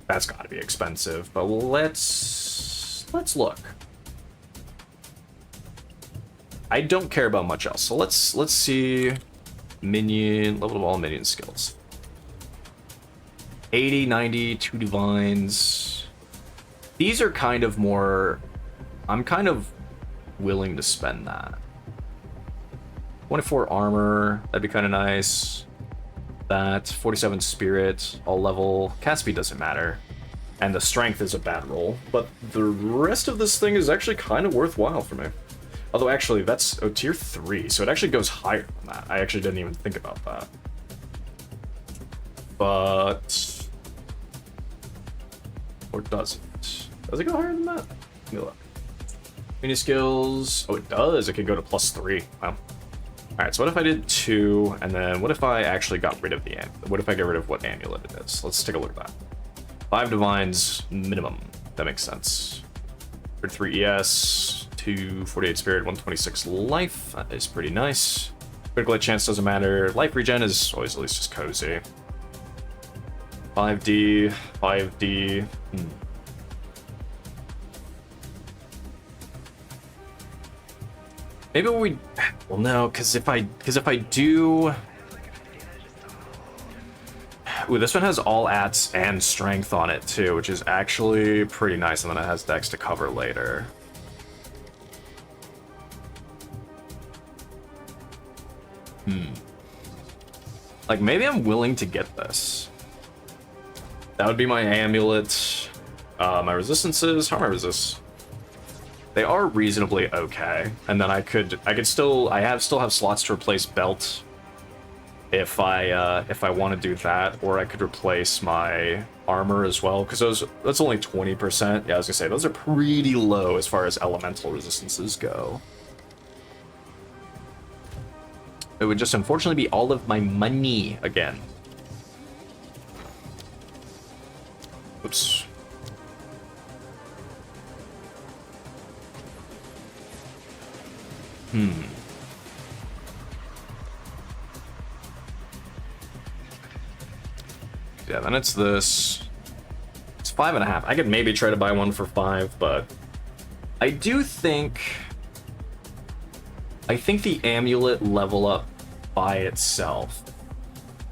That's gotta be expensive, but let's look. I don't care about much else, so let's see. Minion, level of all minion skills. 80, 90, 2 divines. These are kind of more... I'm kind of willing to spend that. 24 armor, that'd be kind of nice. That, 47 spirit, all level. Cast speed doesn't matter. And the strength is a bad roll. But the rest of this thing is actually kind of worthwhile for me. Although actually, that's tier 3, so it actually goes higher than that. I actually didn't even think about that. But... Or does it? Does it go higher than that? Let me look. Mini skills... Oh, it does! It can go to +3. Wow. Alright, so what if I did 2, and then what if I actually got rid of the amulet? What if I get rid of what amulet it is? Let's take a look at that. 5 divines minimum. That makes sense. 33 ES, 248 spirit, 126 life. That is pretty nice. Critical hit chance doesn't matter. Life regen is always at least just cozy. 5D, 5D. Maybe we... Well, no, because if I do... Ooh, this one has all ats and strength on it too, which is actually pretty nice, and then it has dex to cover later. Like, maybe I'm willing to get this. That would be my amulet. My resistances, how am I resist? They are reasonably okay, and then I still have slots to replace belt if I want to do that, or I could replace my armor as well, because that's only 20%. Yeah, I was gonna say those are pretty low as far as elemental resistances go. It would just unfortunately be all of my money again. Oops. Yeah, then it's this. It's 5.5. I could maybe try to buy one for 5, but I do think... I think the amulet level up by itself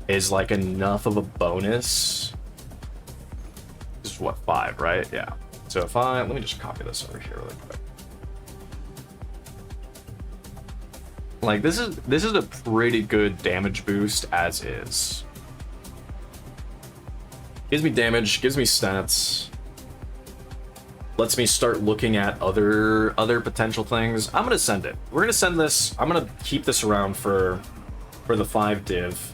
is like enough of a bonus. This is what, 5, right? Yeah. So if let me just copy this over here really quick. Like, this is a pretty good damage boost as is. Gives me damage, gives me stats. Lets me start looking at other potential things. I'm gonna send it. We're gonna send this. I'm gonna keep this around for the 5 div.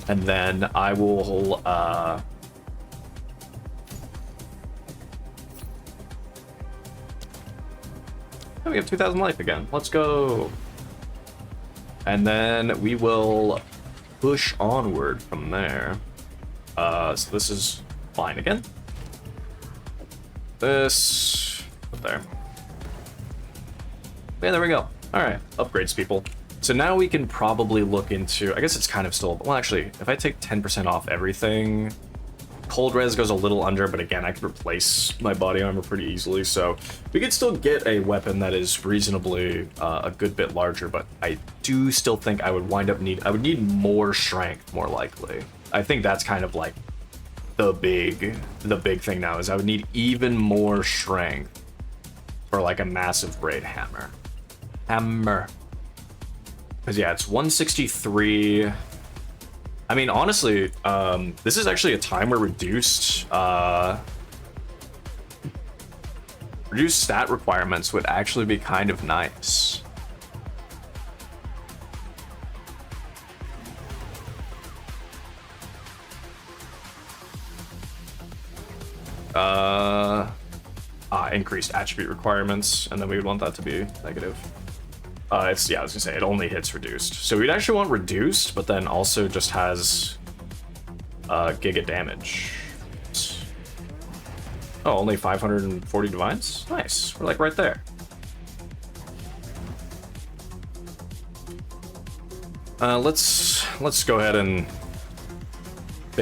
And then I will oh, we have 2,000 life again. Let's go. And then we will push onward from there. So this is fine again. This up there. Yeah, there we go. All right, upgrades, people. So now we can probably look into, I guess it's kind of still, well, actually, if I take 10% off everything, cold res goes a little under, but again, I could replace my body armor pretty easily, so we could still get a weapon that is reasonably a good bit larger, but I do still think I would I would need more strength, more likely. I think that's kind of like the big thing now, is I would need even more strength for like a massive braid hammer. Because yeah, it's 163. I mean, honestly, this is actually a time where reduced stat requirements would actually be kind of nice. Increased attribute requirements, and then we would want that to be negative. Yeah, I was gonna say, it only hits reduced. So we'd actually want reduced, but then also just has giga damage. Oh, only 540 divines? Nice, we're like right there. Let's go ahead and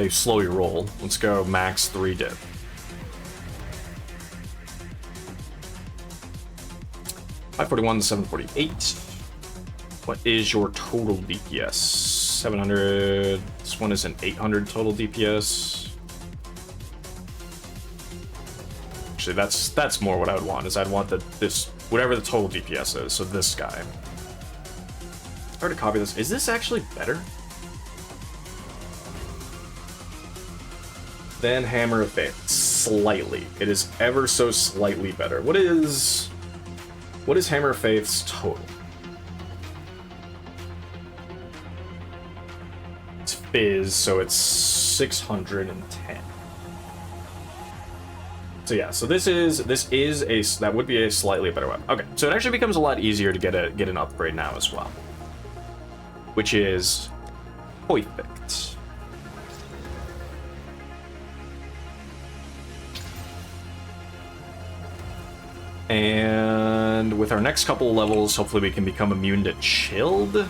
slowly roll. Let's go max 3 div. 541 to 748. What is your total DPS? 700. This one is an 800 total DPS. Actually, that's more what I would want. Is I'd want this whatever the total DPS is. So this guy. I already copy this. Is this actually better than Hammer of Faith? Slightly. It is ever so slightly better. What is Hammer of Faith's total? It's Fizz, so it's 610. So yeah, so this is that would be a slightly better weapon. Okay, so it actually becomes a lot easier to get an upgrade now as well, which is perfect. And with our next couple of levels, hopefully we can become immune to chilled.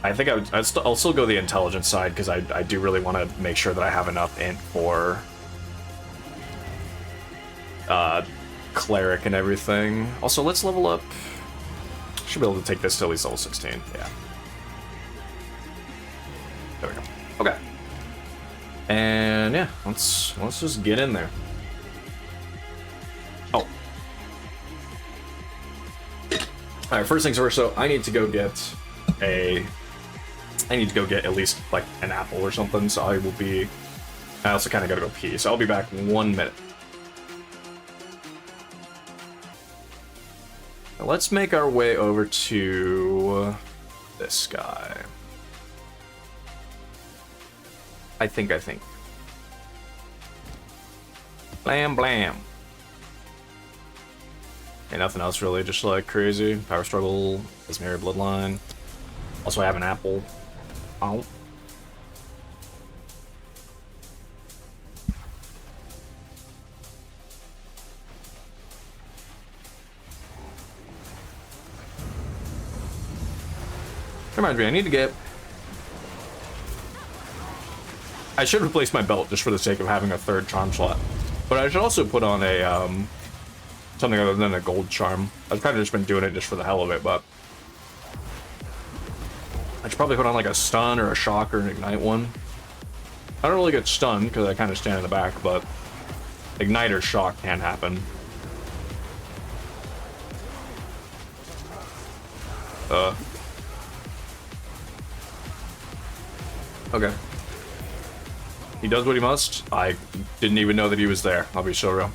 I think I'll still go the intelligence side because I do really want to make sure that I have enough int for cleric and everything. Also, let's level up. Should be able to take this till at least level 16. Yeah. There we go. Okay. And yeah, let's just get in there. Oh. All right. First things first. So I need to go get at least like an apple or something. So I also kind of gotta go pee. So I'll be back in 1 minute. Now let's make our way over to this guy. I think. Blam, blam. Okay, nothing else really, just like crazy. Power struggle, Ismeri bloodline. Also, I have an apple. Oh. Reminds me, I need to get... I should replace my belt just for the sake of having a third charm slot. But I should also put on a, something other than a gold charm. I've kind of just been doing it just for the hell of it, but... I should probably put on like a stun or a shock or an ignite one. I don't really get stunned because I kind of stand in the back, but ignite or shock can happen. Okay. He does what he must. I didn't even know that he was there. I'll be so real.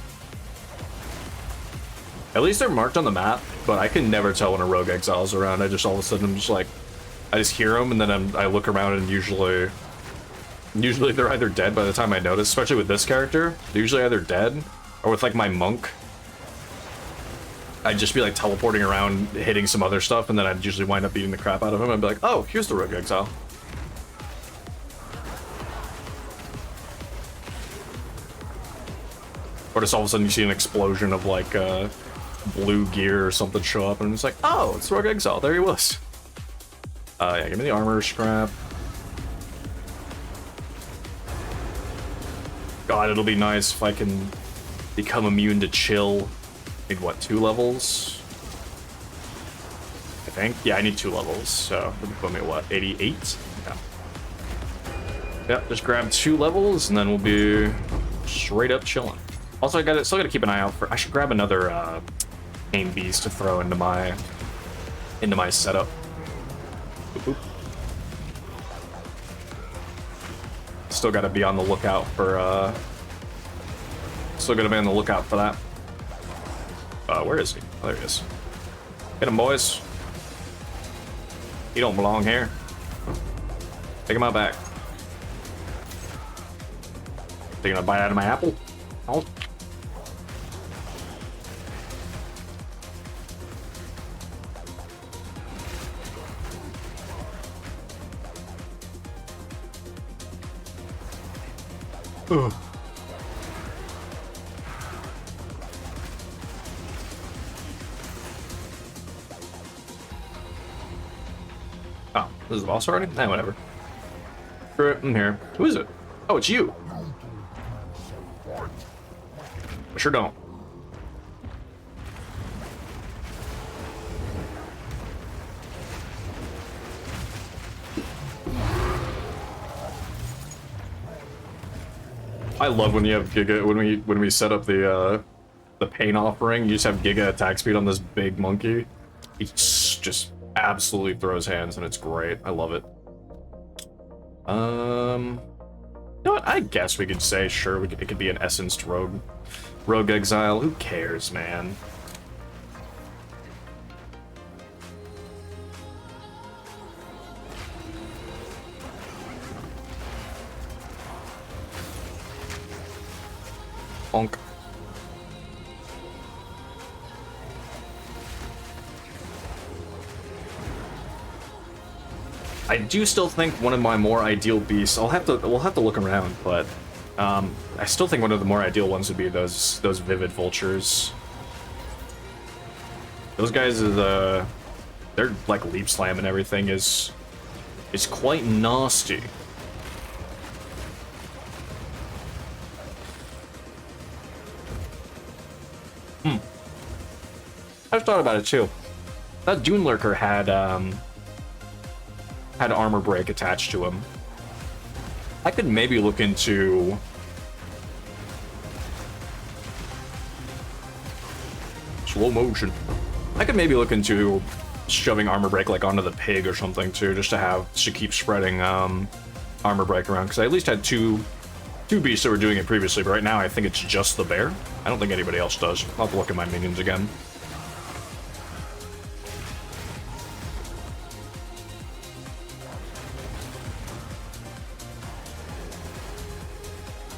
At least they're marked on the map, but I can never tell when a rogue exile is around. I just all of a sudden I'm just like, I just hear them and then I look around and usually they're either dead by the time I notice. Especially with this character, they're usually either dead or with like my monk. I'd just be like teleporting around, hitting some other stuff, and then I'd usually wind up beating the crap out of him. I'd be like, oh, here's the rogue exile. Or just all of a sudden you see an explosion of like blue gear or something show up, and it's like, oh, it's Rogue Exile. There he was. Yeah, give me the armor scrap. God, it'll be nice if I can become immune to chill. Need what, 2 levels? I think. Yeah, I need 2 levels. So it'll put me at what, 88? Yeah. Yep, just grab 2 levels and then we'll be straight up chilling. Also, still gotta keep an eye out for. I should grab another aim beast to throw into my setup. Boop, boop. Still gotta be on the lookout for. Still gotta be on the lookout for that. Where is he? Oh, there he is. Get him, boys. He don't belong here. Take him out back. Taking a bite out of my apple. Oh. Ugh. Oh, this is the boss already? Nah, whatever. Screw it, I'm here. Who is it? Oh, it's you. I sure don't. I I love when you have Giga when we set up the pain offering. You just have Giga attack speed on this big monkey. He just absolutely throws hands, and it's great. I love it. You know what? I guess we could say sure it could be an essenced rogue exile. Who cares, man? Bonk. I do still think one of my more ideal beasts. We'll have to look around, but I still think one of the more ideal ones would be those vivid vultures. Those guys are their like leap slam and everything is quite nasty. I've thought about it too. That Dune Lurker had armor break attached to him. I could maybe look into slow motion. I could maybe look into shoving armor break like onto the pig or something too, just to keep spreading armor break around. Because I at least had two beasts that were doing it previously, but right now I think it's just the bear. I don't think anybody else does. I'll have to look at my minions again.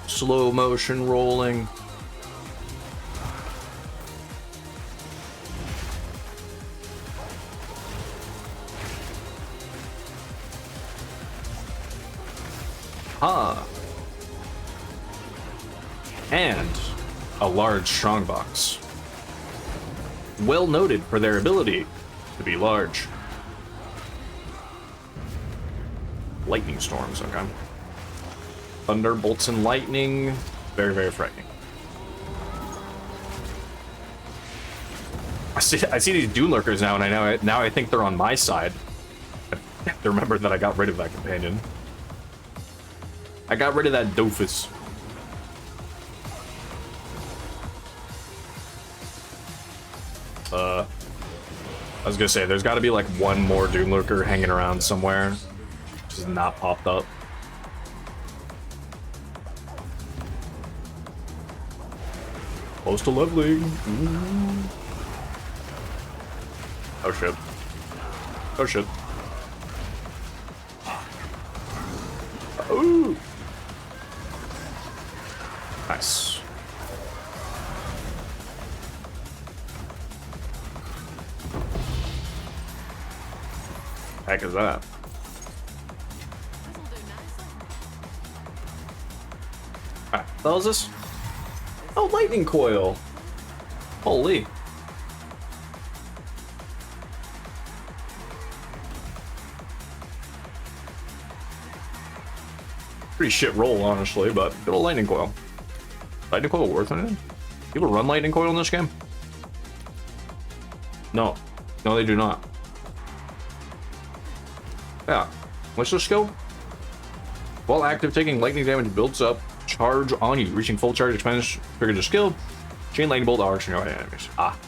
Slow motion rolling. Ah. And a large strongbox. Well noted for their ability to be large. Lightning storms, okay. Thunderbolts and lightning, very, very frightening. I see these Dune Lurkers now, and now I think they're on my side. I have to remember that I got rid of that companion. I got rid of that doofus. I was gonna say, there's got to be like one more Dune Lurker hanging around somewhere, which is not popped up. Close to leveling. Ooh. Oh shit. Oh shit. Ooh. Nice. Heck is that? Alright, what the hell is this? Oh, lightning coil. Holy. Pretty shit roll, honestly, but good old lightning coil. Lightning coil worth anything? People run lightning coil in this game? No. No, they do not. Yeah. What's the skill? While active, taking lightning damage builds up. Charge on you. Reaching full charge expands triggers a skill. Chain lightning bolt arcs on your enemies. Ah.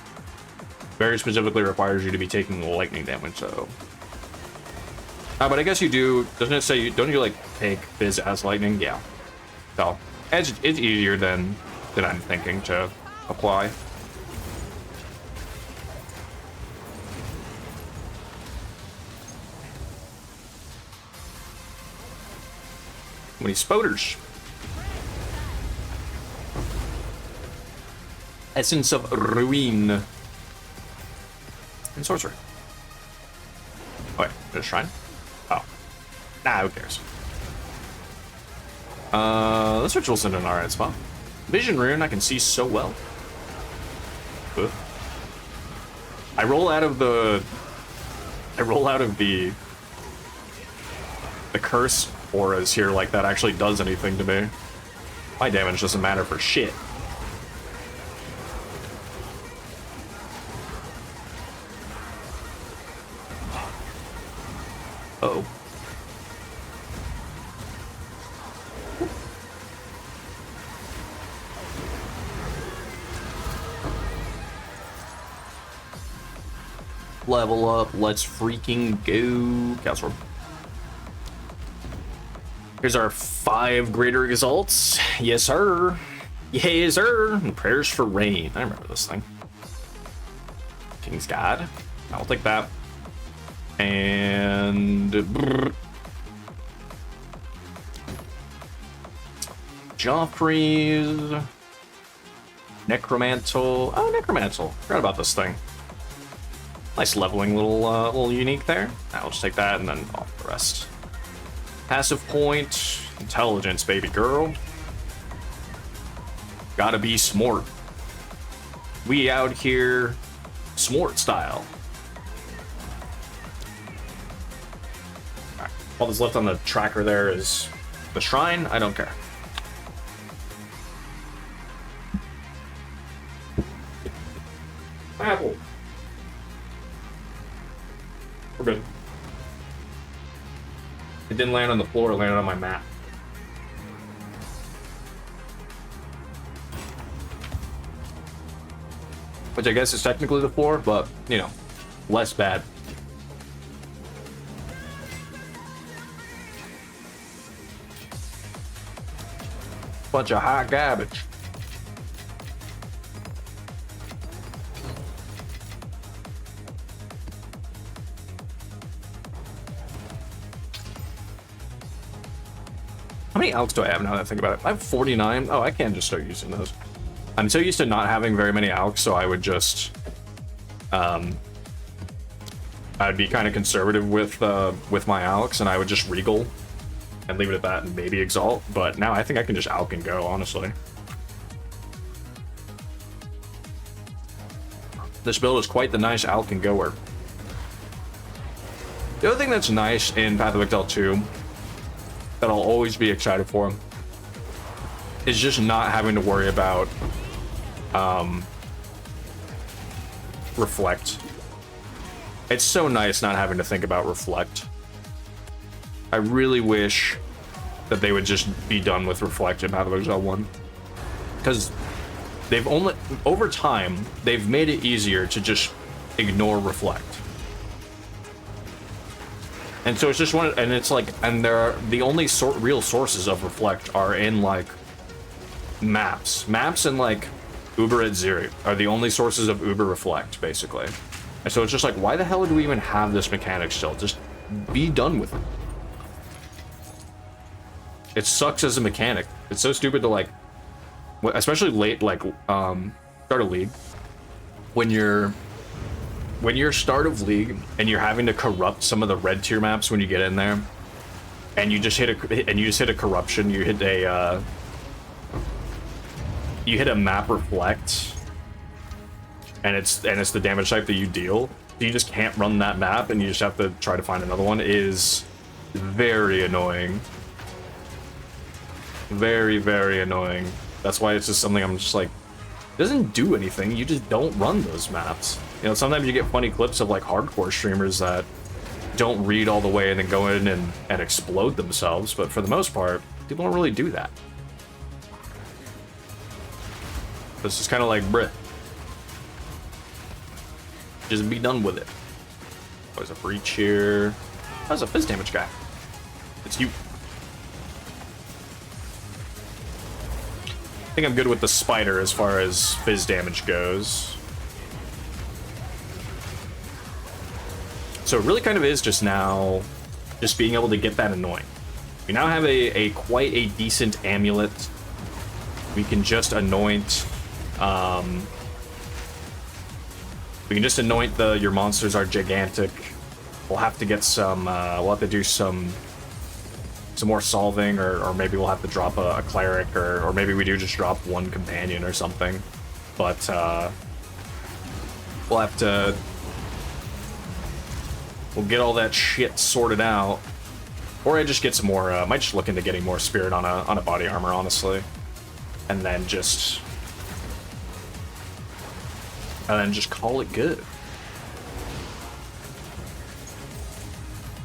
Very specifically requires you to be taking lightning damage, so. But I guess you do. Doesn't it say don't you like take Fizz as lightning? Yeah. So it's easier than I'm thinking to apply. Many spoders. Essence of Ruin. And Sorcerer. Oh, wait, there's a shrine? Oh. Nah, who cares? This ritual's in an alright spot. Vision Rune I can see so well. Ugh. I roll out of the curse auras here like that actually does anything to me. My damage doesn't matter for shit. Uh-oh. level up. Let's freaking go. Castle. Here's our 5 greater results. Yes, sir. Yes, sir. And prayers for rain. I remember this thing. King's God. I'll take that. And Joffrey's Necromantle. Oh, Necromantle. Forgot about this thing. Nice leveling little unique there. I'll just take that and then off the rest. Passive point, intelligence, baby girl. Gotta be smart. We out here, smart style. Right. All that's left on the tracker there is the shrine. I don't care. Apple. We're good. It didn't land on the floor, it landed on my map. Which I guess is technically the floor, but, you know, less bad. Bunch of hot garbage. How many alks do I have now that I think about it? I have 49. Oh, I can just start using those. I'm so used to not having very many alks, so I would just... I'd be kind of conservative with my alks, and I would just regal and leave it at that and maybe exalt. But now I think I can just alk and go, honestly. This build is quite the nice alk and goer. The other thing that's nice in Path of Exile 2 that I'll always be excited for is just not having to worry about reflect. It's so nice not having to think about reflect. I really wish that they would just be done with reflect in Path of Exile 1, because they've only over time they've made it easier to just ignore reflect. And so it's just one, and it's like, and there are the only real sources of reflect are in like maps and like Uber at Zero are the only sources of Uber reflect, basically. And so it's just like, why the hell do we even have this mechanic still? Just be done with it. It sucks as a mechanic. It's so stupid to like, especially late, like start of League, when you're start of League and you're having to corrupt some of the red tier maps when you get in there, and you just hit a corruption, you hit a map reflect, and it's the damage type that you deal. You just can't run that map, and you just have to try to find another one. Is very annoying. Very, very annoying. That's why it's just something I'm just like, it doesn't do anything. You just don't run those maps. You know, sometimes you get funny clips of like hardcore streamers that don't read all the way and then go in and explode themselves, but for the most part, people don't really do that. This is kind of like, bruh, just be done with it. There's a breach here. How's a fizz damage guy? It's you. I think I'm good with the spider as far as fizz damage goes. So it really kind of is just now just being able to get that annoying. We now have a quite a decent amulet. We can just anoint your monsters are gigantic. We'll have to get some we'll have to do some more solving, or maybe we'll have to drop a cleric, or maybe we do just drop one companion or something. But we'll get all that shit sorted out. Or I just get some more, might just look into getting more spirit on a body armor, honestly. And then just call it good.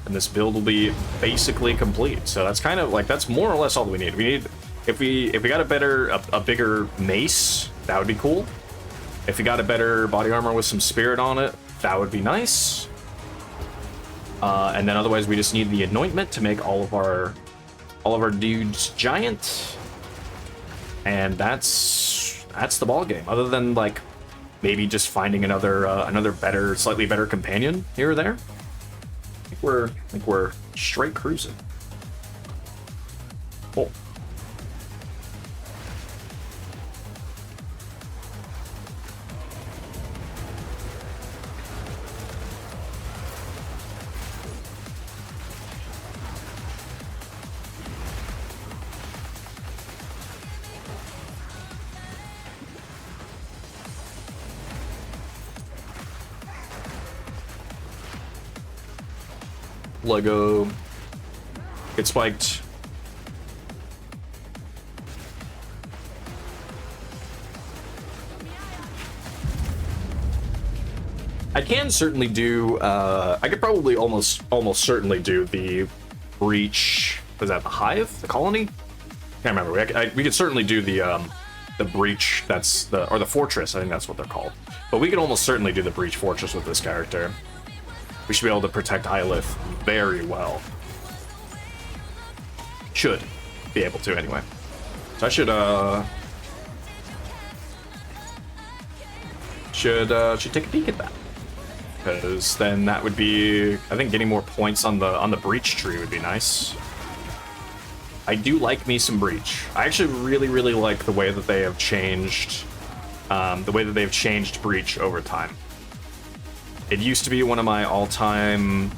And this build will be basically complete. So that's kind of like, that's more or less all we need. We need, if we got a bigger mace, that would be cool. If we got a better body armor with some spirit on it, that would be nice. And then otherwise we just need the anointment to make all of our dudes giant. And that's the ball game. Other than like maybe just finding another better, slightly better companion here or there. I think we're straight cruising. Cool. Lego. Get spiked. I can certainly do, I could probably almost certainly do the breach. Was that the hive? The colony? Can't remember. We could certainly do the breach. That's the fortress. I think that's what they're called. But we could almost certainly do the breach fortress with this character. We should be able to protect Hylith very well. Should be able to anyway. So I should take a peek at that. Because then that would be, I think, getting more points on the breach tree would be nice. I do like me some breach. I actually really like the way that they have changed breach over time. It used to be one of my all-time,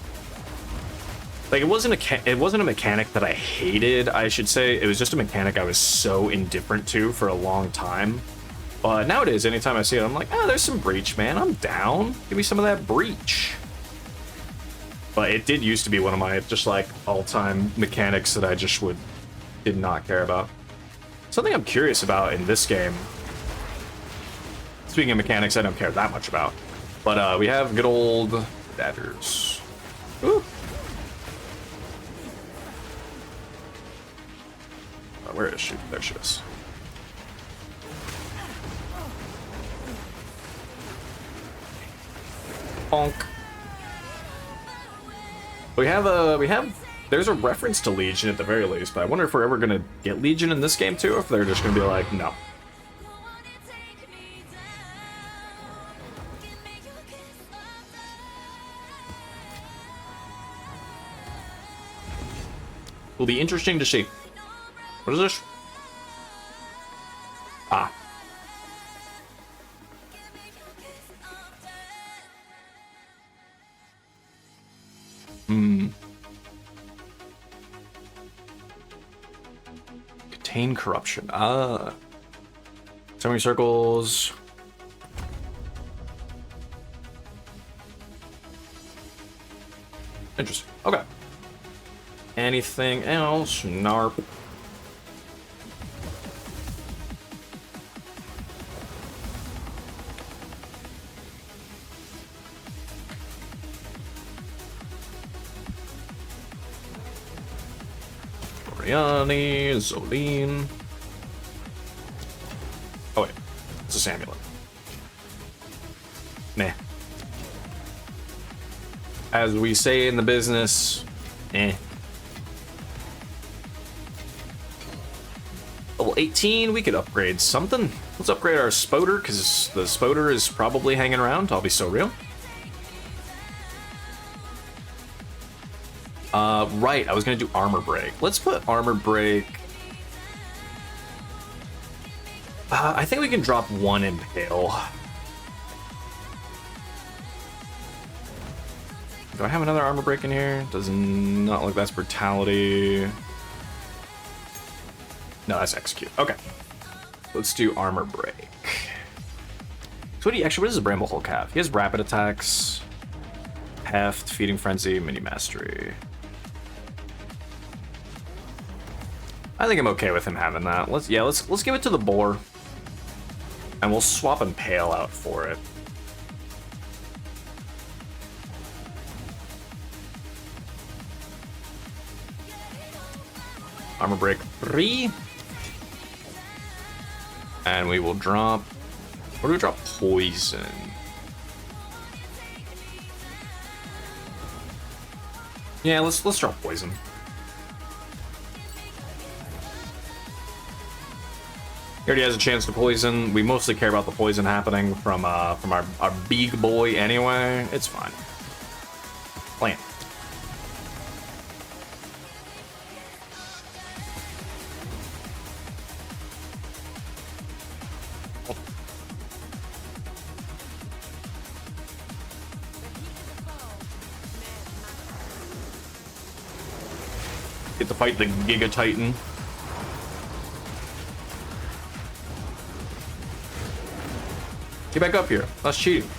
like, it wasn't a mechanic that I hated, I should say. It was just a mechanic I was so indifferent to for a long time. But nowadays, anytime I see it, I'm like, oh, there's some breach, man. I'm down. Give me some of that breach. But it did used to be one of my just like all-time mechanics that I just did not care about. Something I'm curious about in this game. Speaking of mechanics, I don't care that much about. But we have good old daggers. Ooh. Where is she? There she is. Bonk. There's a reference to Legion at the very least, but I wonder if we're ever gonna get Legion in this game too, or if they're just gonna be like, no. Will be interesting to see. What is this? Ah. Contain corruption. Ah. Semicircles. Interesting. Okay. Anything else? Narp. Oriani, Zoline. Oh wait, it's a Samulet. Nah. As we say in the business, eh. Level 18, we could upgrade something. Let's upgrade our Spoder, because the Spoder is probably hanging around. I'll be so real. Right, I was gonna do Armor Break. Let's put Armor Break. I think we can drop one Impale. Do I have another Armor Break in here? Does not look that's Brutality. No, that's Execute. Okay. Let's do Armor Break. So what does a Bramble Hulk have? He has Rapid Attacks, Heft, Feeding Frenzy, Mini Mastery. I think I'm okay with him having that. Let's give it to the Boar. And we'll swap Impale out for it. Armor Break 3. And we will drop... What do we drop? Poison. Yeah, let's drop poison. He already has a chance to poison. We mostly care about the poison happening from our big boy anyway. It's fine. Plant. Get to fight the Giga Titan. Get back up here. That's cheating.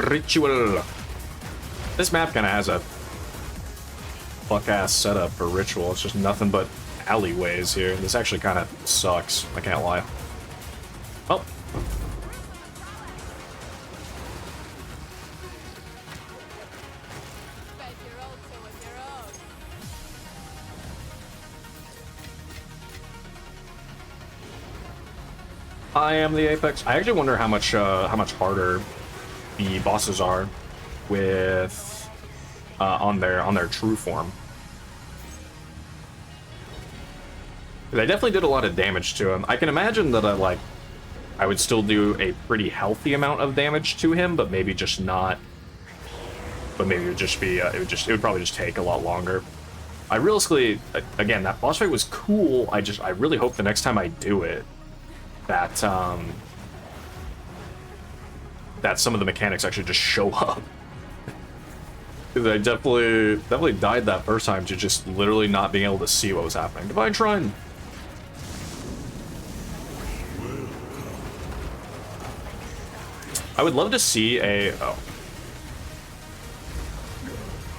Ritual. This map kind of has a fuck-ass setup for ritual. It's just nothing but alleyways here. This actually kind of sucks. I can't lie. Oh. I am the Apex. I actually wonder how much harder the bosses are with on their true form. They definitely did a lot of damage to him. I can imagine that I would still do a pretty healthy amount of damage to him, but maybe just not. But maybe it would just be it would probably just take a lot longer. I realistically, again, that boss fight was cool. I really hope the next time I do it, that that some of the mechanics actually just show up. Because I definitely died that first time to just literally not being able to see what was happening. Divine Shrine. I would love to see a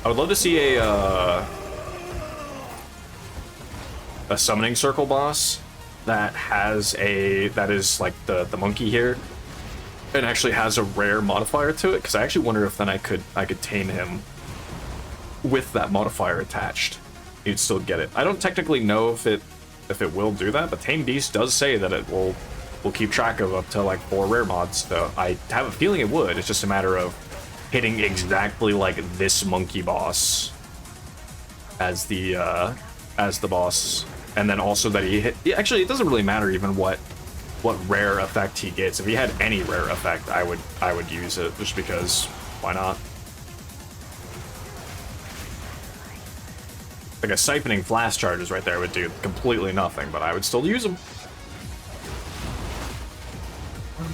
I would love to see a summoning circle boss that is like the monkey here, and actually has a rare modifier to it, because I actually wonder if then I could tame him with that modifier attached. You'd still get it. I don't technically know if it will do that, but Tame Beast does say that it will keep track of up to like 4 rare mods, so I have a feeling it would. It's just a matter of hitting exactly like this monkey boss as the boss, and then also that he hit. Actually, it doesn't really matter even what rare effect he gets. If he had any rare effect, I would use it, just because why not? Like a siphoning flash charges right there would do completely nothing, but I would still use them.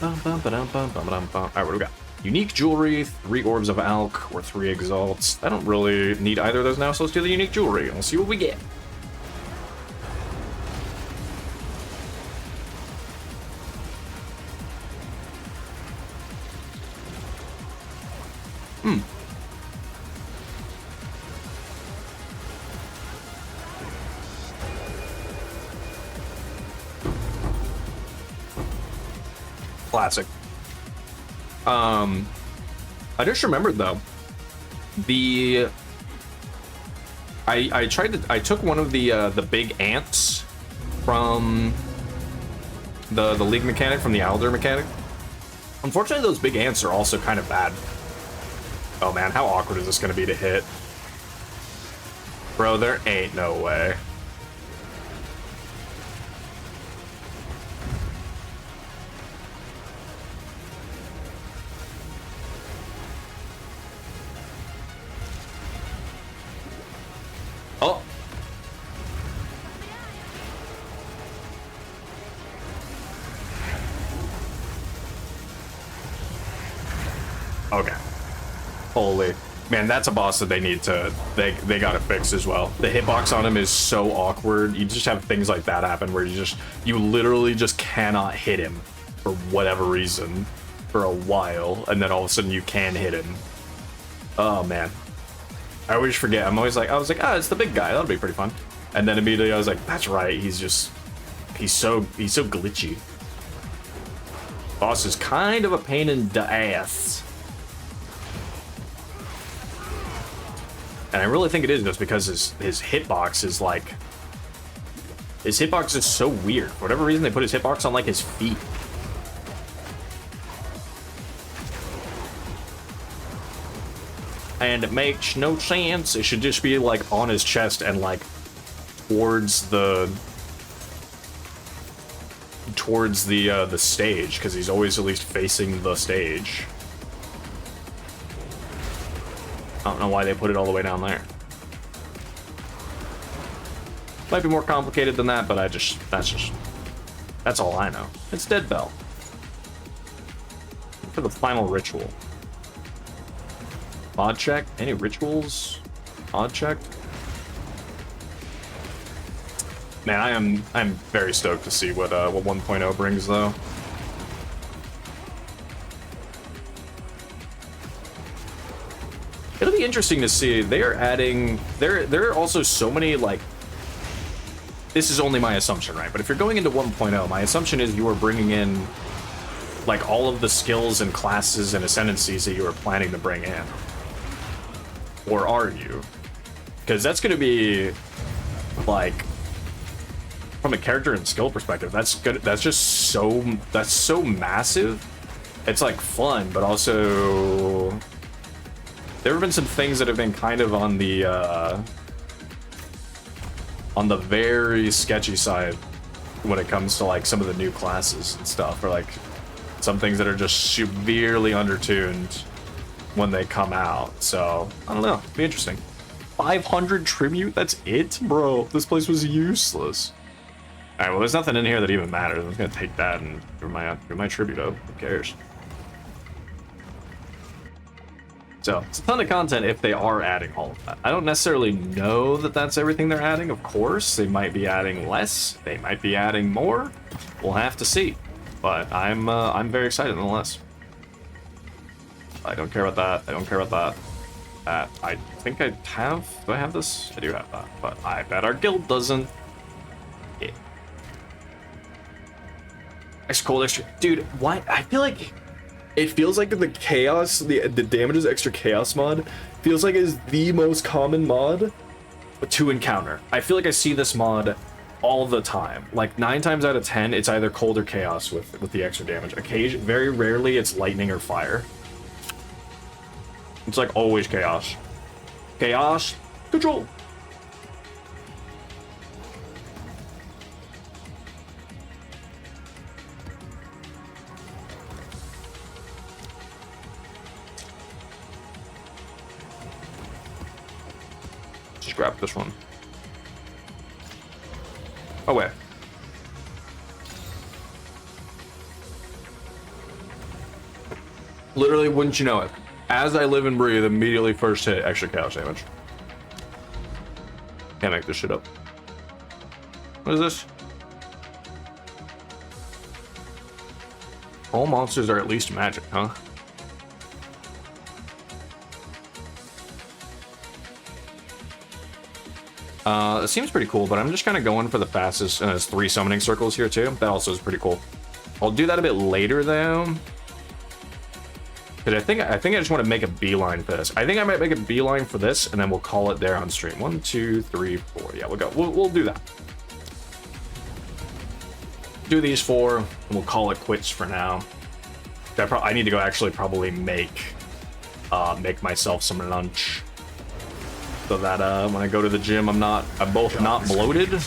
Alright, what do we got? Unique jewelry, 3 orbs of alch, or 3 exalts. I don't really need either of those now, so let's do the unique jewelry and we'll see what we get. Classic. I just remembered though, I took one of the big ants from the League mechanic, from the Alder mechanic. Unfortunately, those big ants are also kind of bad. Oh man, how awkward is this gonna be to hit? Bro, there ain't no way. Oh. Okay. Holy. Man, that's a boss that they need to... They gotta fix as well. The hitbox on him is so awkward. You just have things like that happen where you literally just cannot hit him for whatever reason for a while, and then all of a sudden you can hit him. Oh, man. I always forget. I was like, it's the big guy. That'll be pretty fun. And then immediately I was like, that's right. He's just he's so glitchy. Boss is kind of a pain in the ass. And I really think it is just because his hitbox is like... His hitbox is so weird. For whatever reason, they put his hitbox on like his feet. And it makes no sense. It should just be like on his chest and like towards the stage, because he's always at least facing the stage. I don't know why they put it all the way down there. Might be more complicated than that, but that's all I know. It's Dead Bell. For the final ritual. Mod check? Any rituals? Mod check? Man, I'm very stoked to see what 1.0 brings though. It'll be interesting to see. They are adding there are also so many, like, this is only my assumption, right? But if you're going into 1.0, my assumption is you are bringing in like all of the skills and classes and ascendancies that you were planning to bring in. Or are you? Because that's going to be like, from a character and skill perspective, that's good. That's so massive. It's like fun, but also there have been some things that have been kind of on the very sketchy side when it comes to like some of the new classes and stuff, or like some things that are just severely undertuned when they come out. So I don't know, it'll be interesting. 500 tribute, that's it, bro. This place was useless. All right, well, there's nothing in here that even matters. I'm just gonna take that and do my tribute up. Who cares? So it's a ton of content if they are adding all of that. I don't necessarily know that that's everything they're adding. Of course, they might be adding less. They might be adding more. We'll have to see. But I'm very excited nonetheless. I don't care about that. I don't care about that. I think I have. Do I have this? I do have that. But I bet our guild doesn't. Yeah. Extra cold, extra. Dude, why? I feel like it feels like the chaos, the damages extra chaos mod feels like is the most common mod to encounter. I feel like I see this mod all the time. Like 9 times out of 10, it's either cold or chaos with the extra damage. Very rarely it's lightning or fire. It's like always chaos. Chaos control. Just grab this one. Oh wait. Literally, wouldn't you know it? As I live and breathe, immediately first hit extra chaos damage. Can't make this shit up. What is this? All monsters are at least magic, huh? It seems pretty cool, but I'm just kind of going for the fastest, and there's 3 summoning circles here too. That also is pretty cool. I'll do that a bit later though. Because I think I just want to make a beeline for this. I think I might make a beeline for this, and then we'll call it there on stream. 1, 2, 3, 4. Yeah, we'll go. We'll do that. Do these 4, and we'll call it quits for now. I need to go actually probably make myself some lunch, so that when I go to the gym, I'm both not bloated,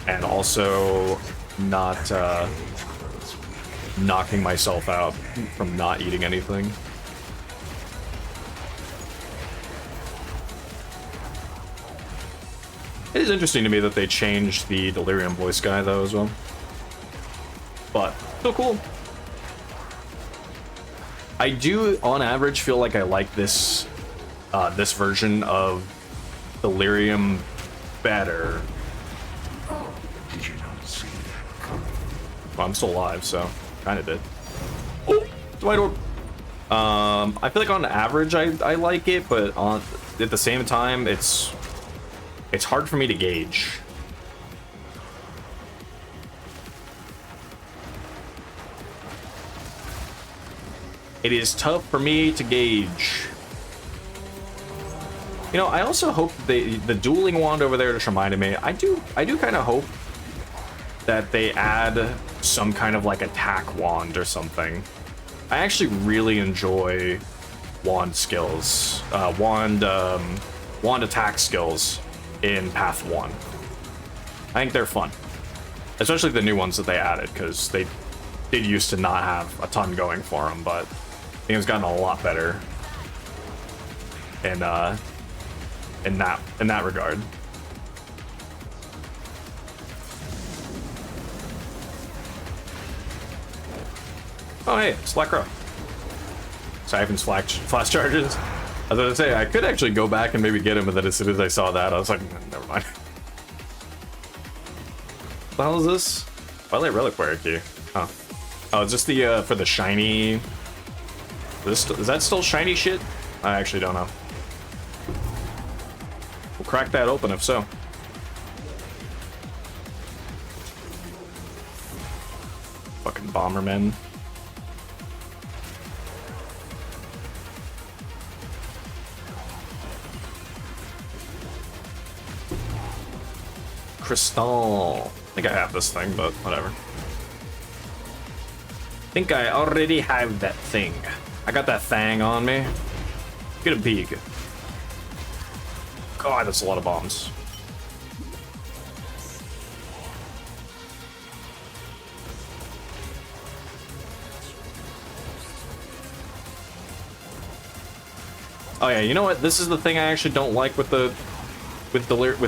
and also not knocking myself out from not eating anything. It is interesting to me that they changed the Delirium voice guy though as well, but still cool. I do on average feel like I like this this version of Delirium better. Did you not see that coming? Well, I'm still alive, so kind of did. Oh, Dwight Orb. I feel like on average I like it, but at the same time it's hard for me to gauge. it is tough for me to gauge. You know, I also hope the dueling wand over there just reminded me. I do kind of hope that they add some kind of like attack wand or something. I actually really enjoy wand skills, wand attack skills in Path 1. I think they're fun, especially the new ones that they added, because they did used to not have a ton going for them, but I think it's gotten a lot better in that regard. Oh hey, Slack Row. Siphon's flash charges. I was gonna say, I could actually go back and maybe get him, but then as soon as I saw that, I was like, never mind. What the hell is this? Twilight Reliquary key. Oh. Oh, it's just the, for the shiny... Is that still shiny shit? I actually don't know. We'll crack that open if so. Fucking Bombermen. Crystal. I think I have this thing, but whatever. I think I already have that thing. I got that thing on me. Get a peek. God, that's a lot of bombs. Oh yeah, you know what? This is the thing I actually don't like with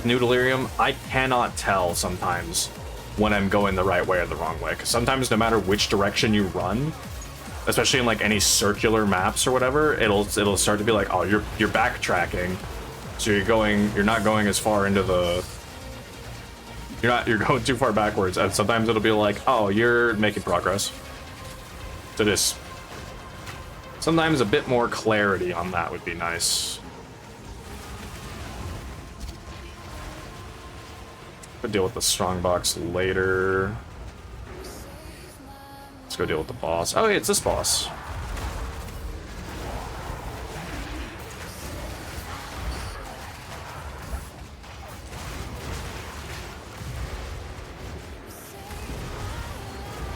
New Delirium. I cannot tell sometimes when I'm going the right way or the wrong way, because sometimes no matter which direction you run, especially in like any circular maps or whatever, it'll start to be like, oh, you're backtracking, so you're not going as far into the, you're going too far backwards, and sometimes it'll be like, oh, you're making progress. So just sometimes a bit more clarity on that would be nice. We'll deal with the strongbox later. Let's go deal with the boss. Oh, yeah, it's this boss.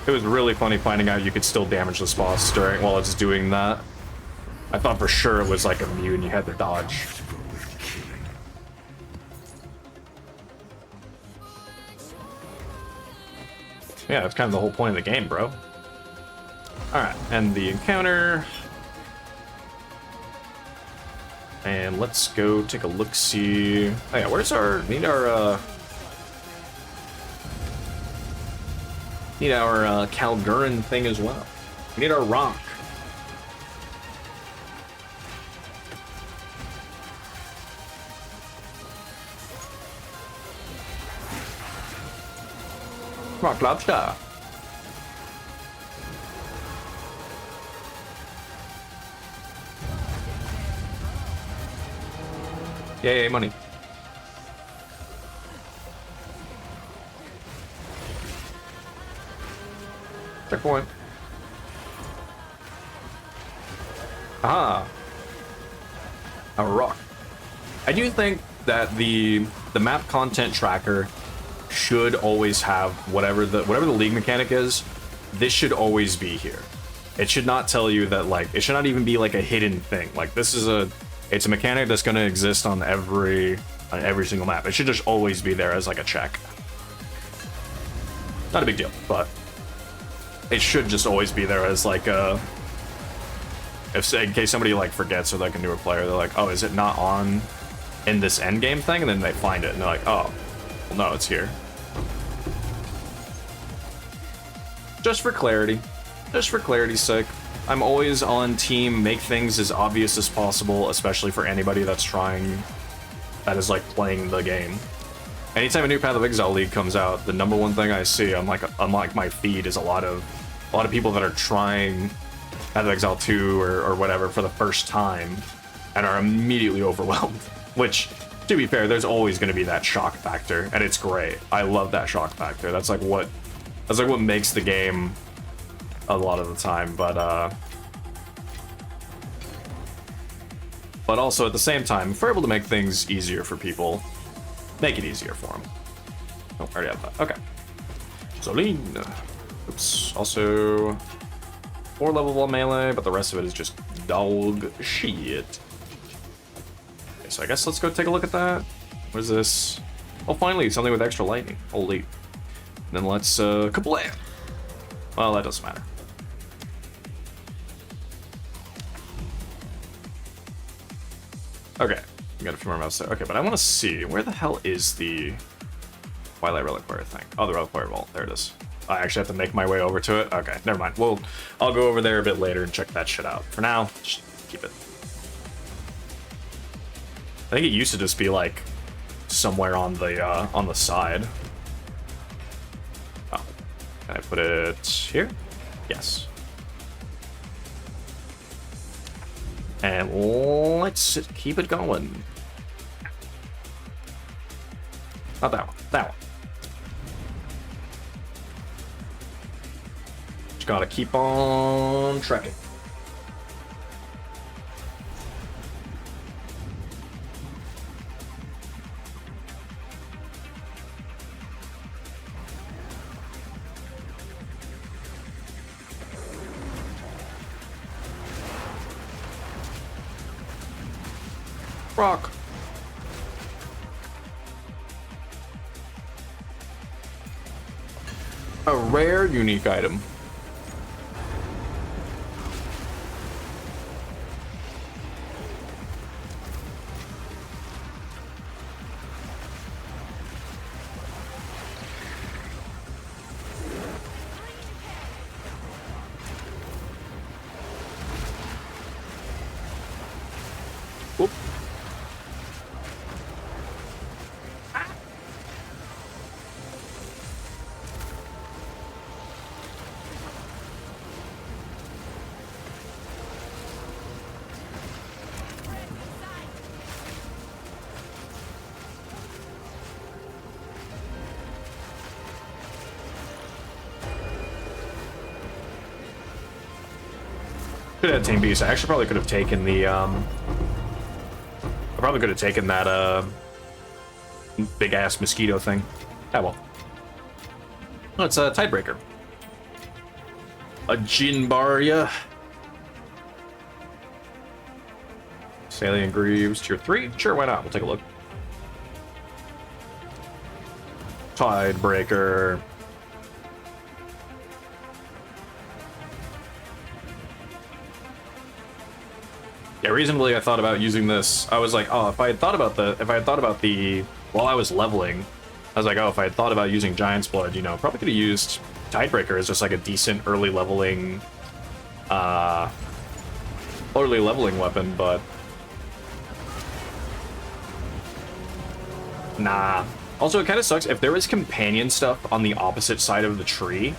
It was really funny finding out you could still damage this boss while it's doing that. I thought for sure it was like immune, you had to dodge. Yeah, that's kind of the whole point of the game, bro. Alright, end the encounter. And let's go take a look-see. Oh yeah, where's our... Need our Calgurin thing as well. We need our rock. Rock lobster. Yay, money. Checkpoint. Aha. A rock. I do think that the map content tracker should always have whatever the league mechanic is. This should always be here. It should not tell you that, like, it should not even be like a hidden thing. Like, this is it's a mechanic that's going to exist on every single map. It should just always be there as like a check. Not a big deal, but it should just always be there as like a, in case somebody like forgets, or like a newer player, they're like, oh, is it not on in this end game thing? And then they find it and they're like, oh, well, no, it's here. Just for clarity. Just for clarity's sake. I'm always on team make things as obvious as possible, especially for anybody that's that is like playing the game. Anytime a new Path of Exile League comes out, the number one thing I see on like my feed is a lot of people that are trying Path of Exile 2 or whatever for the first time and are immediately overwhelmed. Which, to be fair, there's always going to be that shock factor, and it's great. I love that shock factor. That's like what makes the game a lot of the time. But but also at the same time, if we're able to make things easier for people, make it easier for them. Oh, I already have that. Okay. Zoline. Oops. Also, 4 level 1 melee, but the rest of it is just dog shit. Okay, so I guess let's go take a look at that. What is this? Oh, finally, something with extra lightning. Holy. And then let's, kablam! Well, that doesn't matter. Okay, we got a few more mouse there. Okay, but I want to see, where the hell is the Twilight Reliquary thing? Oh, the Reliquary Vault. There it is. I actually have to make my way over to it? Okay, never mind. Well, I'll go over there a bit later and check that shit out. For now, just keep it. I think it used to just be, like, somewhere on the side. Oh, can I put it here? Yes. And let's keep it going. Not that one. That one. Just gotta keep on trekking. Rock. A rare unique item. Whoop. Could have Team Beast. I actually probably could have taken the, I probably could have taken that, big-ass mosquito thing. Ah, well. Oh, it's a Tidebreaker. A Jinbaria. Salient Greaves, tier 3? Sure, why not? We'll take a look. Tidebreaker. Yeah, reasonably, I thought about using this. I was like, oh, if I had thought about the, while I was leveling, I was like, oh, if I had thought about using Giant's Blood, you know, probably could have used Tidebreaker as just like a decent early leveling weapon, but nah. Also, it kind of sucks if there was companion stuff on the opposite side of the tree.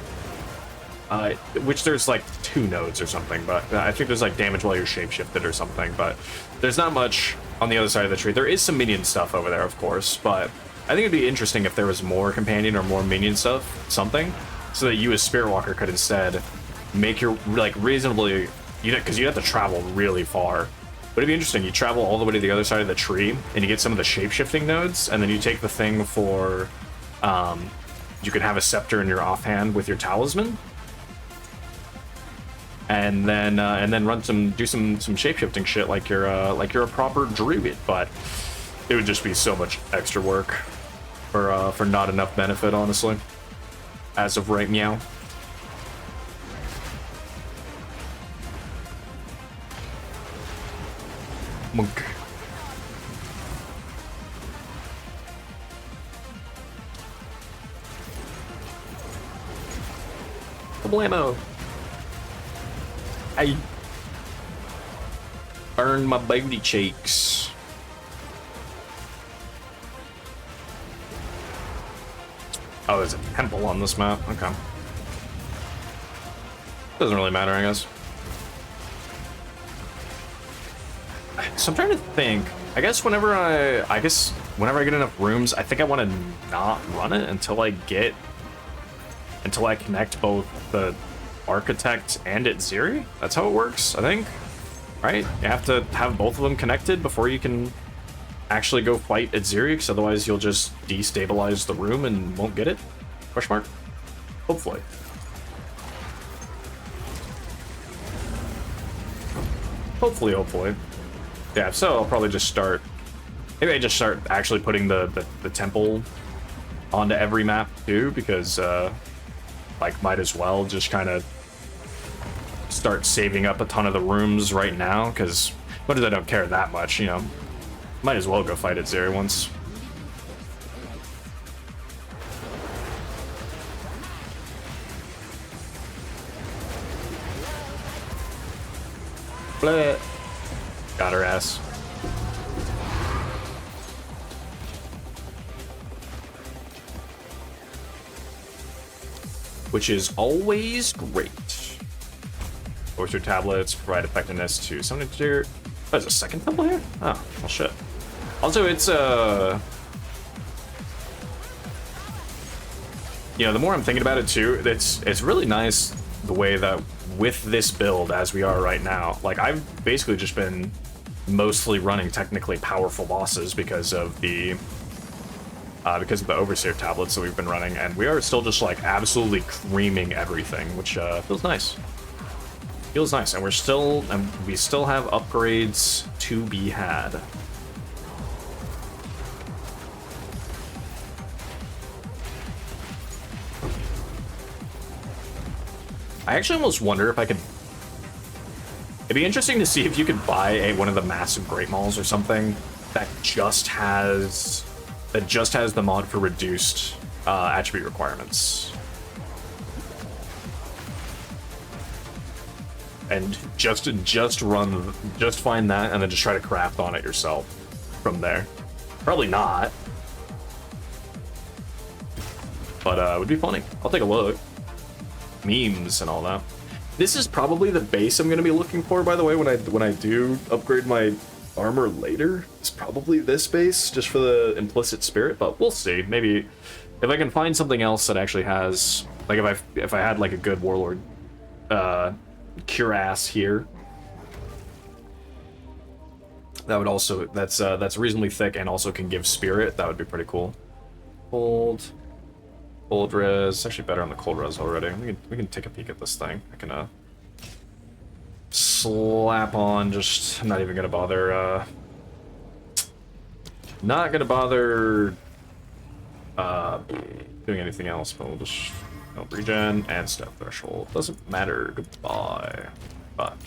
Which there's like 2 nodes or something, but I think there's like damage while you're shapeshifted or something, but there's not much on the other side of the tree. There is some minion stuff over there, of course, but I think it'd be interesting if there was more companion or more minion stuff, something, so that you as Spirit Walker could instead make your, like, reasonably, because you'd have to travel really far. But it'd be interesting, you travel all the way to the other side of the tree, and you get some of the shapeshifting nodes, and then you take the thing for, you can have a scepter in your offhand with your talisman, and then do some shapeshifting shit like you're a proper druid, but it would just be so much extra work for not enough benefit, honestly, as of right now. Monk. Kablamo. I burned my booty cheeks. Oh, there's a temple on this map. Okay. Doesn't really matter, I guess. So I'm trying to think. I guess whenever I get enough rooms, I think I want to not run it until I connect both the Architect and Itziri. That's how it works, I think. right? You have to have both of them connected before you can actually go fight at Xerix, otherwise you'll just destabilize the room and won't get it? Question mark? Hopefully. Hopefully. Yeah, so I'll probably just start... Maybe I just start actually putting the temple onto every map too, because, like, might as well just kind of start saving up a ton of the rooms right now, because what if I don't care that much, you know? Might as well go fight at Zeri once. Bleh. Got her ass. Which is always great. Oyster tablets provide effectiveness to summon tier. Oh, there's a second temple here? Oh, well shit. Also, it's you know, the more I'm thinking about it too, it's really nice the way that with this build as we are right now, like I've basically just been mostly running technically powerful bosses because of the overseer tablets that we've been running, and we are still just like absolutely creaming everything, which feels nice. Feels nice, and we still have upgrades to be had. I actually almost wonder if I could... It'd be interesting to see if you could buy one of the massive Great Malls or something that just has the mod for reduced attribute requirements. And just find that and then just try to craft on it yourself from there. Probably not. But it would be funny. I'll take a look. Memes and all that. This is probably the base I'm going to be looking for, by the way, when I do upgrade my armor later. It's probably this base, just for the implicit spirit, but we'll see. Maybe if I can find something else that actually has, like if I had like a good warlord cuirass here, that would also, that's reasonably thick and also can give spirit. That would be pretty cool. Cold res. It's actually better on the cold res already. We can take a peek at this thing. I can slap on. Just I'm not even gonna bother. Not gonna bother doing anything else. But we'll just regen and step threshold. Doesn't matter. Goodbye. But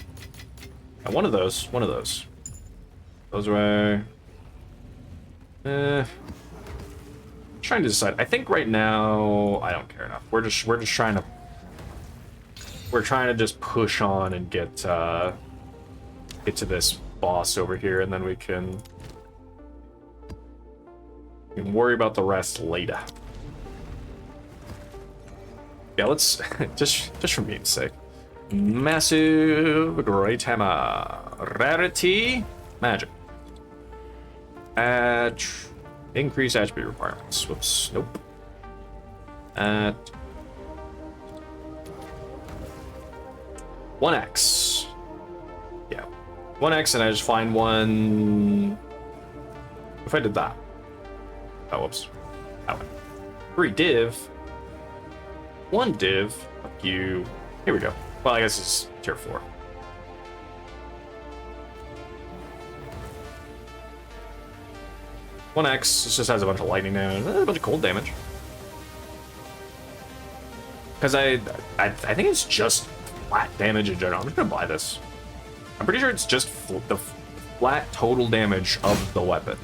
one of those. Those away. Trying to decide. I think right now I don't care enough. We're just trying to just push on and get to this boss over here, and then we can worry about the rest later. Yeah, let's just for meme's sake. Massive great hammer, rarity, magic. Increase attribute requirements. Whoops. Nope. At 1x. Yeah. 1x, and I just find one. If I did that. Oh, whoops. That one. 3 div. 1 div. Fuck you. Here we go. Well, I guess it's tier 4. One X, this just has a bunch of lightning damage, a bunch of cold damage. Because I think it's just flat damage in general. I'm just gonna buy this. I'm pretty sure it's just the flat total damage of the weapon.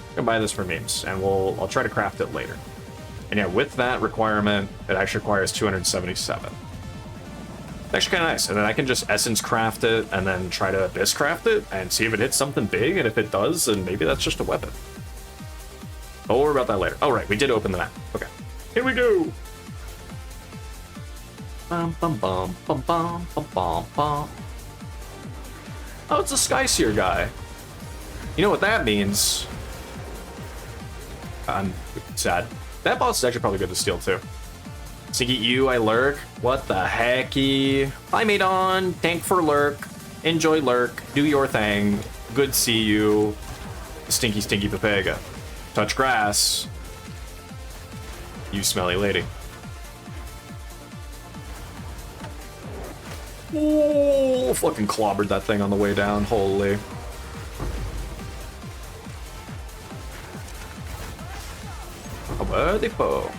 I'm gonna buy this for memes, and I'll try to craft it later. And yeah, with that requirement, it actually requires 277. Actually kind of nice, and then I can just essence craft it and then try to abyss craft it and see if it hits something big, and if it does, then maybe that's just a weapon. But we'll worry about that later. Oh right, we did open the map. Okay, here we go. Bum bum bum bum bum bum bum bum. Oh, it's a Skyseer guy. You know what that means? I'm sad. That boss is actually probably good to steal too. Sinky you, I lurk. What the hecky? Hi Maidon, tank for lurk. Enjoy lurk. Do your thing. Good see you. Stinky, stinky Pepega. Touch grass. You smelly lady. Oh, fucking clobbered that thing on the way down. Holy. Where they go?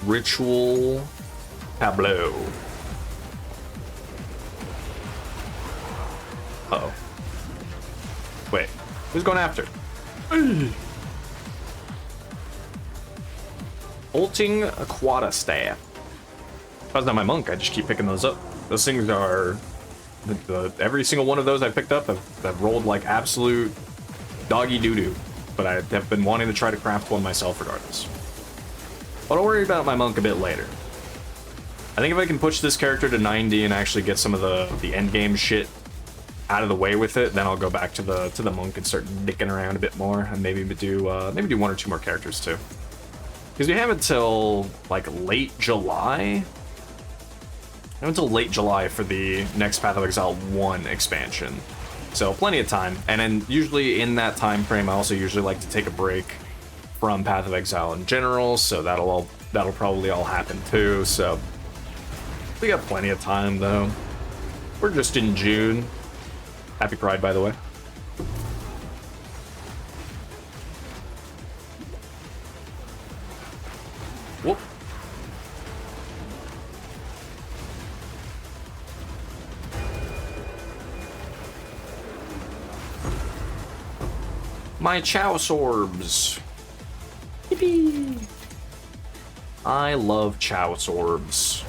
Ritual tableau. Uh-oh. Wait, who's going after? Bolting Aquata Staff. If I was not my monk, I'd just keep picking those up. Those things are... every single one of those I picked up have rolled like absolute doggy doo-doo. But I have been wanting to try to craft one myself regardless. But I'll worry about my monk a bit later. I think if I can push this character to 90 and actually get some of the end game shit out of the way with it, then I'll go back to the monk and start dicking around a bit more, and maybe do 1 or 2 more characters too. Because we have until like late July. We have until late July for the next Path of Exile 1 expansion, so plenty of time. And then usually in that time frame, I also usually like to take a break from Path of Exile in general, so that'll probably all happen too. So we got plenty of time though. We're just in June. Happy Pride, by the way. Whoop. My Chaos Orbs. Yippee. I love Chaos Orbs.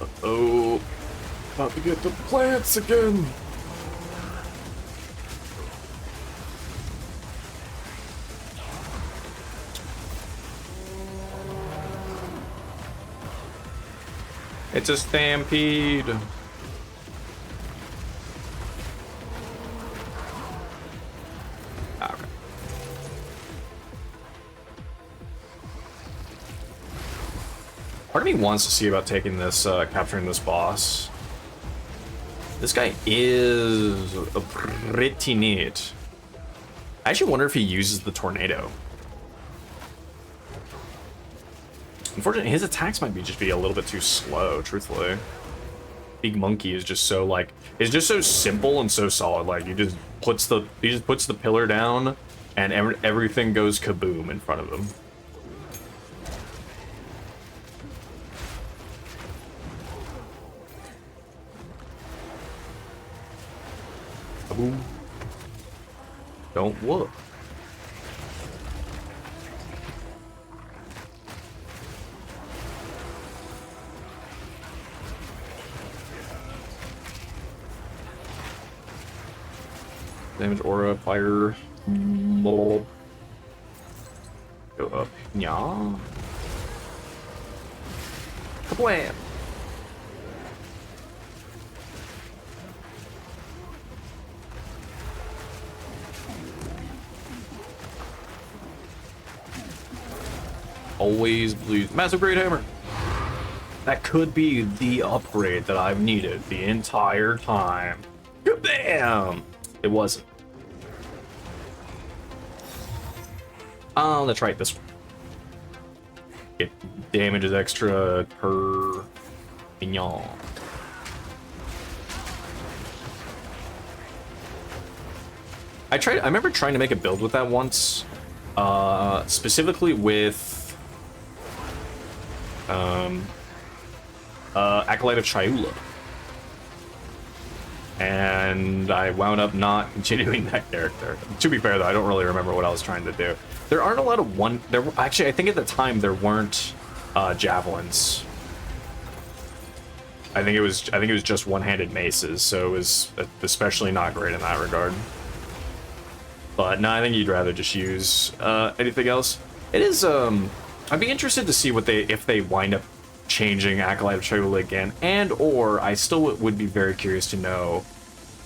Uh-oh. About to get the plants again. It's a stampede. Okay. Part of me wants to see about taking this, capturing this boss. This guy is pretty neat. I actually wonder if he uses the tornado. Unfortunately, his attacks might just be a little bit too slow, truthfully. Big Monkey is just so, like, it's just so simple and so solid. Like, he just puts the pillar down, and everything goes kaboom in front of him. Kaboom. Don't whoop. Damage aura, fire. Go up. Nya. Kablam. Always blues. Massive Great Hammer. That could be the upgrade that I've needed the entire time. Bam! It wasn't. Oh, that's right, this one. Get damages extra per mignon. I remember trying to make a build with that once. Specifically with Acolyte of Chayula. And I wound up not continuing that character. To be fair, though, I don't really remember what I was trying to do. There aren't a lot of actually, I think at the time there weren't javelins. I think it was just one-handed maces, so it was especially not great in that regard. But no, I think you'd rather just use anything else. It is I'd be interested to see if they wind up changing Acolyte of Chayula again, or I still would be very curious to know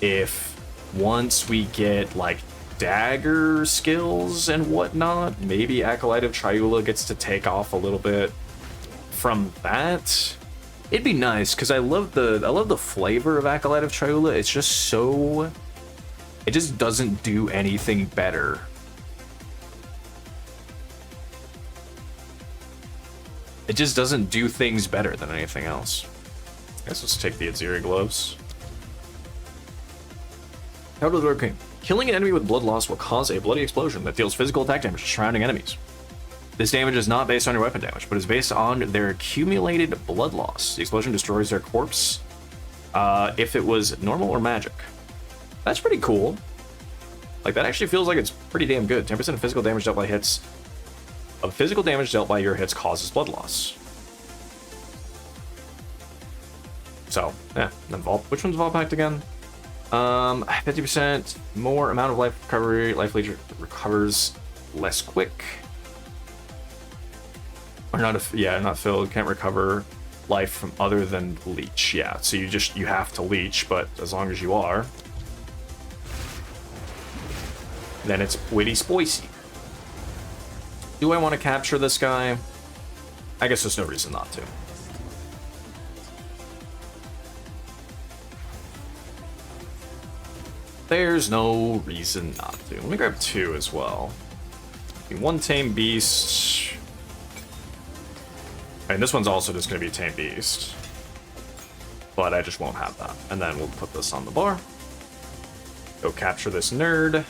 if once we get like dagger skills and whatnot. Maybe Acolyte of Triula gets to take off a little bit from that. It'd be nice because I love the flavor of Acolyte of Triula. It's just so, it just doesn't do anything better. It just doesn't do things better than anything else. I guess let's take the Aziri gloves. How does it work? Killing an enemy with blood loss will cause a bloody explosion that deals physical attack damage to surrounding enemies. This damage is not based on your weapon damage, but is based on their accumulated blood loss. The explosion destroys their corpse if it was normal or magic. That's pretty cool. Like, that actually feels like it's pretty damn good. 10% of physical damage dealt by hits. Of physical damage dealt by your hits causes blood loss. So, yeah, then Vault. Which one's Vault Pact again? 50% more amount of life recovery. Life leech recovers less quick. Or not if, yeah, not filled. Can't recover life from other than leech. Yeah, so you have to leech, but as long as you are, then it's witty spoicy. Do I want to capture this guy? I guess there's no reason not to. There's no reason not to. Let me grab 2 as well. One tame beast. And this one's also just going to be tame beast. But I just won't have that. And then we'll put this on the bar. Go capture this nerd.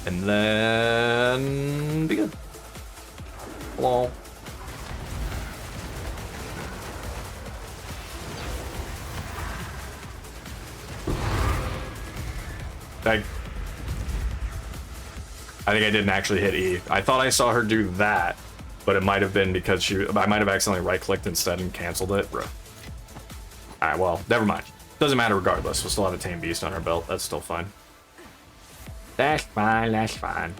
And then be good. Hello. I think I didn't actually hit E. I thought I saw her do that, but it might have been because I might have accidentally right-clicked instead and canceled it. Alright, well, never mind. Doesn't matter regardless. We'll still have a tame beast on our belt. That's still fine. That's fine, that's fine.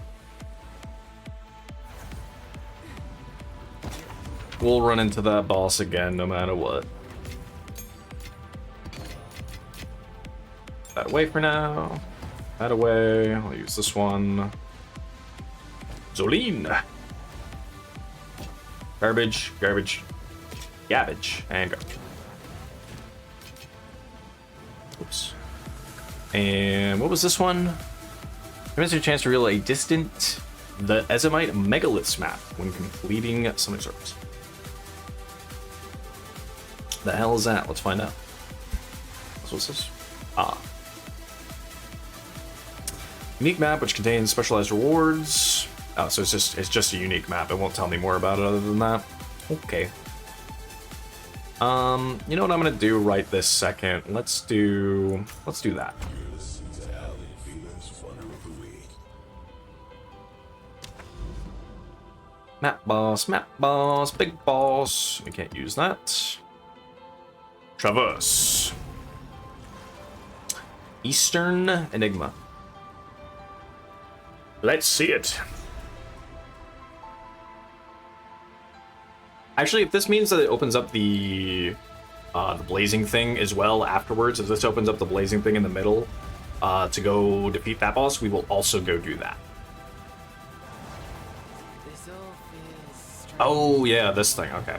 We'll run into that boss again no matter what. That away for now. That away. I'll use this one. Zoline. Garbage, garbage, gabbage, and garbage. Oops. And what was this one? Gives you a chance to reveal a distant, the Ezomite Megaliths map when completing summoning service. The hell is that? Let's find out. What's this? Ah. Unique map which contains specialized rewards. Oh, so it's just a unique map. It won't tell me more about it other than that. Okay. You know what I'm gonna do right this second? Let's do that. Map boss, big boss. We can't use that. Traverse. Eastern Enigma. Let's see it. Actually, if this means that it opens up the blazing thing as well afterwards, if this opens up the blazing thing in the middle to go defeat that boss, we will also go do that. Oh yeah, this thing. Okay.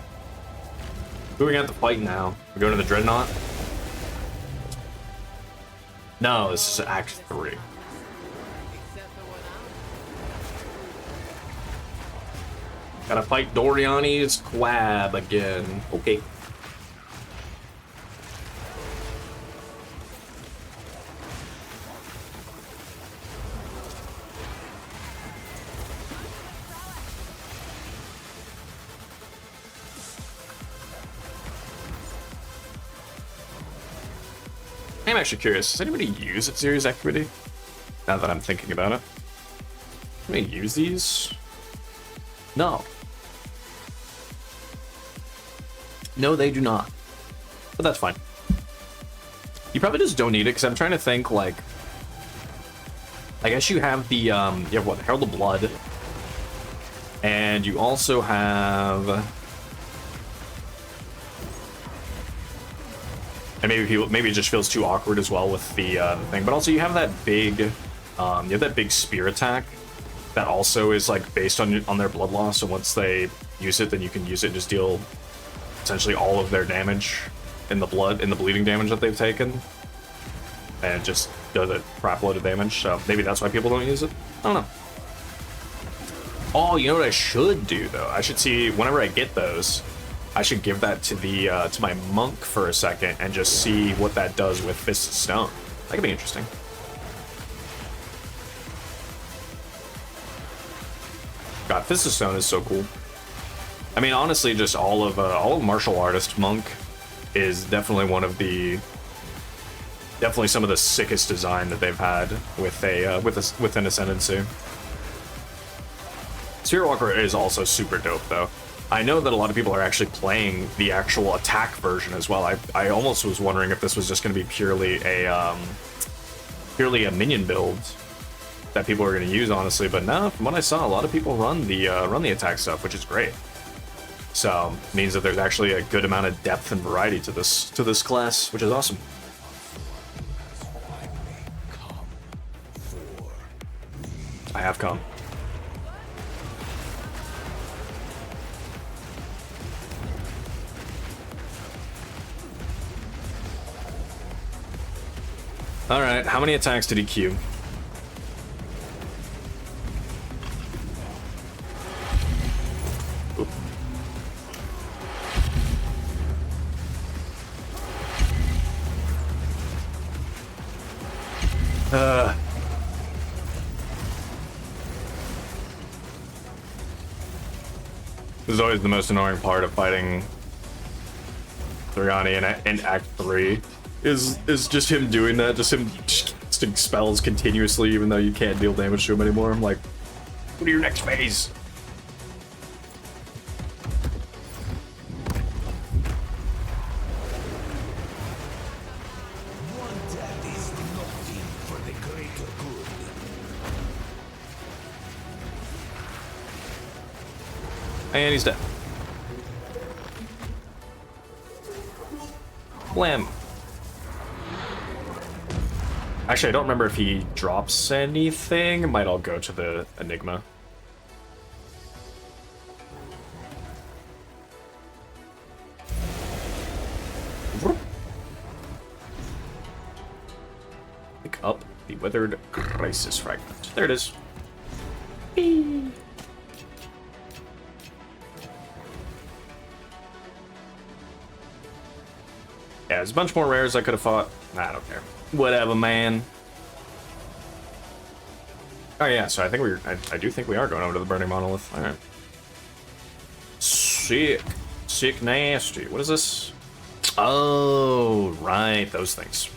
Who we got to fight now? We go to the Dreadnought? No, this is Act 3. Gotta fight Doriani's Quab again. Okay. I'm actually curious, does anybody use its series activity? Now that I'm thinking about it. Can we use these? No. No, they do not. But that's fine. You probably just don't need it, because I'm trying to think, like... I guess you have the, you have what, Herald of Blood. And you also have... And maybe it just feels too awkward as well with the thing. But also you have that big You have that big spear attack that also is like based on their blood loss. So once they use it, then you can use it and just deal essentially all of their damage in the bleeding damage that they've taken, and it just does a crap load of damage. So maybe that's why people don't use it. I don't know. Oh, you know what I should do though? I should see whenever I get those, I should give that to the to my monk for a second and just see what that does with Fist of Stone. That could be interesting. God, Fist of Stone is so cool. I mean, honestly, just all of Martial Artist Monk is definitely definitely some of the sickest design that they've had with an Ascendancy. Spirit Walker is also super dope, though. I know that a lot of people are actually playing the actual attack version as well. I almost was wondering if this was just going to be purely a minion build that people are going to use, honestly. But no, from what I saw, a lot of people run the attack stuff, which is great. So it means that there's actually a good amount of depth and variety to this class, which is awesome. I have come. Alright, how many attacks did he queue? This is always the most annoying part of fighting Thuriani in Act 3. Is just him doing that, just him casting spells continuously even though you can't deal damage to him anymore. I'm like, what are your next phase? One death is nothing for the greater good. And he's dead. Blam. Actually, I don't remember if he drops anything. It might all go to the Enigma. Pick up the Withered Crisis Fragment. There it is. Whee! Yeah, there's a bunch more rares I could have fought. Nah, I don't care. Whatever, man. Oh yeah, so I think I do think we are going over to the Burning Monolith. All right. Sick. Sick nasty. What is this? Oh, right, those things.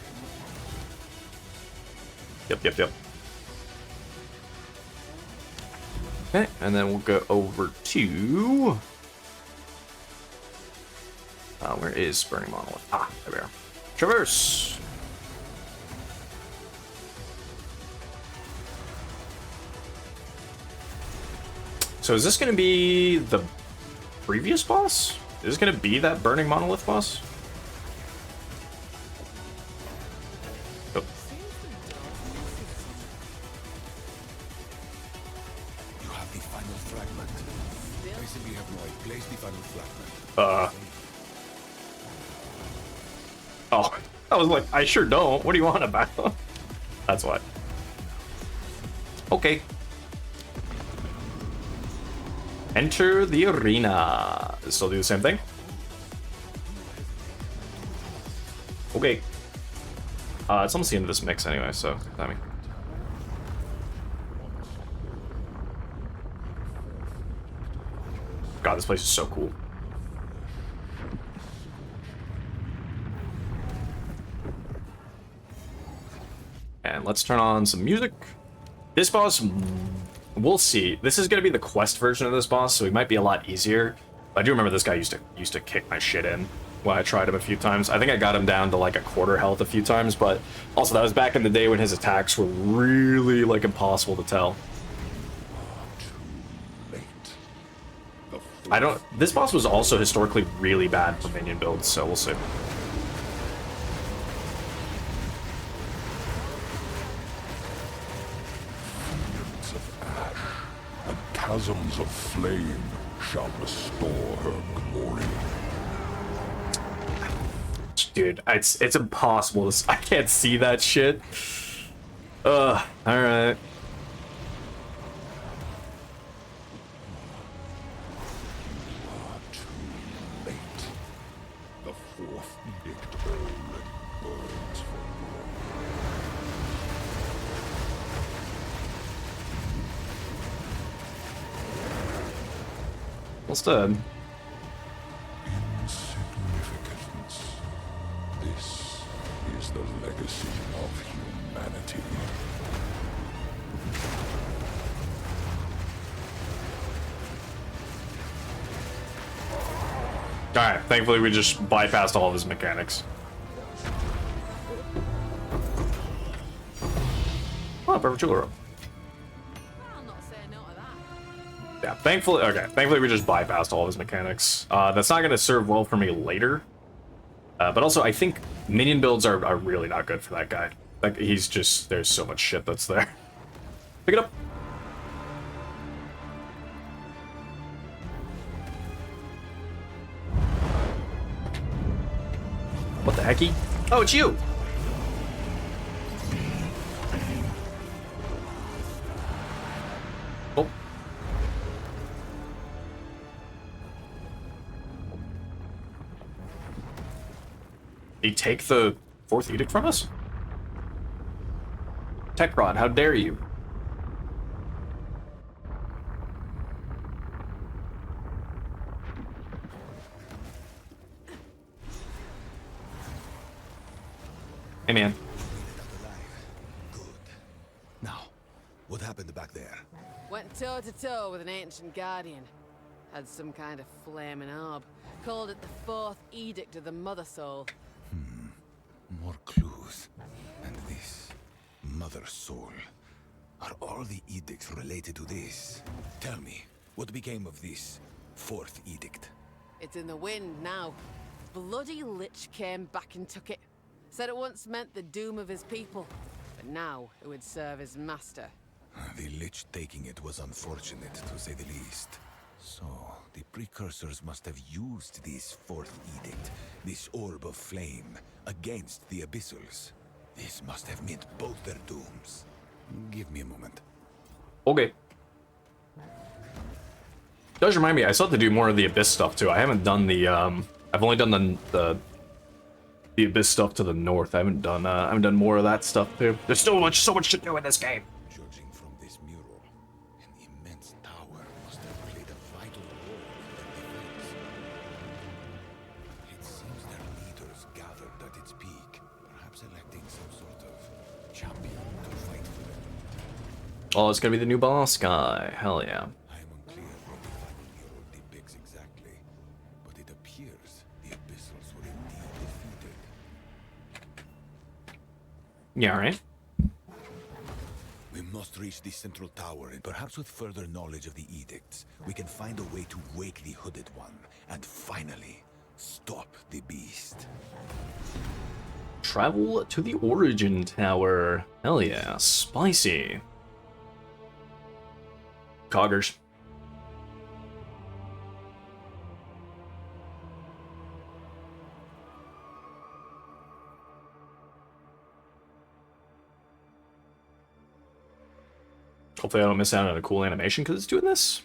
Yep. Okay, and then we'll go over to... where is Burning Monolith? Ah, there we are. Traverse! So is this going to be the previous boss? Is this going to be that Burning Monolith boss? Oh. You have the final fragment. Basically, have no idea. Place the final fragment. Oh, I was like, I sure don't. What do you want about? That's why. Okay. Enter the arena. Still do the same thing? Okay. It's almost the end of this mix anyway, so, I mean. God, this place is so cool. And let's turn on some music. This boss, we'll see. This is going to be the quest version of this boss, so he might be a lot easier. But I do remember this guy used to kick my shit in when I tried him a few times. I think I got him down to like a quarter health a few times, but also that was back in the day when his attacks were really like impossible to tell. This boss was also historically really bad for minion builds, so we'll see. chasms of flame shall restore her glory. Dude, it's impossible. I can't see that shit. Alright. Too late. The fourth edict already burns for glory. What's dead? Insignificance. This is the legacy of humanity. Alright, thankfully we just bypassed all of his mechanics. Oh, perfect jewel rope. I'll not say no to that. Yeah, thankfully we just bypassed all of his mechanics. That's not gonna serve well for me later. But also, I think minion builds are really not good for that guy. Like, he's just, there's so much shit that's there. Pick it up. What the hecky? Oh, it's you! Oh. Did he take the fourth edict from us? Tech Rod, how dare you? Hey, man. Good. Now, what happened back there? Went toe to toe with an ancient guardian. Had some kind of flaming orb. Called it the fourth edict of the Mother Soul. More clues. And this Mother Soul. Are all the edicts related to this? Tell me, what became of this fourth edict? It's in the wind now. Bloody Lich came back and took it. Said it once meant the doom of his people. But now it would serve his master. The Lich taking it was unfortunate, to say the least. So, the precursors must have used this fourth edict, this orb of flame, against the Abyssals. This must have meant both their dooms. Give me a moment. Okay. Does remind me, I still have to do more of the Abyss stuff too. I haven't done the I've only done the Abyss stuff to the north. I haven't done more of that stuff too. There's so much to do in this game. Judging from this mural, an immense tower must have played a vital role in their defense. It seems their leaders gathered at its peak, perhaps electing some sort of champion to fight for them. Oh, it's gonna be the new boss guy. Hell yeah. I am unclear what the final mural depicts exactly, but it appears the Abyssals were indeed defeated. Yeah, right. We must reach the central tower, and perhaps with further knowledge of the edicts, we can find a way to wake the Hooded One, and finally, stop the beast. Travel to the Origin Tower. Hell yeah, spicy. Coggers. Hopefully I don't miss out on a cool animation because it's doing this.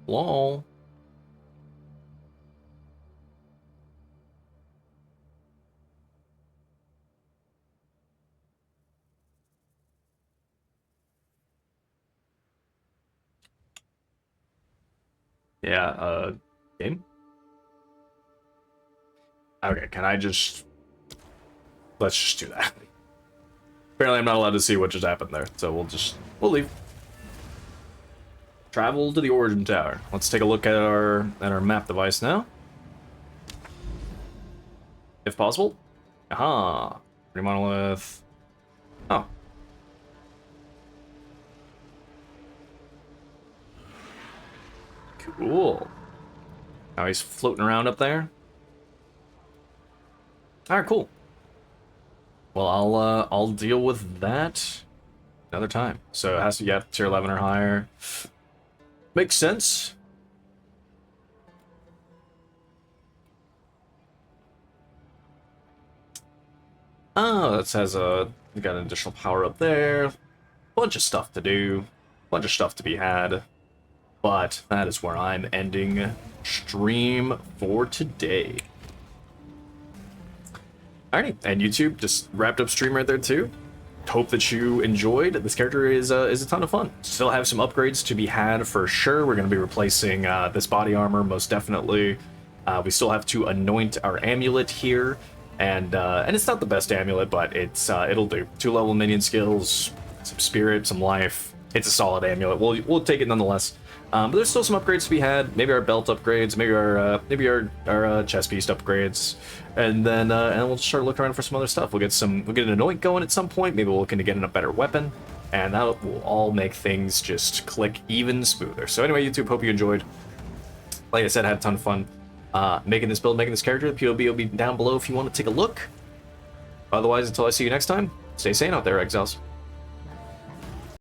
Lol. Yeah, game? Okay, can I just... Let's just do that. Apparently I'm not allowed to see what just happened there, so we'll leave. Travel to the Origin Tower. Let's take a look at our map device now. If possible. Aha. Pretty monolith. Oh. Cool. Now he's floating around up there. All right, cool. Well, I'll deal with that another time. So it has to get tier 11 or higher. Makes sense. Oh, this has we got an additional power up there. Bunch of stuff to do. Bunch of stuff to be had. But that is where I'm ending stream for today. Alrighty, and YouTube just wrapped up stream right there too. Hope that you enjoyed. This character is a ton of fun. Still have some upgrades to be had for sure. We're going to be replacing this body armor most definitely. We still have to anoint our amulet here, and it's not the best amulet, but it'll do. 2 level minion skills, some spirit, some life. It's a solid amulet. We'll take it nonetheless. But there's still some upgrades to be had. Maybe our belt upgrades, maybe our chest piece upgrades, and then we'll start looking around for some other stuff. We'll get an anoint going at some point. Maybe we'll look into getting a better weapon, and that will all make things just click even smoother. So anyway, YouTube, hope you enjoyed. Like I said, I had a ton of fun making this build, making this character. The POB will be down below if you want to take a look. Otherwise, until I see you next time, stay sane out there, Exiles.